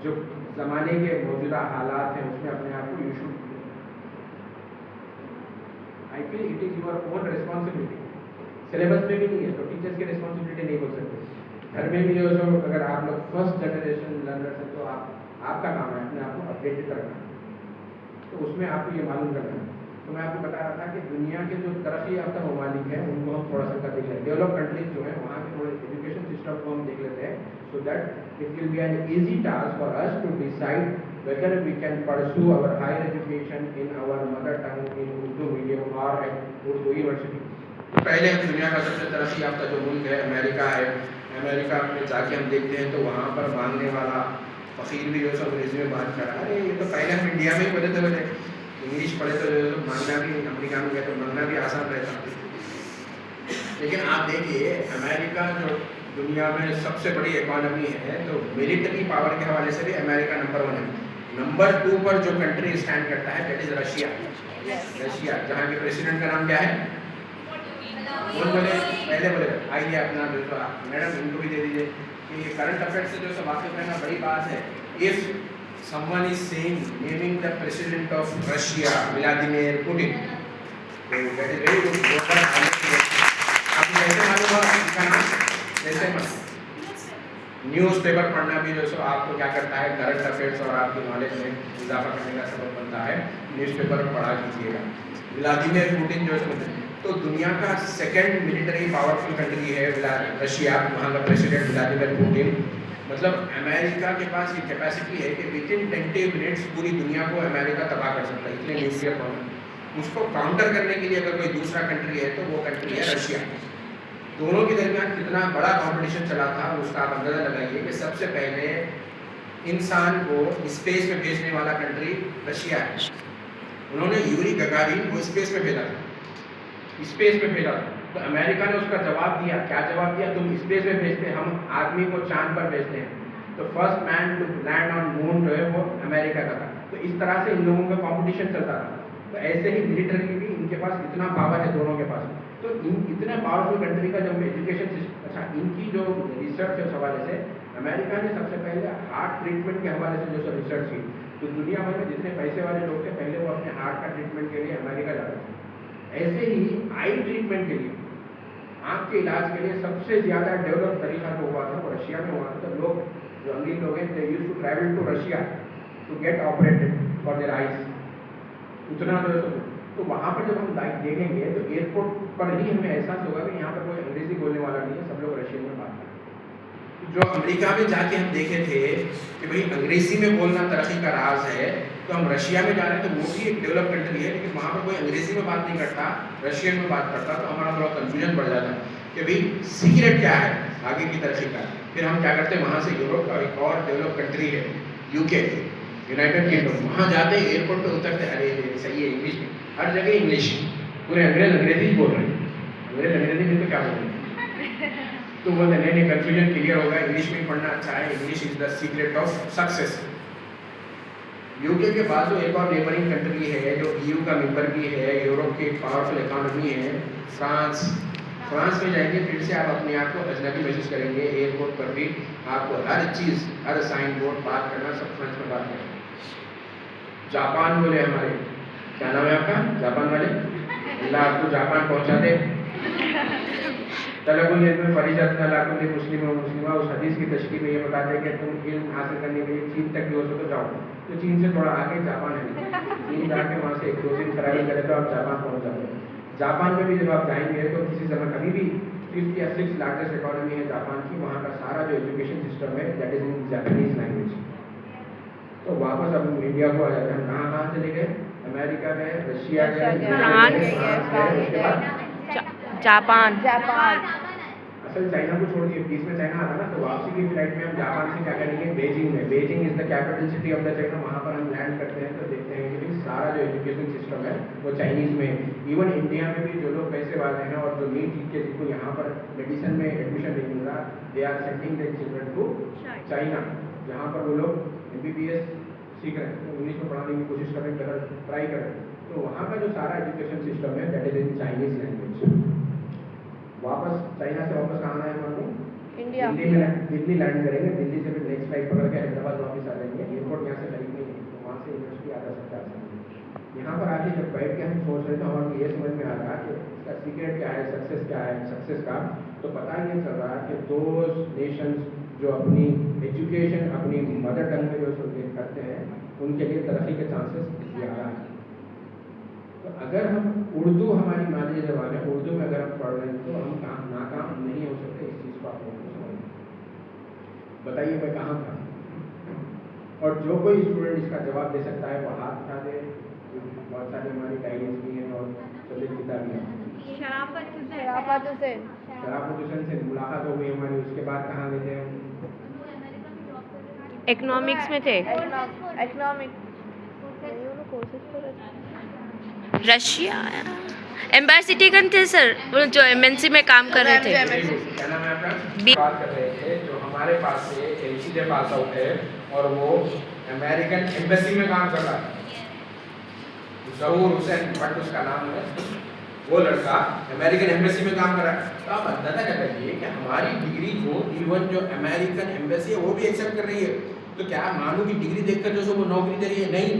जो ज़माने के मौजूदा हालात हैं उसमें अपने आप को you should I feel it is your own responsibility. Syllabus में भी नहीं है तो टीचर्स की रिस्पॉन्सिबिलिटी नहीं बोल सकते। घर में भी जो अगर आप लोग फर्स्ट जनरेशन लर्नर्स हैं तो आपका काम है अपने आप को अपडेटेड रखना, तो उसमें आपको ये मालूम करना है। तो मैं आपको बता रहा था कि दुनिया के जो तरक्की याफ्ता ममालिक हैं उनको हम थोड़ा सा देख लेते हैं। डेवलप कंट्रीज जो है वहाँ के थोड़े एजुकेशन सिस्टम को हम देख लेते हैं, so that it will be an easy task for us to decide whether we can pursue our higher education in our mother tongue in Urdu medium or at Urdu university। पहले हम दुनिया का सबसे तरक्की याफ्ता जो मुल्क है अमेरिका है, अमेरिका में जाके हम देखते हैं तो वहाँ पर मांगने वाला फकीर भी जो है अंग्रेजी में बात कर रहा है। ये तो पहले हम इंडिया में ही पढ़े थे, इंग्लिश पढ़े तो मांगना भी अमेरिका में गए तो मांगना भी आसान रहता। लेकिन आप देखिए अमेरिका जो दुनिया में सबसे बड़ी इकॉनमी है तो मिलिट्री पावर के हवाले से भी अमेरिका नंबर 1 है। नंबर 2 पर जो कंट्री स्टैंड करता है दैट इज रशिया। रशिया जहाँ के प्रेसिडेंट का नाम क्या है? बोले पहले बोले आइए अपना जो मैडम इनको भी दे दीजिए कि करंट अफेयर्स से जो वाकिफ रहना बड़ी बात है। If someone is saying naming the president of Russia Vladimir Putin, so that is very good। आपको कैसे मालूम हुआ इनका नाम? कैसे मालूम? न्यूज़पेपर पढ़ना भी जो आपको क्या करता है करंट अफेयर्स और आपकी नॉलेज में इजाफा करने का सबब बनता है। न्यूज़पेपर पढ़ा कीजिएगा। व्लादिमीर पुतिन जो तो दुनिया का सेकंड मिलिट्री पावरफुल कंट्री है रशिया, वहाँ का प्रेसिडेंट व्लादिमीर पुतिन। मतलब अमेरिका के पास ये कैपेसिटी है कि विद इन 20 मिनट्स पूरी दुनिया को अमेरिका तबाह कर सकता है, इतने न्यूक्लियर पावर। उसको काउंटर करने के लिए अगर कोई दूसरा कंट्री है तो वो कंट्री है रशिया। दोनों के दरमियान कितना बड़ा कंपटीशन चला था उसका आप अंदाजा लगाइए कि सबसे पहले इंसान को स्पेस में भेजने वाला कंट्री रशिया है। उन्होंने यूरी गगारिन को स्पेस में भेजा था, स्पेस में भेजा था। तो अमेरिका ने उसका जवाब दिया। क्या जवाब दिया? तुम स्पेस में भेजते, हम आदमी को चांद पर भेजते हैं। तो first man to land on moon जो है वो अमेरिका का था। तो इस तरह से इन लोगों का कंपटीशन चलता था। तो ऐसे ही मिलिट्री भी इनके पास इतना पावर है दोनों के पास। तो इन इतने पावरफुल कंट्री का जब एजुकेशन अच्छा इनकी जो रिसर्च है उस हवाले से अमेरिका ने सबसे पहले हार्ट ट्रीटमेंट के हवाले से जो रिसर्च की, तो दुनिया भर में जितने पैसे वाले लोग थे पहले वो अपने हार्ट का ट्रीटमेंट के लिए अमेरिका जाते थे। ऐसे ही आई ट्रीटमेंट के लिए, आँख के इलाज के लिए सबसे ज़्यादा डेवलप तरीका जो हुआ था वो रशिया में हुआ था। तो लोग जो अमीर लोग हैं they used to travel to Russia to get operated for their eyes. उतना तो वहाँ पर जब हम देखेंगे तो एयरपोर्ट पर ही हमें एहसास होगा कि यहाँ पर कोई अंग्रेजी बोलने वाला नहीं है, सब लोग रशियन में बात करते हैं। जो अमेरिका में जाके हम देखे थे कि भाई अंग्रेजी में बोलना तरक्की का राज है, तो हम रशिया में जा रहे हैं तो वो भी एक डेवलप कंट्री है लेकिन वहाँ पर कोई अंग्रेजी में बात नहीं करता, रशियन में बात करता। तो हमारा थोड़ा कन्फ्यूजन बढ़ जाता है कि भाई सीक्रेट क्या है आगे की तरक्की का। फिर हम क्या करते हैं वहाँ से यूरोप का एक और डेवलप कंट्री है यूके, यूनाइटेड किंगडम, वहाँ जाते हैं एयरपोर्ट पर उतरते अरे सही है इंग्लिश में, हर जगह इंग्लिश, पूरे अंग्रेजी बोल रहे हैं। अंग्रेजी में तो क्या बोल रहे हैं? तो बोलते नहीं कन्फ्यूजन क्लियर होगा, इंग्लिश में पढ़ना अच्छा है, English is the secret of success. UK के बाद जो एक और नेबरिंग कंट्री है जो EU का मेंबर भी है, यूरोप की पावरफुल इकॉनमी है, फ्रांस। फ्रांस में जाएंगे फिर से आप अपने आप को अजनबी महसूस करेंगे। एयरपोर्ट पर भी आपको हर चीज़, हर साइन बोर्ड बात करना सब फ्रेंच में बात करना। जापान बोले हमारे, क्या नाम है आपका? जापान वाले, अल्लाह आपको जापान पहुँचा दे। तलबुल इल्म फरीज़तुन अला कुल्लि मुस्लिम व मुस्लिमा, उस हदीस की तशरीह में ये बताते हैं कि तुम इल्म हासिल करने के लिए चीन तक भी हो सको जाओ। तो चीन से थोड़ा आगे जापान है, चीन जाके वहाँ से 1-2 दिन ट्रैवल करें तो आप जापान पहुँच जाते। जापान में भी जब आप जाएंगे तो किसी समय कभी भी 5th या 6th लार्जेस्ट इकॉनमी है जापान की, वहाँ का सारा जो एजुकेशन सिस्टम है that is in Japanese language. तो वापस अब इंडिया को आ जाते हैं। कहाँ चले गए? अमेरिका गए, रशिया गए, उसके बाद जापान। असल चाइना को छोड़ दिए, बीच में चाइना आता ना, तो वापसी की फ्लाइट में हम जापान से क्या करेंगे? बेजिंग में। Beijing is the capital city of the China. वहाँ पर हम लैंड करते हैं तो देखते हैं कि सारा जो एजुकेशन सिस्टम है वो चाइनीज़ में। इवन इंडिया में भी जो लोग पैसे वाले हैं और जो नीट लिख के जिनको यहाँ पर मेडिसिन में एडमिशन नहीं मिल रहा, they are sending their children to China, जहाँ पर वो लोग MBBS सीख रहे हैं, तो इंग्लिश में पढ़ाने की कोशिश कर रहे हैं, ट्राई कर रहे हैं। तो वहाँ का जो सारा एजुकेशन सिस्टम है that is in Chinese language. वापस चाइना से वापस कहाँ आए मानो? इंडिया। दिल्ली लैंड करेंगे, दिल्ली से फिर नेक्स्ट फ्लाइट पकड़ के हैदराबाद वापस आ जाएंगे। एयरपोर्ट यहाँ से करीब नहीं है, तो वहाँ से यूनिवर्सिटी आ जा सकता है। यहाँ पर आके जब बैठ के हम सोच रहे थे हमें ये समझ में आ रहा कि इसका सीक्रेट क्या है, सक्सेस क्या है, सक्सेस का तो पता ही चल रहा है कि दो नेशंस जो अपनी एजुकेशन अपनी मदर टंग में जो करते हैं उनके लिए तरक्की के चांसेस ज़्यादा हैं। तो अगर हम उर्दू हमारी मादरी ज़बान है, उर्दू में अगर हम पढ़ रहे हैं तो हम नाकाम नहीं हो सकते। इस चीज़ को आप लोगों को समझ बताइए मैं कहाँ था। और जो कोई स्टूडेंट इसका जवाब दे सकता है वो हाथ उठा दे। बहुत सारी हमारी गाइडेंस भी हैं और चलित किताब भी हैं। शराफत हुसैन से मुलाकात हो गई हमारी, उसके बाद कहाँ गए थे हम? इकोनॉमिक्स में थे। रशिया एम्बेसिटी कन थे सर, वो जो एमएनसी में काम कर रहे थे। क्या नाम है आपका? बात कर रहे थे जो हमारे पास से एलसी से पास आउट है और वो अमेरिकन एम्बेसी में काम कर रहा है। ज़हूर हुसैन भट्ट उसका नाम है। वो लड़का अमेरिकन एम्बेसी में काम कर रहा है। तो आप अंदाजा कर लीजिए कि हमारी डिग्री को इवन जो अमेरिकन एम्बेसी है वो भी एक्सेप्ट कर रही है। तो क्या मानो की डिग्री देखकर जो वो नौकरी दे रही है? नहीं,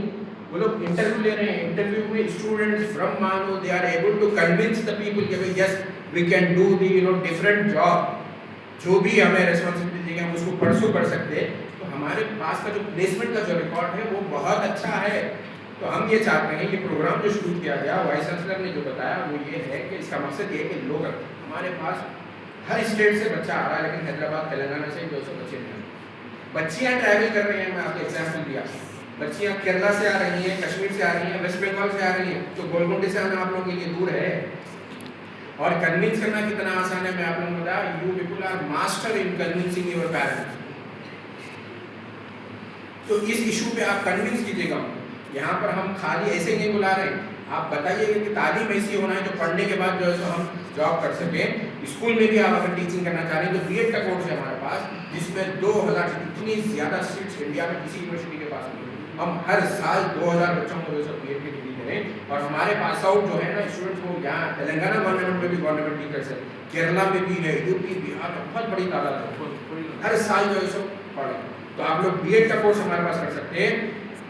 वो लोग इंटरव्यू ले रहे हैं। इंटरव्यू में स्टूडेंट्स फ्रॉम मानो they are able to convince the people कि भाई yes we can do the different job, जो भी हमें रिस्पॉन्सिबिलिटी देंगे हम उसको परसू कर सकते हैं। तो हमारे पास का जो प्लेसमेंट का जो रिकॉर्ड है वो बहुत अच्छा है। तो हम ये चाहते हैं कि प्रोग्राम जो शुरू किया गया वाइस चांसलर ने जो बताया वो ये है कि इसका मकसद ये है कि लोग हमारे पास हर स्टेट से बच्चा आ रहा है, लेकिन हैदराबाद तेलंगाना से 200 बच्चे नहीं। बच्चियाँ ट्रैवल कर रही हैं, मैं आपको एग्जाम्पल दिया, बच्चियाँ केरला से आ रही हैं, कश्मीर से आ रही हैं, वेस्ट बंगाल से आ रही हैं। तो गोलकुंडे से आना आप लोगों के लिए दूर है और कन्विंस करना कितना आसान है मैं आप लोगों को बता। You people are master in convincing your parents. तो इस इशू पे आप कन्विंस कीजिएगा। यहाँ पर हम खाली ऐसे नहीं बुला रहे, आप बताइए कि तालीम ऐसी होना है जो पढ़ने के बाद जो है सो हम जॉब कर सकें। स्कूल में भी आप अगर टीचिंग करना चाह रहे हैं तो बीएड का कोर्स है हमारे पास, जिसमें 2000 इतनी ज़्यादा सीट्स इंडिया में किसी यूनिवर्सिटी के पास नहीं। हम हर साल 2000 बच्चों को जो है बीएड की डिग्री दे रहे हैं। और हमारे पास आउट जो है ना स्टूडेंट्स को यहाँ तेलंगाना गवर्नमेंट में भी गवर्नमेंट टीचर्स है, केरला में भी है, यूपी बिहार में बहुत बड़ी तादाद है, हर साल जो है सो पढ़े। तो आप लोग बीएड का कोर्स हमारे पास कर सकते हैं।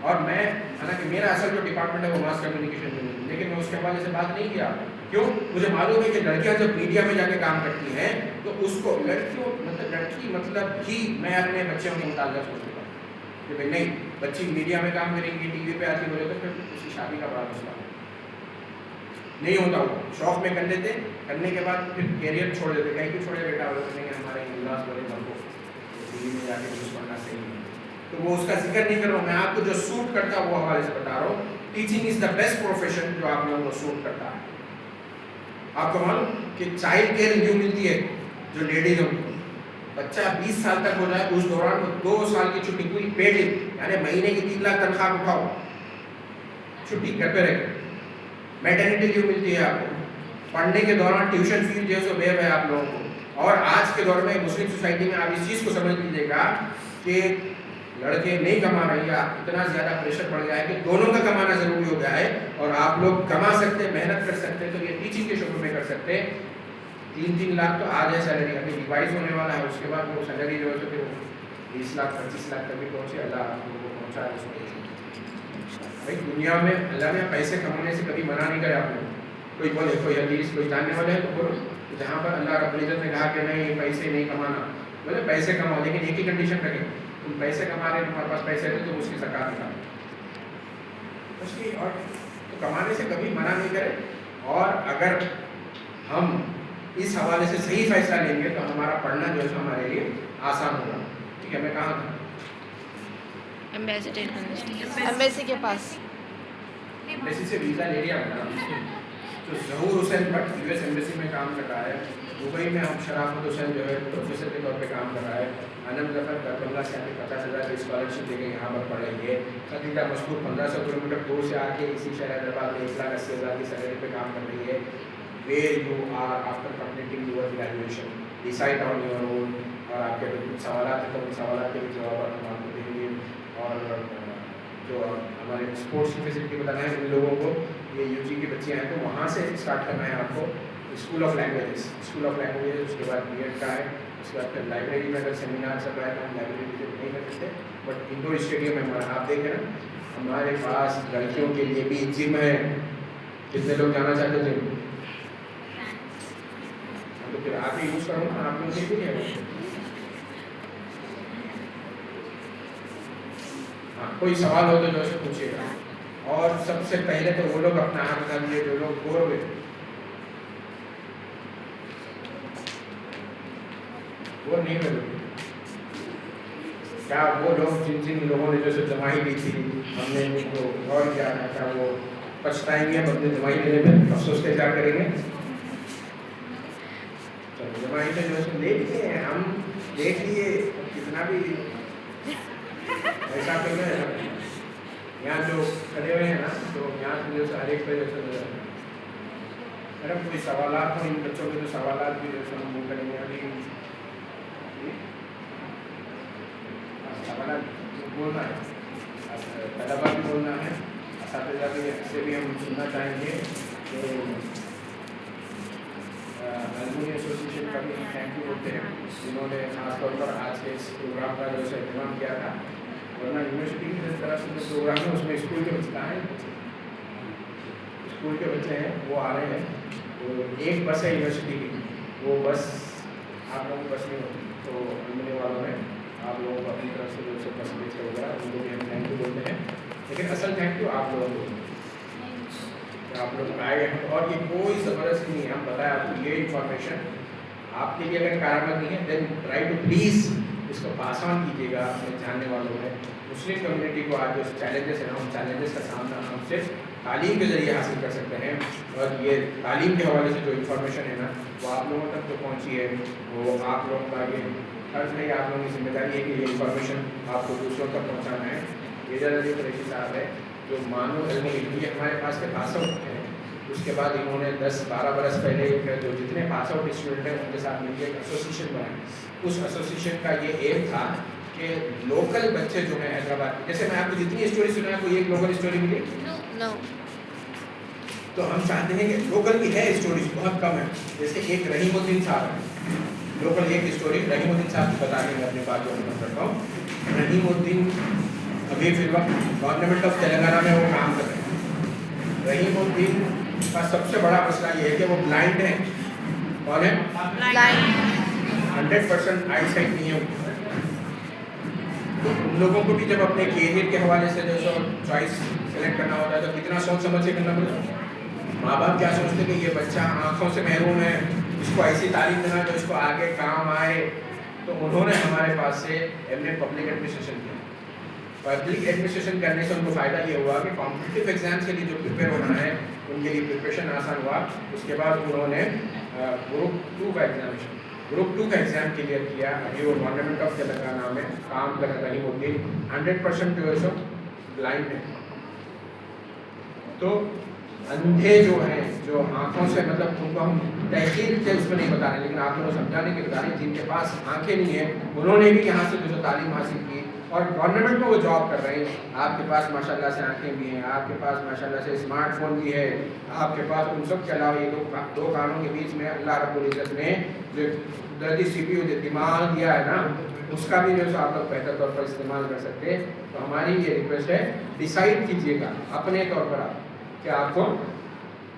और मैं हालांकि मेरा असल जो डिपार्टमेंट है वो मास कम्युनिकेशन में, लेकिन मैं उसके हवाले से बात नहीं किया। क्यों? मुझे मालूम है कि लड़कियां जब मीडिया में जाके काम करती हैं तो उसको लड़की मतलब ही मैं अपने बच्चों के मुताबिक सोचूंगा कि भाई नहीं, बच्ची मीडिया में काम करेंगी, टीवी पे आती बोले तो फिर उसकी शादी का बड़ा मसला नहीं होता। वो शौक में कर लेते, करने के बाद फिर कैरियर छोड़ देते। कहीं भी छोड़े बेटा, वो नहीं हमारे इलाज बोले हमको टीवी में जाके न्यूज़ पढ़ना सही है। तो वो उसका जिक्र नहीं कर रहा हूँ मैं, आपको जो सूट करता है वो हवाले से बता रहा हूँ। Teaching is the best profession जो आप लोगों को सूट करता है। आपको मालूम कि चाइल्ड केयर लीव मिलती है जो लेडीज होती है, बच्चा 20 साल तक हो जाए उस दौरान वो 2 साल की छुट्टी पूरी पेड लीव, यानी महीने की 3 लाख तनख्वाह उठाओ, छुट्टी घर पे रहे। मैटरनिटी लीव मिलती है आपको। पढ़ने के दौरान ट्यूशन फीस जो है बेव है आप लोगों को। और आज के दौर में मुस्लिम सोसाइटी में आप इस चीज़ को समझ लीजिएगा कि लड़के नहीं कमा रहे या इतना ज़्यादा प्रेशर पड़ गया है कि दोनों का कमाना ज़रूरी हो गया है। और आप लोग कमा सकते, मेहनत कर सकते, तो ये टीचिंग के शुरू में कर सकते। 3-3 लाख तो आज है सैलरी, अभी रिवाइज होने वाला है, उसके बाद वो सैलरी जो है तो फिर 20 लाख 25 लाख तक भी पहुँचे। अल्लाह आप लोगों को पहुँचा है उसको। भाई दुनिया में अल्लाह ने पैसे कमाने से कभी मना नहीं करे आप लोग। कोई बोले, कोई हदीस कोई जानने वाले हैं तो बोलो, जहाँ पर अल्लाह रब्बुल इज़्ज़त ने कहा कि नहीं पैसे नहीं कमाना, बोले पैसे कमाओ, लेकिन एक ही कंडीशन रखें, तुम पैसे कमा रहे, तुम्हारे पास पैसे है तो उसकी ज़कात निकालो उसकी। और तो कमाने से कभी मना नहीं करे। और अगर हम इस हवाले से सही फैसला लेंगे तो हमारा पढ़ना जो है हमारे लिए आसान होगा। ठीक है, मैं कहाँ था? एम्बेसी के पास। एम्बेसी से वीज़ा ले लिया मैंने। तो ज़हूर हुसैन भट्ट यूएस एम्बेसी में काम कर रहा है। दुबई में हम शराफत हुसैन जो है प्रोफेसर के तौर पे काम कर रहा है। अनम जफर दरभंगा से आके 50,000 की स्कॉलरशिप देके यहाँ पर पढ़ रही है। खदीजा मशहूर 1500 किलोमीटर दूर से आके इसी शहर हैदराबाद में 1,80,000 की सैलरी पे काम कर रही है। Where you are after completing your graduation, decide on your own. और आपके कुछ सवाल है तो उन सवाल के भी जवाब हम आपको देंगे। और जो हमारे स्पोर्ट्स की फैसिलिटी बताना है उन लोगों को, ये यूजी की बच्चियाँ हैं तो वहाँ से स्टार्ट करना है आपको। स्कूल ऑफ लैंग्वेजेस, उसके बाद B.Ed का है, उसके बाद फिर लाइब्रेरी में अगर सेमिनार चल रहा है तो हम लाइब्रेरी विजिट नहीं कर सकते, बट इंडोर स्टेडियम में हमारा आप देखें ना, हमारे पास लड़कियों के लिए भी जिम है। कितने लोग जाना चाहते हैं जिम? तो फिर आप ही यूज़ करो ना, आप लोग के लिए। हाँ, कोई सवाल हो तो जो है पूछिएगा। और सबसे पहले तो वो लोग अपना हाथ उठा लिए जो लोग बोर हुए, वो नहीं मिले क्या? वो लोग जिन लोगों ने जो जमाई ली थी, हमने उनको गौर किया था, वो पछताएंगे अब अपने जमाई लेने में, अफसोस के क्या करेंगे? चलो जमाई में जो है ले लिए, हम देख लिए कितना भी ऐसा कर रहे हैं। यहाँ जो खड़े हुए हैं ना, तो यहाँ से जो हर एक पे जैसे अरे कोई सवालात हो इन बच्चों के, जो सवालात भी जैसे हम वो करेंगे अभी सवालात बोलना है, तलबा भी बोलना है, असातिज़ा से भी हम सुनना चाहेंगे। तो अलमुनी एसोसिएशन का भी थैंक यू बोलते हैं, जिन्होंने खासतौर पर आज के इस प्रोग्राम का जो है इंतजाम किया था, वरना यूनिवर्सिटी की जिस तरह से जो प्रोग्राम है उसमें स्कूल के बच्चे हैं, स्कूल के बच्चे हैं वो आ रहे हैं। तो एक बस है यूनिवर्सिटी की, वो बस आप लोगों की बस नहीं होती, तो मिलने वालों में आप लोगों को अपनी तरफ से जो बस बेच वगैरह उनको भी हम थैंक यू बोलते हैं। लेकिन असल थैंक यू आप लोगों को, आप लोग आए हैं। और ये कोई ज़बरदस्ती नहीं है, हम बताएं आपको ये इन्फॉर्मेशन आपके लिए अगर कारगर नहीं है, देन ट्राई टू प्लीज़ इसको पास ऑन कीजिएगा अपने जानने वालों में। मुस्लिम कम्युनिटी को आज जो चैलेंजेस हैं, उन चैलेंजेस का सामना हम सिर्फ तालीम के ज़रिए हासिल कर सकते हैं। और ये तालीम के हवाले से जो इन्फॉर्मेशन है ना, वो आप लोगों तक जो पहुँची है, वो आप लोगों का ये फर्ज नहीं, आप लोगों की जिम्मेदारी है कि ये इन्फॉर्मेशन आपको दूसरों तक पहुँचाना है। रेजा अली कुरैशी साहब है जो मानो ये हमारे पास के पास आउट हैं, उसके बाद इन्होंने 10-12 बरस पहले जो जितने पास आउट स्टूडेंट हैं उनके साथ मिलकर एक एसोसिएशन बनाया। उस एसोसिएशन का ये एम था कि लोकल बच्चे जो हैं हैदराबाद के, जैसे मैं आपको जितनी स्टोरी सुना कोई एक लोकल स्टोरी मिली नो, तो हम चाहते हैं कि लोकल की है स्टोरीज बहुत कम है। जैसे एक रहीमुद्दीन साहब है, लोकल एक स्टोरी रहीमुद्दीन साहब की बता के मैं अपनी बात को खत्म करता हूँ। रहीमुद्दीन अभी फिर वक्त गवर्नमेंट ऑफ तेलंगाना में वो काम कर रहे हैं। रहीमुद्दीन का सबसे बड़ा मसला ये है कि वो ब्लाइंड है। कौन है? ब्लाइंड। 100% आई साइट नहीं है उनको। तो उन लोगों को भी जब अपने कैरियर के हवाले से जो चॉइस सेलेक्ट करना होता है तो कितना सोच समझ के करना पड़ता है। माँ बाप क्या सोचते कि ये बच्चा आँखों से महरूम है, इसको ऐसी तालीम देना जो इसको आगे काम आए। तो उन्होंने हमारे पास से MA पब्लिक एडमिनिस्ट्रेशन किया। पब्लिक एडमिनिस्ट्रेशन करने से उनको फ़ायदा ये हुआ कि कॉम्पिटिटिव एग्जाम्स के लिए जो प्रिपेयर होना है उनके लिए प्रिपरेशन आसान हुआ। उसके बाद उन्होंने ग्रुप 2 का एग्ज़ाम क्लियर किया। अभी वो गवर्नमेंट ऑफ तेलंगाना में काम कर रही होती। 100% जो है सो ब्लाइंड है। तो अंधे जो हैं, जो आँखों से मतलब उनको हम तहकीर से उसमें नहीं बता रहे, लेकिन आप लोगों को समझाने के बता रहे, जिनके पास आँखें नहीं हैं उन्होंने भी यहाँ से जो तालीम हासिल की और गवर्नमेंट में वो जॉब कर रहे हैं। आपके पास माशाल्लाह से आँखें भी हैं, आपके पास माशाल्लाह से स्मार्टफोन भी है, आपके पास उन सब के अलावा ये दो कानों के बीच में अल्लाह रब्बुल इज़्ज़त ने जो कुदरती CPU जो दिमाग दिया है ना, उसका भी जो आप लोग बेहतर तौर पर इस्तेमाल कर सकते हैं। तो हमारी ये रिक्वेस्ट है, डिसाइड कीजिएगा अपने तौर पर आप कि आपको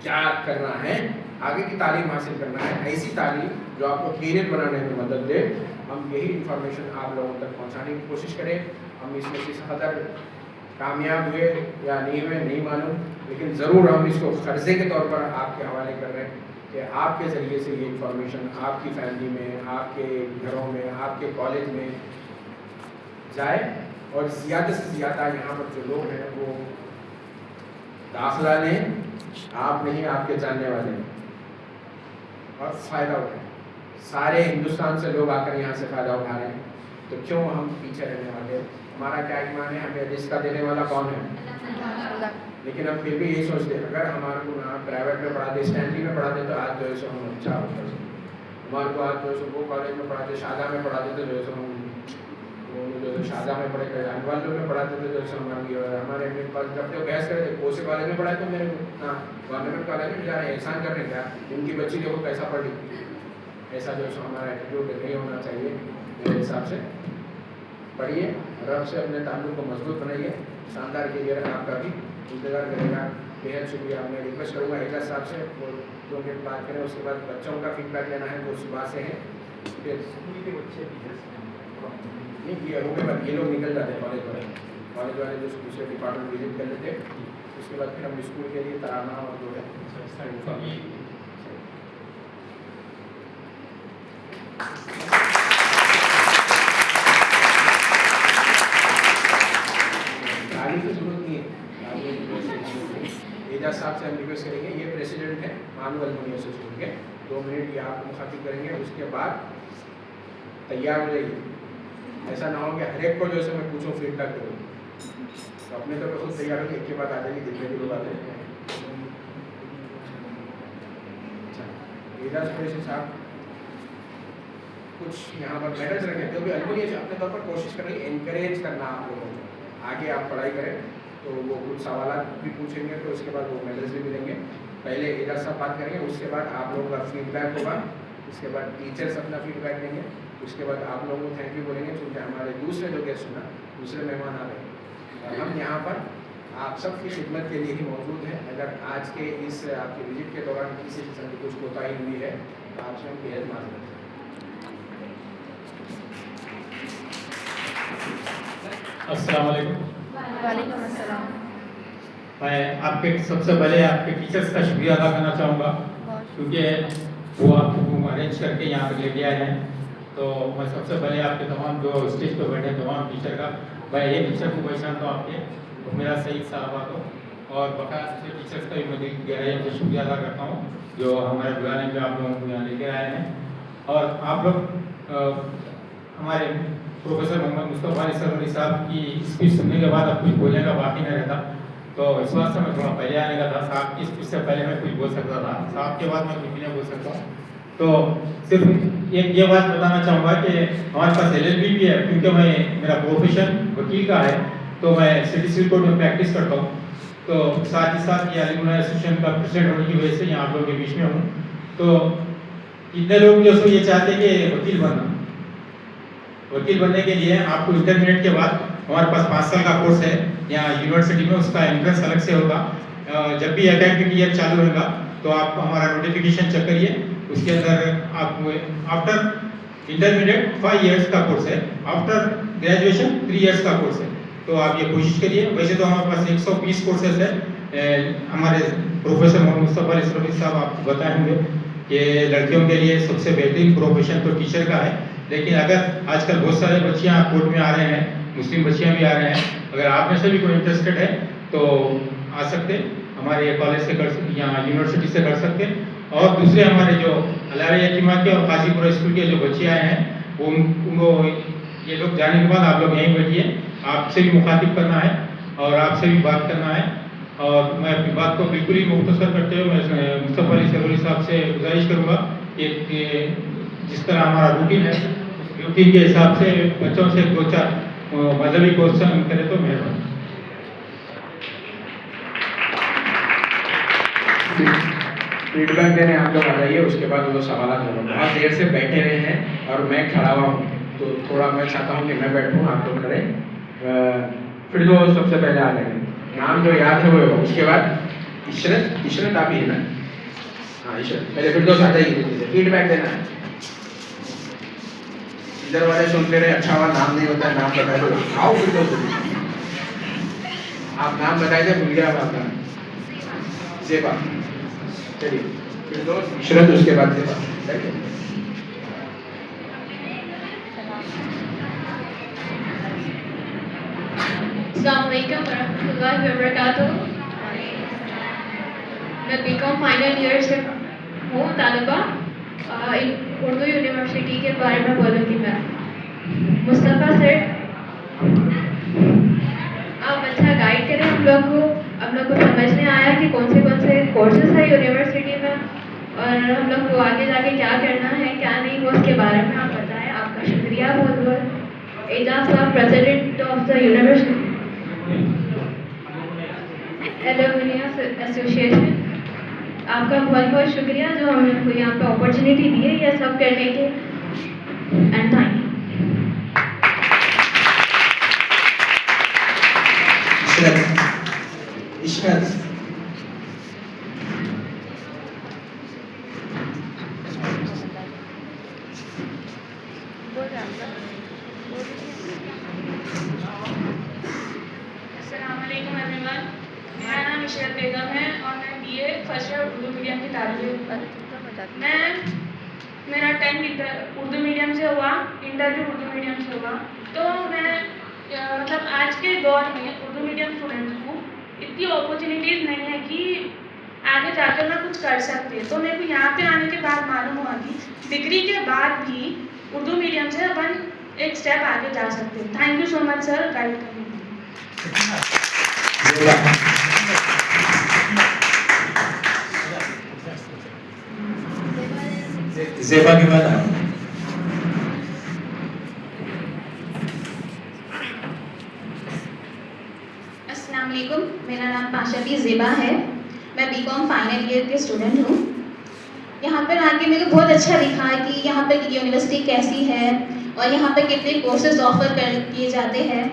क्या करना है, आगे की तालीम हासिल करना है, ऐसी तालीम जो आपको कैरियर बनाने में मदद दे। हम यही इन्फॉर्मेशन आप लोगों तक पहुंचाने की कोशिश करें। हम इसमें किस हद तक कामयाब हुए या नहीं हुए नहीं मालूम, लेकिन ज़रूर हम इसको क़र्ज़े के तौर पर आपके हवाले कर रहे हैं कि आपके ज़रिए से ये इन्फॉर्मेशन आपकी फैमिली में, आपके घरों में, आपके कॉलेज में जाए और ज़्यादा से ज़्यादा यहाँ पर जो लोग हैं वो दाखिला लें। आप नहीं, आपके जानने वाले और फ़ायदा उठाएं। सारे हिंदुस्तान से लोग आकर यहाँ से फ़ायदा उठा रहे हैं, तो क्यों हम पीछे रहने वाले? हमारा क्या ईमान है, हमें रिस्क देने वाला कौन है? लेकिन हम फिर भी यही सोचते हैं, अगर हमारे को ना प्राइवेट में पढ़ाते, स्टैंडली में पढ़ाते तो आज जो है सो हम अच्छा होता है। हमारे को आज जो है सो वो कॉलेज में पढ़ाते, शादा में पढ़ाते तो जो है सो हम वो जो शाहजहाँ में पढ़े अनवाल में पढ़ाते थे, जो हमारे पास जब तो बहस करे कोसे कॉलेज में पढ़ाए तो मेरे को गवर्नमेंट कॉलेज में जा रहे हैं एहसान कर रहे हैं क्या, उनकी बच्ची देखो कैसा पढ़ रही। ऐसा जो हमारा एटीट्यूड नहीं होना चाहिए मेरे हिसाब से। पढ़िए, रब से अपने ताल्लुक़ को मजबूत बनाइए, शानदार कीजिएगा, आपका भी इंतज़ार करेगा। बेहद शुक्रिया। मैं रिक्वेस्ट करूँगा एजाज साहब से वो 2 मिनट बात करें, उसके बाद बच्चों का फीडबैक लेना है, वो सुबह से हैं। फिर स्कूल के बच्चे नहीं किया ये लोग निकल जाते हैं कॉलेज वाले जो दूसरे डिपार्टमेंट विजिट कर लेते, उसके बाद फिर हम स्कूल के लिए तराना और जो है गाली की जरूरत नहीं है। एजाज साहब से हम रिक्वेस्ट करेंगे, ये प्रेसिडेंट है मानव एल्युमिनी एसोसिएशन के, 2 मिनट ये आपको मुखातिब करेंगे, उसके बाद तैयार हो जाइए। ऐसा ना हो कि हर एक को जो है मैं पूछूँ फीडबैक करूँ, तो अपने तो खुद तैयार होगी, एक के बाद आ जाएगी, जितने भी लोग आते हैं। अच्छा, एजाज कुरैशी साहब कुछ यहाँ पर मेडल्स रखे, जो भी एल्युमिनी अपने तौर पर कोशिश कर रही है एनकरेज करना आप लोगों को, आगे आप पढ़ाई करें, तो वो कुछ सवाल भी पूछेंगे, तो उसके बाद वो मेडल्स भी मिलेंगे। पहले एजाज साहब बात करेंगे, उसके बाद आप लोगों का फीडबैक होगा, उसके बाद टीचर्स अपना फीडबैक देंगे, उसके बाद आप लोगों को थैंक यू बोलेंगे, क्योंकि हमारे दूसरे जो गेस्ट ना दूसरे मेहमान आ गए। हम यहाँ पर आप सबकी खिदमत के लिए ही मौजूद हैं। अगर आज के इस आपके विजिट के दौरान किसी किस्म की कुछ कोताही हुई है तो आपसे हम बेहद माजूद हैं। अस्सलाम वालेकुम। वालेकुम अस्सलाम। मैं आपके सबसे पहले आपके टीचर्स का शुक्रिया अदा करना चाहूँगा, क्योंकि वो आपको अरेंज करके यहाँ पर लेके आए हैं। तो मैं सबसे पहले आपके तमाम जो स्टेज पर बैठे तमाम टीचर का, मैं ये टीचर को पहचानता हूँ आपके, तो मेरा सही साहबा को और बकाया दूसरे टीचर्स का भी मैं गहराई से शुक्रिया अदा करता हूँ, जो हमारे बुलाने में आप लोगों को यहाँ लेके आए हैं। और आप लोग हमारे प्रोफेसर मोहम्मद मुस्तफ़ा अली सरवरी साहब की स्पीच सुनने के बाद अब कुछ बोलने का बाकी नहीं रहता, तो इस बात से मैं थोड़ा पहले आने का था। साहब की स्पीच से पहले मैं कुछ बोल सकता था, साहब के बाद मैं कुछ नहीं बोल सकता हूँ। तो सिर्फ एक ये बात बताना चाहूँगा कि हमारे पास LLB भी है, क्योंकि मेरा प्रोफेशन वकील का है, तो मैं सिटी सिविल कोर्ट में प्रैक्टिस करता हूँ। तो साथ ही साथ ये एल्युमिनी एसोसिएशन का प्रेसिडेंट होने की वजह से यहाँ आप लोगों के बीच में हूँ। तो इतने लोग जो सो ये चाहते हैं कि वकील बनने के लिए आपको इंटरमीडिएट के बाद हमारे पास 5 साल का कोर्स है यहाँ यूनिवर्सिटी में, उसका एंट्रेंस अलग से होगा। जब भी एकेडमिक ईयर चालू होगा तो आप हमारा नोटिफिकेशन चेक करिए, उसके अंदर आप आफ्टर इंटरमीडिएट 5 इयर्स का कोर्स है, आफ्टर ग्रेजुएशन 3 इयर्स का कोर्स है। तो आप ये कोशिश करिए। वैसे तो हमारे पास 120 कोर्सेज है। हमारे प्रोफेसर मोहम्मद मुस्तफ़ा अली सरवरी साहब आपको बताए होंगे कि लड़कियों के लिए सबसे बेहतरीन प्रोफेशन तो टीचर का है, लेकिन अगर आजकल बहुत सारे बच्चियाँ कोर्ट में आ रहे हैं, मुस्लिम बच्चियाँ भी आ रहे हैं, अगर आप में से भी कोई इंटरेस्टेड है तो आ सकते, हमारे कॉलेज से कर सकते, यहाँ यूनिवर्सिटी से कर सकते। और दूसरे हमारे जो अलावा यतीमा के और काजीपुरा स्कूल के जो बच्चे आए हैं, वो उनको ये लोग जाने के बाद आप लोग यहीं बैठिए, आपसे भी मुखातिब करना है और आपसे भी बात करना है। और मैं अपनी बात को बिल्कुल ही मुख्तसर करते हुए मैं मुस्तफ़ा अली सरवरी साहब से गुजारिश करूँगा कि जिस तरह हमारा रूटीन है, रूटीन के हिसाब से बच्चों से 2-4 मजहबी क्वेश्चन करें तो मेहरबानी। फीडबैक देने आप लोग आ जाइए, उसके बाद वो सवाल करूँगा। बहुत देर से बैठे रहे हैं और मैं खड़ा हुआ हूँ, तो थोड़ा मैं चाहता हूँ कि मैं बैठूँ, आप लोग खड़े। फिर दो सबसे पहले आ जाएंगे, नाम जो याद है वो, उसके बाद इशरत आप ही है ना? हाँ इशरत, पहले फिर दो आ जाइए, फीडबैक देना है। इधर वाले सुनते रहे, अच्छा हुआ नाम नहीं होता है, नाम बताए दो। आओ फिर दो, आप नाम बताए थे, भूल गया आपका जेबा। चलिए फिर दो इशरत, उसके बाद जेबा। अस्सलामुअलैकुम वरहमतुल्लाहि वबरकातुहू। मैं बीकॉम फाइनल ईयर से हूँ तालिबा। उर्दू यूनिवर्सिटी के बारे में बोलूँगी मैं। मुस्तफ़ा सर आप अच्छा गाइड करें हम लोग को समझ में आया कि कौन से कोर्सेज है यूनिवर्सिटी में, और हम लोग को आगे जाके क्या करना है क्या नहीं, वो उसके बारे में आप बताएं। आपका शुक्रिया बहुत बहुत। एजाज साहब, president of the university alumni association, आपका बहुत बहुत शुक्रिया जो हमें यहाँ पे अपॉर्चुनिटी दी है यह सब करने के, एंड थैंक यू। इशरत अस्सलामुअलैकुम एवरीवन, मेरा नाम इशरत बेगम है और मैं BA first year Urdu medium की तालिब हूँ। मेरा 10th उर्दू मीडियम से हुआ, इंटर भी उर्दू मीडियम से हुआ। तो मैं मतलब आज के दौर में उर्दू मीडियम स्टूडेंट्स को इतनी अपॉर्चुनिटीज़ नहीं है कि आगे जाकर मैं कुछ कर सकते। तो मेरे को यहाँ पे आने के बाद मालूम हुआ कि डिग्री के बाद भी उर्दू मीडियम से अपन एक स्टेप आगे जा सकते हैं। Thank you so much sir guide करने के लिए। ज़ेबा के बाद आप। अस्सलाम वालेकुम, मेरा नाम पाशाबी ज़ेबा है। मैं बीकॉम फाइनल ईयर के स्टूडेंट हूँ। यहाँ पर आके मेरे को बहुत अच्छा दिखा कि यहाँ पर की यूनिवर्सिटी कैसी है और यहाँ पर कितने कोर्सेज ऑफर किए जाते हैं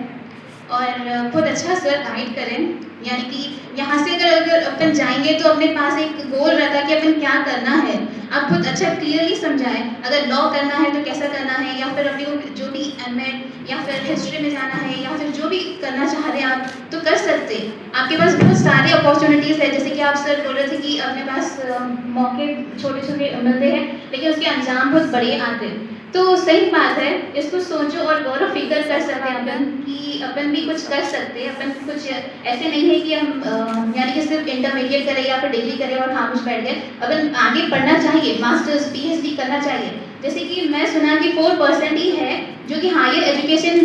और बहुत अच्छा सर गाइड करें। यानी कि यहाँ से अगर अपन जाएंगे तो अपने पास एक गोल रहता है कि अपन क्या करना है। आप बहुत अच्छा क्लियरली समझाएं, अगर लॉ करना है तो कैसा करना है, या फिर अपने को जो भी एमएड या फिर हिस्ट्री में जाना है या फिर जो भी करना चाह रहे हैं आप तो कर सकते। आपके पास बहुत सारे अपॉर्चुनिटीज़ है, जैसे कि आप सर बोल रहे थे कि अपने पास मौके छोटे छोटे मिलते हैं लेकिन उसके अंजाम बहुत बड़े आते हैं। तो सही बात है, इसको सोचो और गौर फिक्र कर सकते हैं अपन कि अपन भी कुछ कर सकते हैं। अपन कुछ ऐसे नहीं है कि हम यानी कि सिर्फ इंटरमीडिएट करें या फिर डिग्री करें और खामोश बैठ गए। अपन आगे पढ़ना चाहिए, मास्टर्स पीएचडी करना चाहिए। जैसे कि मैं सुना कि 4% ही है जो कि हायर एजुकेशन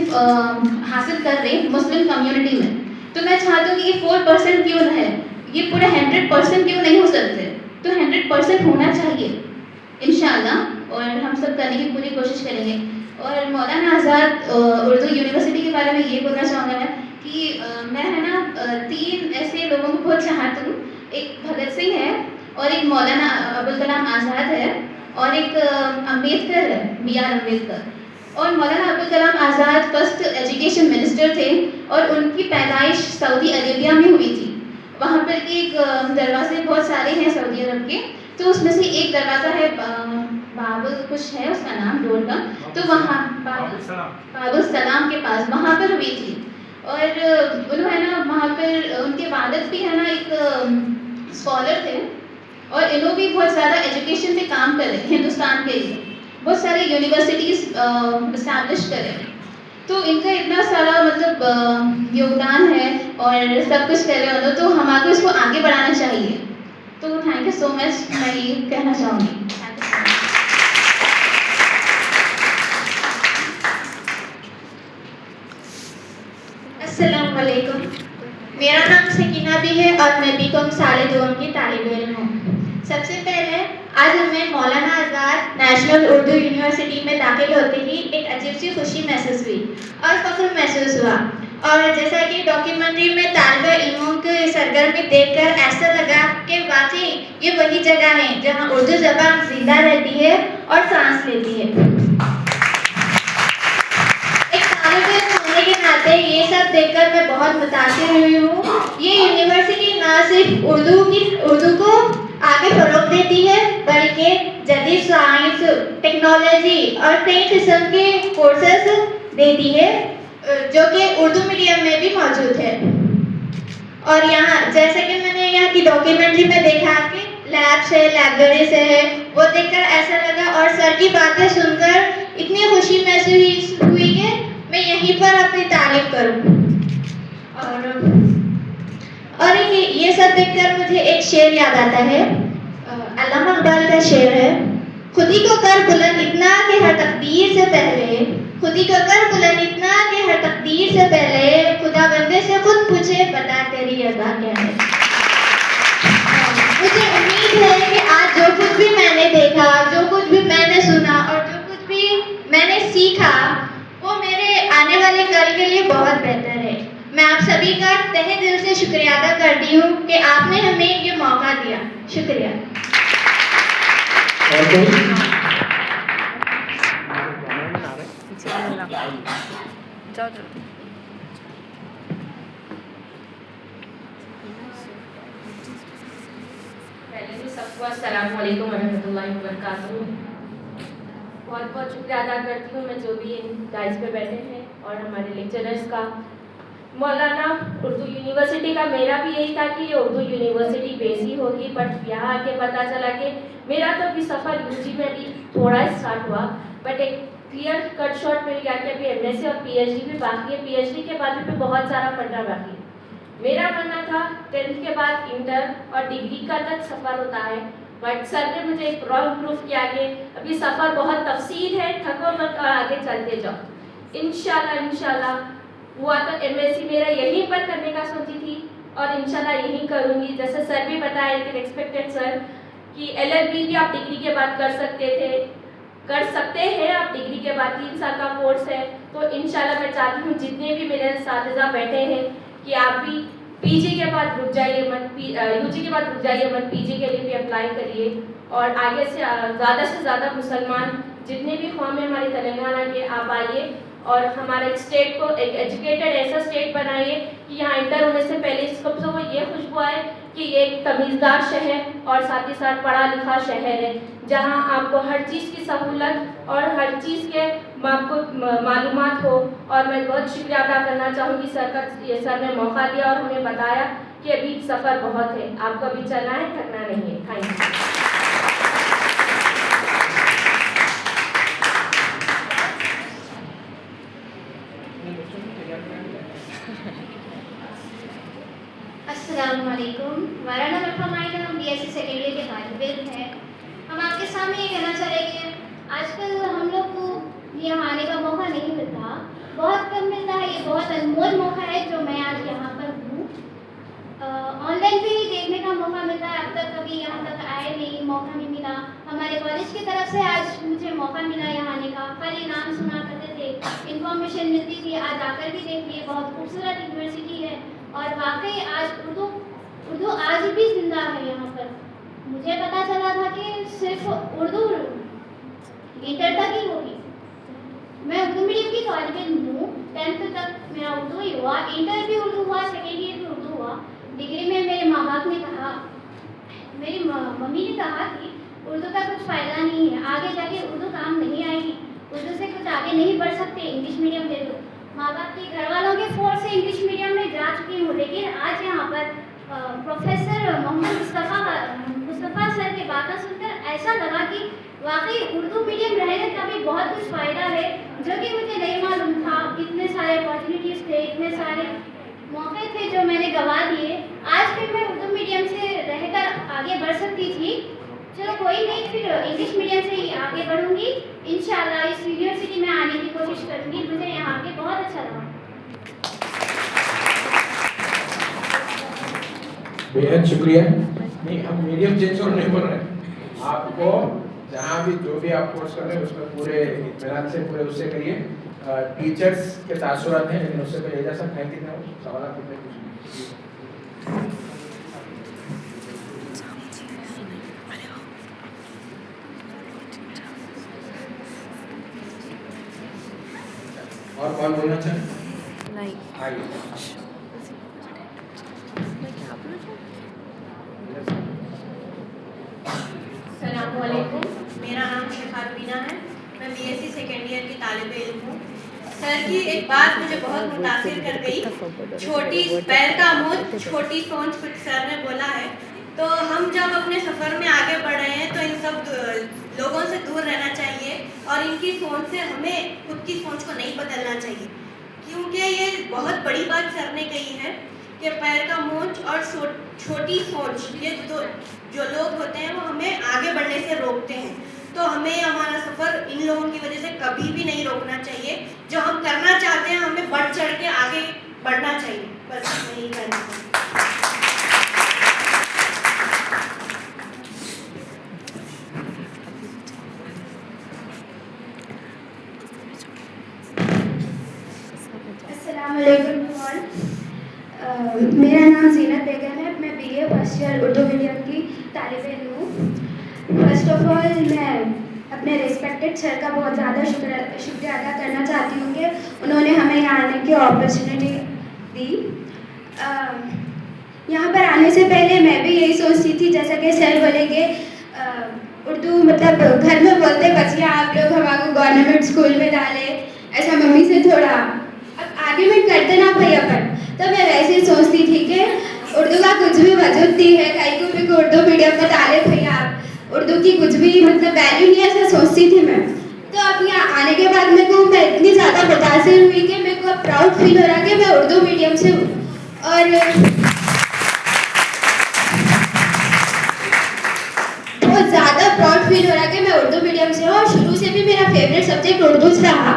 हासिल कर रहे मुस्लिम कम्युनिटी में। तो मैं चाहती हूँ कि ये 4% क्यों है, ये पूरे 100% क्यों नहीं हो सकते। तो 100% होना चाहिए इंशाअल्लाह, और हम सब करने की पूरी कोशिश करेंगे। और मौलाना आज़ाद उर्दू यूनिवर्सिटी के बारे में ये बोलना चाहूँगा मैं कि मैं है ना 3 ऐसे लोगों को बहुत चाहती हूँ। एक भगत सिंह है और एक मौलाना अबुल कलाम आज़ाद है और एक अम्बेडकर है, BR अम्बेडकर। और Maulana Abul Kalam Azad first education minister थे और उनकी पैदाइश सऊदी अरेबिया में हुई थी। वहाँ पर के एक दरवाजे बहुत सारे हैं सऊदी अरब के, तो उसमें से एक दरवाज़ा है बाबुल कुछ है उसका नाम डोर का, तो वहाँ बाबुल सलाम के पास वहाँ पर हुई थी। और उन्होंने ना वहाँ पर उनके वालिद भी है ना एक स्कॉलर थे और इन्हों भी बहुत ज़्यादा एजुकेशन पे काम कर रहे हैं हिंदुस्तान के लिए, बहुत सारे यूनिवर्सिटीज़ इस्टेब्लिश करें। तो इनका इतना सारा मतलब योगदान है और सब कुछ कर रहे हो, तो हमारे इसको आगे बढ़ाना चाहिए। तो थैंक यू सो मच, मैं ये कहना चाहूँगी। अस्सलाम वालेकुम, मेरा नाम सकीना भी है और मैं बीकॉम साल 2 की तालिब इल्म हूँ। सबसे पहले आज हमें मौलाना आज़ाद नेशनल उर्दू यूनिवर्सिटी में दाखिल होते ही एक अजीब सी खुशी महसूस हुई और फख्र महसूस हुआ। और जैसा कि डॉक्यूमेंट्री में तालिब इल्मों की सरगर्मी देखकर ऐसा लगा कि वाकई ये वही जगह है जहाँ उर्दू ज़बान जिंदा रहती है और सांस लेती है। एक तालिब इल्म होने के नाते ये सब देखकर मैं बहुत मुतासिर हुई हूँ। ये यूनिवर्सिटी न सिर्फ उर्दू को आगे फरोग देती है बल्कि जदीद साइंस, टेक्नोलॉजी और कई किस्म के कोर्सेस देती है जो कि उर्दू मीडियम में भी मौजूद है। और यहाँ जैसे कि मैंने यहाँ की डॉक्यूमेंट्री में देखा कि लैब्स है, लाइब्रेरीज है, वो देखकर ऐसा लगा और सर की बातें सुनकर इतनी खुशी महसूस हुई कि मैं यहीं पर अपनी तारीफ करूँ। और ये सब देखकर मुझे एक शेर याद आता है, अल्लामा इकबाल का शेर है, खुदी को कर बुलंद इतना कि हर तकदीर से पहले, खुदी को कर बुलंद इतना कि हर तकदीर से पहले खुदा बंदे से खुद पूछे बता तेरी अदा क्या है। मुझे उम्मीद है कि आज जो कुछ भी मैंने देखा, जो कुछ भी मैंने सुना और जो कुछ भी मैंने सीखा वो मेरे आने बहुत बेहतर है। मैं आप सभी का तहे दिल से शुक्रिया अदा करती हूँ कि आपने हमें ये मौका दिया। शुक्रिया। और कोई? पहले तो सबको अस्सलाम वालेकुम रहमतुल्लाहि व बरकातहू। बहुत बहुत शुक्रिया अदा करती हूँ मैं जो भी इन डाइस पे बैठे हैं और हमारे लेक्चरर्स का। मौलाना उर्दू यूनिवर्सिटी का मेरा भी यही था कि ये उर्दू यूनिवर्सिटी बेस ही होगी, बट यहाँ आके पता चला कि मेरा तो अभी सफ़र यूजी में भी थोड़ा स्टार्ट हुआ, बट एक क्लियर कट शॉट मिल गया कि अभी एमएससी और पीएचडी भी बाकी है। पीएचडी के बाद भी बहुत सारा पढ़ना बाकी है। मेरा मानना था 10th के बाद इंटर और डिग्री का तक सफ़र होता है, बट सर ने मुझे एक रॉन्ग प्रूफ किया कि अभी सफ़र बहुत तफसील है, थको मत और आगे चलते जाओ। इंशाल्लाह हुआ तो एमएससी मेरा यहीं पर करने का सोची थी और इंशाल्लाह यहीं करूँगी। जैसे सर भी बताया कि रिस्पेक्टेड सर कि एलएलबी भी आप डिग्री के बाद कर सकते हैं आप डिग्री के बाद 3 साल का कोर्स है। तो इंशाल्लाह मैं चाहती हूँ जितने भी मेरे साथीज़ा बैठे हैं कि आप भी पीजी के बाद रुक जाइए मत, यूजी के बाद रुक जाइए मत, पीजी के लिए भी अप्लाई करिए और आगे से ज़्यादा मुसलमान जितने भी कौम है हमारी तेलंगाना के आप आइए और हमारे स्टेट को एक एजुकेटेड ऐसा स्टेट बनाइए कि यहाँ इंटर होने से पहले सबसे वो ये खुशबू आए कि ये एक तमीज़दार शहर और साथ ही साथ पढ़ा लिखा शहर है जहाँ आपको हर चीज़ की सहूलत और हर चीज़ के आपको मालूमात हो। और मैं बहुत शुक्रिया अदा करना चाहूँगी सर ने मौका दिया और हमें बताया कि अभी सफ़र बहुत है, आपको अभी चलना है, थकना नहीं है। Thank you. अस्सलामुअलैकुम। हमारा नाम अफमाइद है, हम बीएससी सेकेंड ईयर के तालिब इल्म हैं। हम आपके सामने ये कहना चाहेंगे आजकल हम लोग को यहाँ आने का मौका नहीं मिलता, बहुत कम मिलता है। ये बहुत अनमोल मौका है जो मैं आज यहाँ पर हूँ। ऑनलाइन भी देखने का मौका मिलता है, अब तक कभी यहाँ तक आए नहीं, मौका नहीं मिला। हमारे कॉलेज की तरफ से आज मुझे मौका मिला यहाँ आने का। खाली नाम सुना करते थे, इन्फॉर्मेशन मिलती थी, आज आकर भी देखिए बहुत खूबसूरत यूनिवर्सिटी है और वाकई आज उर्दू आज भी जिंदा है यहाँ पर। मुझे पता चला था कि सिर्फ उर्दू इंटर तक ही होगी। मैं उर्दू मीडियम की तालिब इल्म हूँ, 10th तक मेरा उर्दू ही हुआ, इंटर भी उर्दू हुआ, सेकेंड ईयर भी उर्दू हुआ। डिग्री में मेरे माँ बाप ने कहा, मेरी मम्मी ने कहा कि उर्दू का कुछ फ़ायदा नहीं है, आगे जाके उर्दू काम नहीं आएगी, उर्दू से कुछ आगे नहीं बढ़ सकते, इंग्लिश मीडियम ले लो। माँ बाप के घर वालों के फोर्स से इंग्लिश मीडियम में जा चुकी हूँ, लेकिन आज यहाँ पर प्रोफेसर मोहम्मद मुस्तफ़ा सर की बातें सुनकर ऐसा लगा कि वाकई उर्दू मीडियम रहने का भी बहुत कुछ फ़ायदा है जो कि मुझे नहीं मालूम था। इतने सारे अपॉर्चुनिटीज़ थे, इतने सारे मौके थे जो मैंने गंवा दिए। आज फिर मैं उर्दू मीडियम से रहकर आगे बढ़ सकती थी। चलो कोई नहीं, फिर इंग्लिश मीडियम से ही आगे बढ़ूंगी। इंशाल्लाह इस यूनिवर्सिटी में आने की कोशिश करूंगी। मुझे यहाँ आके बहुत अच्छा लगा। बेहद शुक्रिया। नहीं, हम मीडियम चेंज और नहीं बोल रहे हैं, आपको जहाँ भी जो भी आप कोर्स कर रहे हैं उसमें पूरे इत्मीनान से पूरे उससे करिए। टीचर्स के तासुरात हैं, लेकिन उससे पहले जैसा है कितने सवाल कितने और कौन बोलना चाहे? नहीं, आइए। अस्सलामुअलैकुम। मेरा नाम शेखा रुबीना है, मैं बीएससी सेकेंड ईयर की तालिब इल्म हूँ। सर की एक बात मुझे बहुत मुतासिर कर गई, छोटी पैर का मोच छोटी सोच, कुछ सर ने बोला है। तो हम जब अपने सफ़र में आगे बढ़ रहे हैं तो इन सब लोगों से दूर रहना चाहिए और इनकी सोच से हमें खुद की सोच को नहीं बदलना चाहिए, क्योंकि ये बहुत बड़ी बात सर ने कही है कि पैर का मोच और छोटी सोच, ये जो लोग होते हैं वो हमें आगे बढ़ने से रोकते हैं। तो हमें हमारा सफ़र इन लोगों की वजह से कभी भी नहीं रोकना चाहिए। जो हम करना चाहते हैं हमें बढ़ चढ़ के आगे बढ़ना चाहिए, बस यही करना चाहिए। अस्सलाम वालेकुम। मेरा नाम जीनत बेगम है। मैं BA first year Urdu medium की तालिब इल्म हूँ। फर्स्ट ऑफ ऑल मैं अपने रिस्पेक्टेड सर का बहुत ज़्यादा शुक्रिया अदा करना चाहती हूँ कि उन्होंने हमें यहाँ आने की अपॉर्चुनिटी दी। यहाँ पर आने से पहले मैं भी यही सोचती थी, जैसा कि सर बोलेंगे उर्दू मतलब घर में बोलते बच्चियाँ आप लोग हमारे गवर्नमेंट स्कूल में डाले, ऐसा मम्मी से थोड़ा आर्ग्यूमेंट करते ना भाई अपन, तो मैं वैसे ही सोचती थी कि उर्दू का कुछ भी वजूद नहीं है, कहीं को भी उर्दू मीडियम में डाले भैया आप, उर्दू की कुछ भी मतलब वैल्यू नहीं है, ऐसा सोचती थी मैं। तो अब यहाँ आने के बाद मैं इतनी ज़्यादा मुतासिर हुई कि मेरे को प्राउड फील हो रहा कि मैं उर्दू मीडियम से हूँ। और बहुत ज़्यादा प्राउड फील हो रहा कि मैं उर्दू मीडियम से हूँ और शुरू से भी मेरा फेवरेट सब्जेक्ट उर्दू रहा।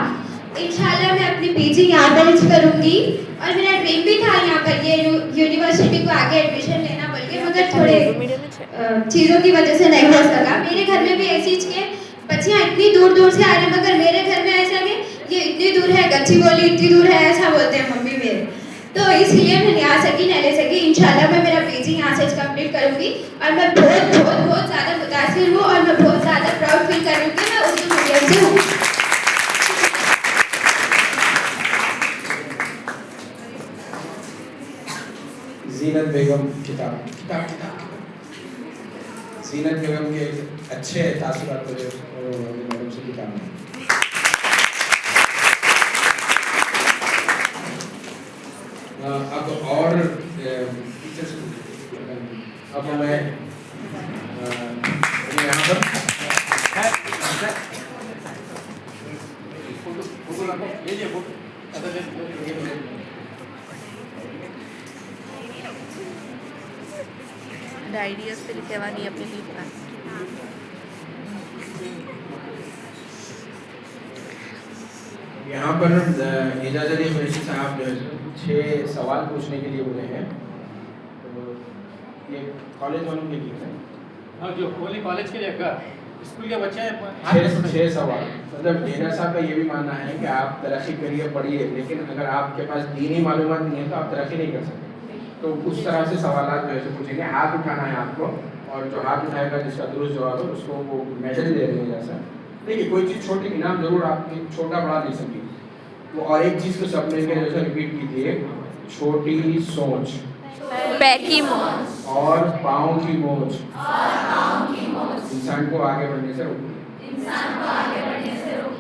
इंशाल्लाह मैं अपनी पीजी यहाँ पर करूँगी और मेरा ड्रीम भी था यहाँ पर ये यूनिवर्सिटी को आगे एडमिशन लेना बोल के, मगर थोड़े चीज़ों की वजह से नहीं हो सका। मेरे घर में भी ऐसी के बच्चियाँ इतनी दूर दूर से आ रही हैं, मगर मेरे घर में ऐसा कि ये इतनी दूर है, गच्ची बोली इतनी दूर है, ऐसा बोलते हैं मम्मी मेरे। तो इसलिए मैं नहीं आ सकी, नहीं ले सकी। इंशाल्लाह मैं मेरा पीजी यहाँ से कंप्लीट करूँगी और मैं बहुत बहुत बहुत ज़्यादा मुतासिर हूँ और मैं बहुत ज़्यादा प्राउड फील कर रही हूँ कि मैं उर्दू मीडियम से हूँ। जीनत बेगम जीनत बेगम के अच्छे तासुरात मुझे मैडम से किताब में। अब और टीचर्स अब मैं यहाँ पर आइडियाज पे लिखेवानी अपने लिखना। यहाँ पर इजाज़त कुरैशी साहब जो है 6 सवाल पूछने के लिए बोले हैं, तो ये कॉलेज वालों के लिए है। हाँ, जो कॉलेज के लिए स्कूल के बच्चे हैं 6 सवाल। मतलब डेरा साहब का ये भी मानना है कि आप तरक्की करिए, पढ़िए, लेकिन अगर आपके पास दीनी मालूमात नहीं है तो आप तरक्की नहीं कर सकते। तो उस तरह से सवाल जो है पूछेंगे। हाथ उठाना है आपको और जो हाथ उठाएगा जिसका दुरुस्त जवाब हो उसको वो मेडल दे देंगे। जैसा देखिए कोई चीज़ छोटी इनाम जरूर आप छोटा बड़ा दे सकेंगे वो। और एक चीज़ को सब मिलकर जैसा रिपीट कीजिए, छोटी सोच, पैर की मोच और पाँव की मोच इंसान को आगे बढ़ने से रोकती है।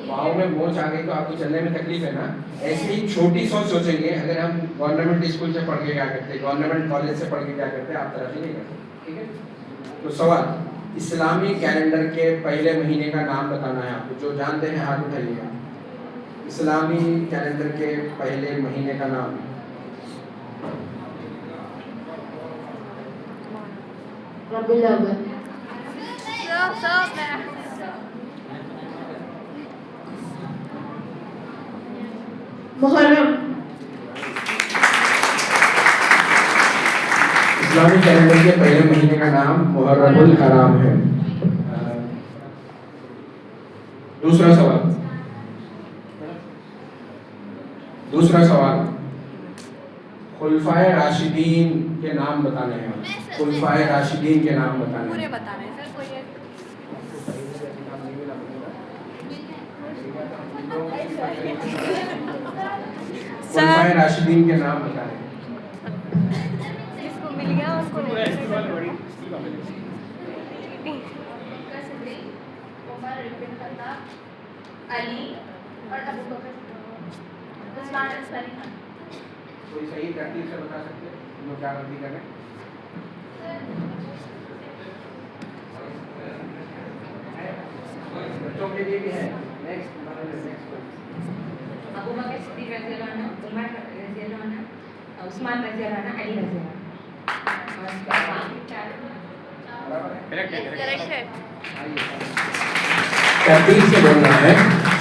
पाँव में मोच आ गई तो आपको चलने में तकलीफ है ना। ऐसे ही छोटी सोच सोचेंगे। अगर हम गवर्नमेंट स्कूल से पढ़ के क्या करते, गवर्नमेंट कॉलेज से पढ़ के क्या करते, आप तरक्की नहीं करते। ठीक है। तो सवाल, इस्लामी कैलेंडर के पहले महीने का नाम बताना है आपको। जो जानते हैं हाथ उठाइएगा। इस्लामी कैलेंडर के पहले महीने का नाम। रबीउल अव्वल। मुहर्रम। इस्लामी कैलेंडर के पहले महीने का नाम मुहर्रमुल हराम है। दूसरा सवाल, खुलफाए राशिदीन के नाम बताने हैं। खुलफाए राशिदीन के नाम बताने हैं। खुलफाए राशिदीन के नाम बताने हैं। अली और अबू बकर, उस्मान अली खान। कोई सही तरतीब से बता सकते हैं हम लोग क्या गलती कर रहे हैं? बच्चों के लिए भी है। नेक्स्ट अबू बकर सिद्दीक रज़ियल्लाहु अन्हु, उमर रज़ियल्लाहु अन्हु, उस्मान रज़ियल्लाहु अन्हु, अली रज़ियल्लाहु तरतीब से बोलना है।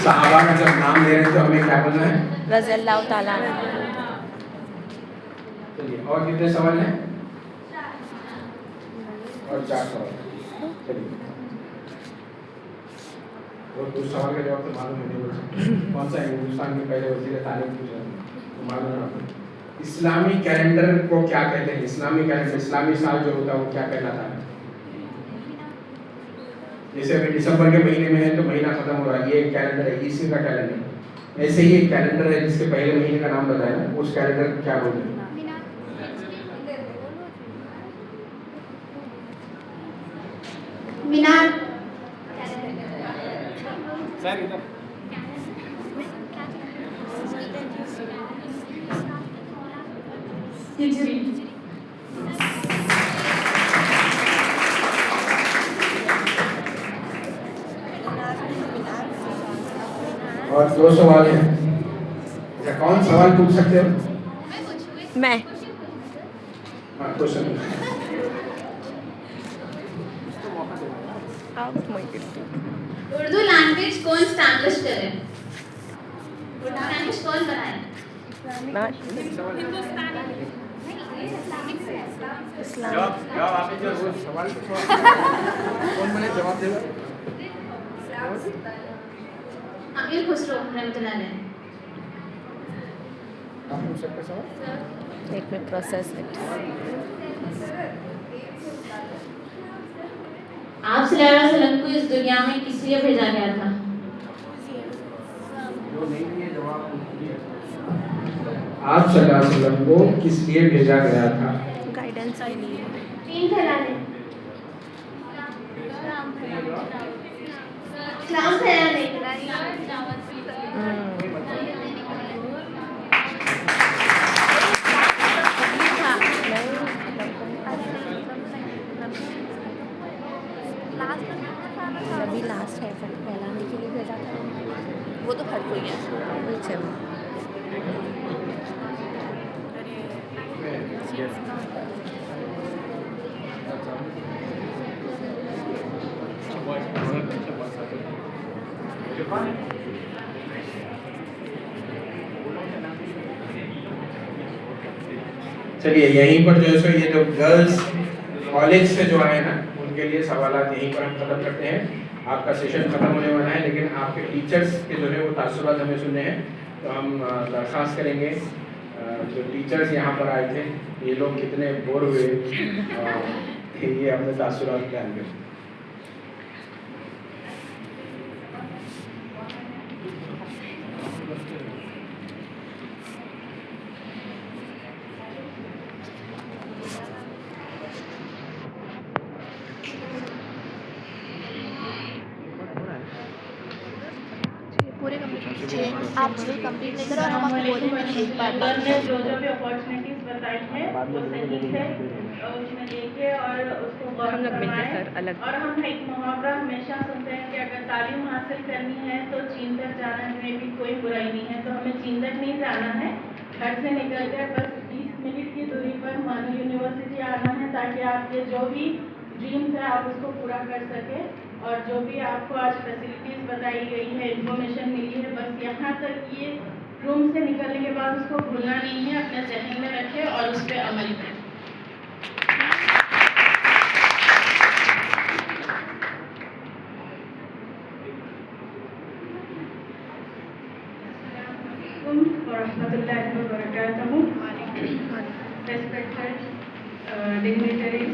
सहाबा का जब नाम ले रहे हैं तो हमें क्या बोलना है? रज़ियल्लाहु ताला अन्हु। चलिए, और कितने सवाल हैं? और 4 सवाल। चलिए, और 2 सवाल का जवाब तो मालूम नहीं बोल सकते। कौन सा हिंदुस्तान के पहले वज़ीर तालीम पूछा? मालूम है आपको? इस्लामी कैलेंडर को क्या कहते हैं? इस्लामी कैलेंडर, इस्लामी साल जो होता है वो क्या कहलाता है? जैसे अभी दिसंबर के महीने में है तो महीना खत्म हो रहा है, ये कैलेंडर है, इसी का कैलेंडर। ऐसे ही एक कैलेंडर है जिसके पहले महीने का नाम बताया ना, उस कैलेंडर को क्या बोलते हैं? मीनार। सर इधर हिजरी। और 2 सवाल हैं। अच्छा, कौन सवाल पूछ सकते हो? मैं हाँ, क्वेश्चन। उर्दू लैंग्वेज कौन स्टैब्लिश करे? उर्दू लैंग्वेज कौन बनाए? जवाब आपने जो सवाल पूछा कौन बने जवाब देगा? अमीर खुसरो रहमतुल्लाह अलैह। आप पूछ सकते सवाल? एक में प्रोसेस आप सल्लल्लाहु अलैहि वसल्लम को इस दुनिया में किस लिए भेजा गया था? जो नहीं दिए जवाब आप सल्लल्लाहु अलैहि वसल्लम को किस लिए भेजा गया था? गाइडेंस के लिए। 3 फैलाने। इस्लाम फैलाने। अभी लास्ट है पर फैलाने के लिए भेजा था, वो तो हर कोई है। अच्छा चलिए, यहीं पर जो है सो ये जो गर्ल्स कॉलेज से जो आए ना उनके लिए सवालात यहीं पर हम खत्म करते हैं। आपका सेशन खत्म होने वाला है, लेकिन आपके टीचर्स के जो है वो तासुरात हमें सुनने हैं, तो हम दरख्वास्त करेंगे जो टीचर्स यहाँ पर आए थे ये लोग कितने बोर हुए, ये अपने तासुरात बयान करें। आप कंप्लीट नहीं करो, हम आपको बोलेंगे मैंने एक बार सर ने जो भी अपॉर्चुनिटीज बताई हैं वो सही है, उसमें देखे और उसको गौर करवाएं। और हम एक मुहावरा हमेशा सुनते हैं कि अगर तालीम हासिल करनी है तो चीन तक जाने में भी कोई बुराई नहीं है, तो हमें चीन तक नहीं जाना है, घर से निकल कर बस 20 मिनट की दूरी पर मानव यूनिवर्सिटी आना है, ताकि आपके जो भी ड्रीम्स है आप उसको पूरा कर सके। और जो भी आपको आज फैसिलिटीज़ बताई गई है, इन्फॉर्मेशन मिली है, बस यहाँ तक ये रूम से निकलने के बाद उसको भूलना नहीं है, अपने जहन में रखें और उस पर अमल करें। Respected dignitaries,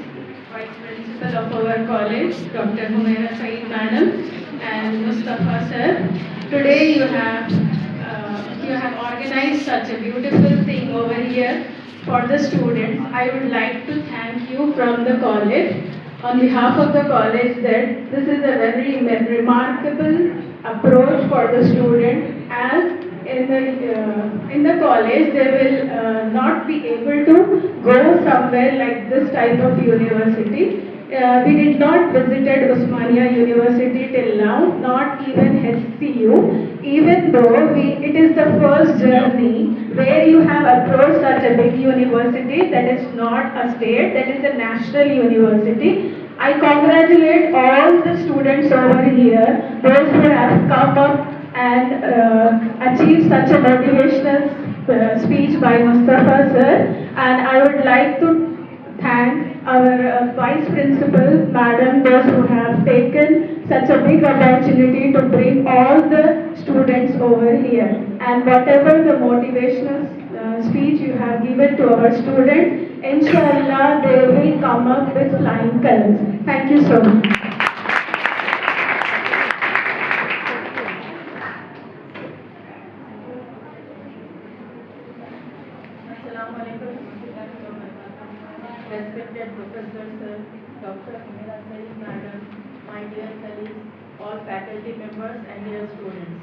Vice Principal of our college, Dr. Humaira Saeed Madam and Mustafa Sir. Today you have organized such a beautiful thing over here for the students. I would like to thank you from the college, on behalf of the college, that this is a very remarkable approach for the student, as in the college they will not be able to go somewhere like this type of university. We did not visited Osmania University till now, not even HCU, even though it is the first journey where you have approached such a big university that is not a state, that is a national university. I congratulate all the students over here, those who have come up and achieved such a motivational speech by Mustafa sir, and I would like to thank our Vice Principal Madam, those who have taken such a big opportunity to bring all the students over here, and whatever the motivational speech you have given to our students. Inshallah, they will come up with flying colors. Thank you so much. Respected Professor Sir, Dr. Amira Saeed Madam, my dear colleagues, all faculty members and dear students.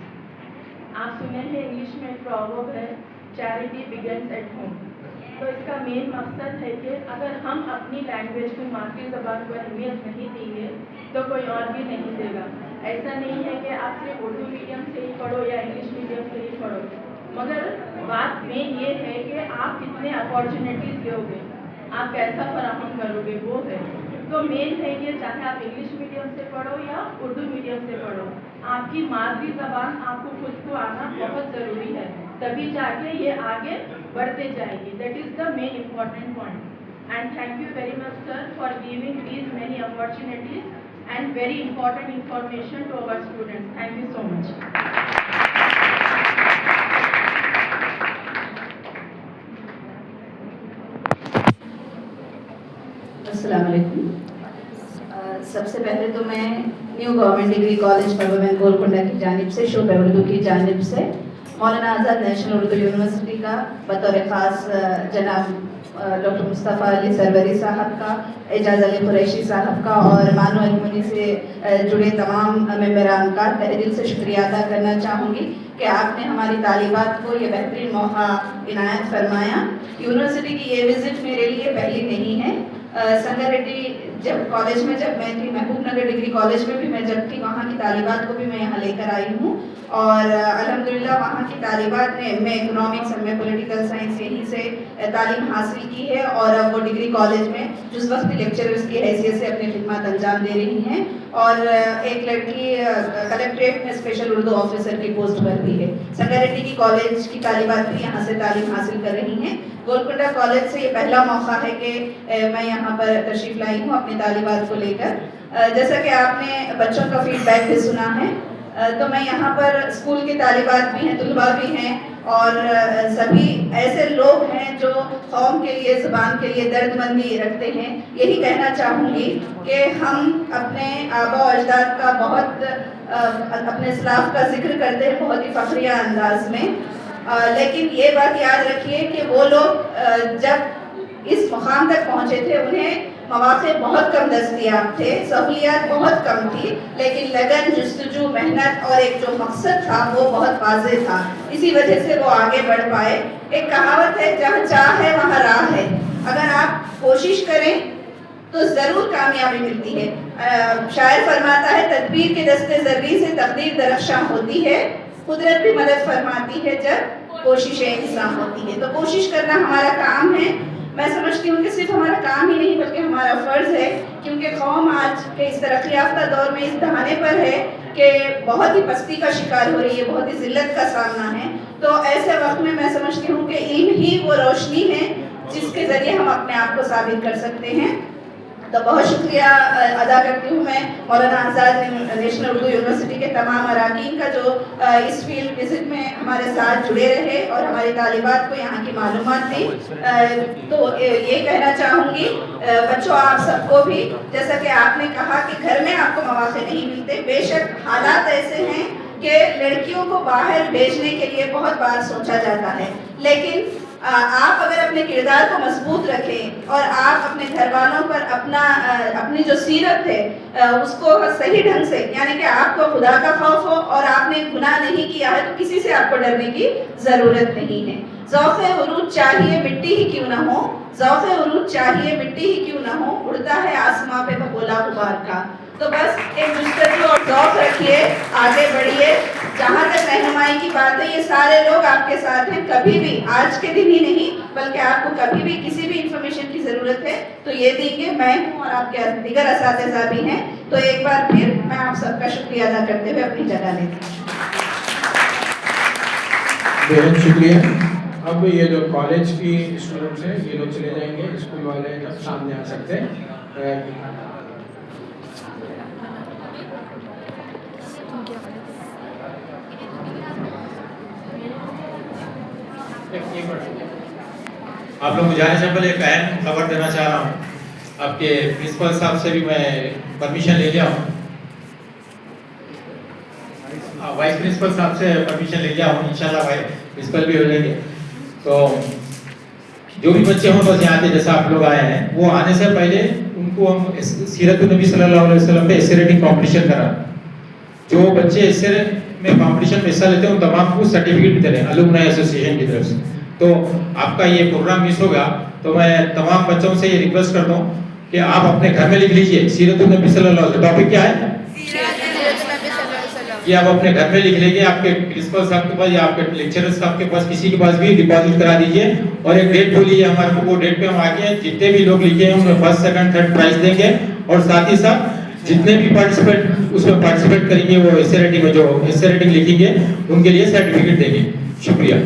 आप सुने हैं इंग्लिश में एक प्रॉवर्ब है, चैरिटी बिगिंस एट होम। तो इसका मेन मकसद है कि अगर हम अपनी लैंग्वेज को, मातृ ज़बान को अहमियत नहीं देंगे तो कोई और भी नहीं देगा। ऐसा नहीं है कि आप सिर्फ उर्दू मीडियम से ही पढ़ो या इंग्लिश मीडियम से ही पढ़ो, मगर बात मेन ये है कि आप कितने अपॉर्चुनिटीज़ दोगे, आप कैसा फराहम करोगे, वो है। तो मेन है ये, चाहे आप इंग्लिश मीडियम से पढ़ो या उर्दू मीडियम से पढ़ो, आपकी मातृ ज़बान आपको खुद को आना बहुत ज़रूरी है, तभी जाके ये आगे बढ़ते जाएगी। That is the main important point. And thank you very much sir for giving these many opportunities and very important information to our students. Thank you so much. अस्सलाम वालेकुम। सबसे पहले तो मैं new government degree college for women Golconda की जानिब से, शोबे उर्दू की जानिब से मौलाना आज़ाद नेशनल उर्दू यूनिवर्सिटी का बतौर ख़ास जनाब डॉक्टर मुस्तफ़ा अली सरवरी साहब का, एजाज अली कुरैशी साहब का और मानो एलमुनी से जुड़े तमाम मेंबरान का तहे दिल से शुक्रिया अदा करना चाहूँगी कि आपने हमारी तालिबात को ये बेहतरीन मौका इनायत फरमाया। यूनिवर्सिटी की ये विज़िट मेरे लिए पहली नहीं है। संगारेड्डी जब कॉलेज में जब मैं थी, महबूब नगर डिग्री कॉलेज में भी मैं जब थी, वहाँ की तालिबात को भी मैं यहाँ लेकर आई हूँ और अल्हम्दुलिल्लाह वहाँ की तालिबात ने मैं इकोनॉमिक्स और मैं पॉलिटिकल साइंस यहीं से तालीम हासिल की है और अब वो डिग्री कॉलेज में जिस वक्त लेक्चरर्स की हैसियत से अपनी खिदमत अंजाम दे रही हैं और एक लड़की कलेक्ट्रेट में स्पेशल उर्दू ऑफिसर की पोस्ट पर भी है। संगारेड्डी की कॉलेज की तालिबात भी यहाँ से तालीम हासिल कर रही हैं। गोलकुंडा कॉलेज से ये पहला मौका है कि मैं यहाँ पर तशरीफ़ लाई हूँ अपनी तालिबात को लेकर। जैसा कि आपने बच्चों का फीडबैक भी सुना है, तो मैं यहाँ पर स्कूल की तालिबात भी हैं, तुलबा भी हैं और सभी ऐसे लोग हैं जो कौम के लिए, ज़बान के लिए दर्दमंदी रखते हैं। यही कहना चाहूँगी कि हम अपने आबा और अजदाद का बहुत अपने इस्लाफ का जिक्र करते हैं बहुत ही फ़ख्रिया अंदाज में, लेकिन ये बात याद रखिए कि वो लोग जब इस मुकाम तक पहुँचे थे उन्हें मौक़े बहुत कम दस्तयाब थे, सहूलियात बहुत कम थी, लेकिन लगन, जुस्तजू, मेहनत और एक जो मकसद था वो बहुत वाज़ेह था। इसी वजह से वो आगे बढ़ पाए। एक कहावत है, जहाँ चाह है वहाँ राह है। अगर आप कोशिश करें तो ज़रूर कामयाबी मिलती है। शायर फरमाता है, तदबीर के दस्ते ज़र्री से तकदीर दरख्शां होती है, कुदरत भी मदद फरमाती है जब कोशिशें इंसान होती है। तो कोशिश करना हमारा काम है। मैं समझती हूँ कि सिर्फ हमारा काम ही नहीं बल्कि हमारा फ़र्ज़ है, क्योंकि कौम आज के इस तरक्की याफ्ता दौर में इस दहाने पर है कि बहुत ही पस्ती का शिकार हो रही है, बहुत ही ज़िल्लत का सामना है। तो ऐसे वक्त में मैं समझती हूँ कि इल्म ही वो रोशनी है जिसके ज़रिए हम अपने आप को साबित कर सकते हैं। तो बहुत शुक्रिया अदा करती हूँ मैं मौलाना आज़ाद नेशनल उर्दू यूनिवर्सिटी के तमाम अराकीन का जो इस फील्ड विजिट में हमारे साथ जुड़े रहे और हमारी तालिबात को यहाँ की मालूमात दी। तो ये कहना चाहूँगी बच्चों, आप सबको भी, जैसा कि आपने कहा कि घर में आपको मौक़े नहीं मिलते, बेशक हालात ऐसे हैं कि लड़कियों को बाहर भेजने के लिए बहुत बार सोचा जाता है, लेकिन आप अगर अपने किरदार को मजबूत रखें और आप अपने घर वालों पर अपनी जो सीरत है उसको सही ढंग से, यानी कि आपको खुदा का खौफ हो और आपने गुनाह नहीं किया है, तो किसी से आपको डरने की ज़रूरत नहीं है। ज़ौक़-ए उरूज चाहिए मिट्टी ही क्यों ना हो, ज़ौक़-ए उरूज चाहिए मिट्टी ही क्यों ना हो, उड़ता है आसमां पे बगोला गुबार का। तो बस एक जुस्तजू और ज़ौक़ रखिए, आगे बढ़िए। जहाँ तक रहनुमाई की बात है, ये सारे लोग आपके साथ हैं। कभी भी, आज के दिन ही नहीं बल्कि आपको कभी भी किसी भी इंफॉर्मेशन की ज़रूरत है तो ये देंगे, मैं हूँ और आपके दीगर असातिज़ा भी हैं। तो एक बार फिर मैं आप सबका शुक्रिया अदा करते हुए अपनी जगह लेती हूँ। बेहद शुक्रिया। अब ये जो कॉलेज की स्टूडेंट्स हैं ये लोग चले जाएंगे, स्कूल वाले जब सामने आ सकते हैं। एक मिनट आप लोग को जाने से पहले एक अहम खबर देना चाह रहा हूँ। आपके प्रिंसिपल साहब से भी मैं परमिशन ले लिया हूँ, वाइस प्रिंसिपल साहब से परमिशन ले लिया हूँ, इंशाल्लाह वाइस प्रिंसिपल भी हो जाएंगे। तो जो भी बच्चे हों बस यहाँ पे जैसा आप लोग आए हैं, वो आने से पहले उनको हम सीरत नबी सल्लल्लाहु अलैहि वसल्लम पे एस्से रेटिंग कॉम्पिटिशन करा। जो बच्चे एस्से में कॉम्पिटिशन में हिस्सा लेते हैं उन तमाम को सर्टिफिकेट भी दे रहे हैं अलुमनाई एसोसिएशन की तरफ से। तो आपका ये प्रोग्राम मिस होगा तो मैं तमाम बच्चों से ये रिक्वेस्ट करता हूँ कि आप अपने घर में लिख लीजिए सीरत नबी सल्लल्लाहु अलैहि वसल्लम। टॉपिक क्या है? ये आप अपने घर में लिख लेंगे, आपके प्रिंसिपल साहब के पास या आपके लेक्चरर साहब के पास किसी के पास भी डिपॉजिट करा दीजिए और एक डेट बोलिए हमारे को, वो डेट पे हम आके जितने भी लोग लिखे हैं उनमें फर्स्ट सेकंड थर्ड प्राइज देंगे और साथ ही साथ जितने भी पार्टिसिपेट उसमें पार्टिसिपेट करेंगे वो एस्से रेटिंग में जो एस्से रेटिंग लिखेंगे उनके लिए सर्टिफिकेट देंगे। शुक्रिया।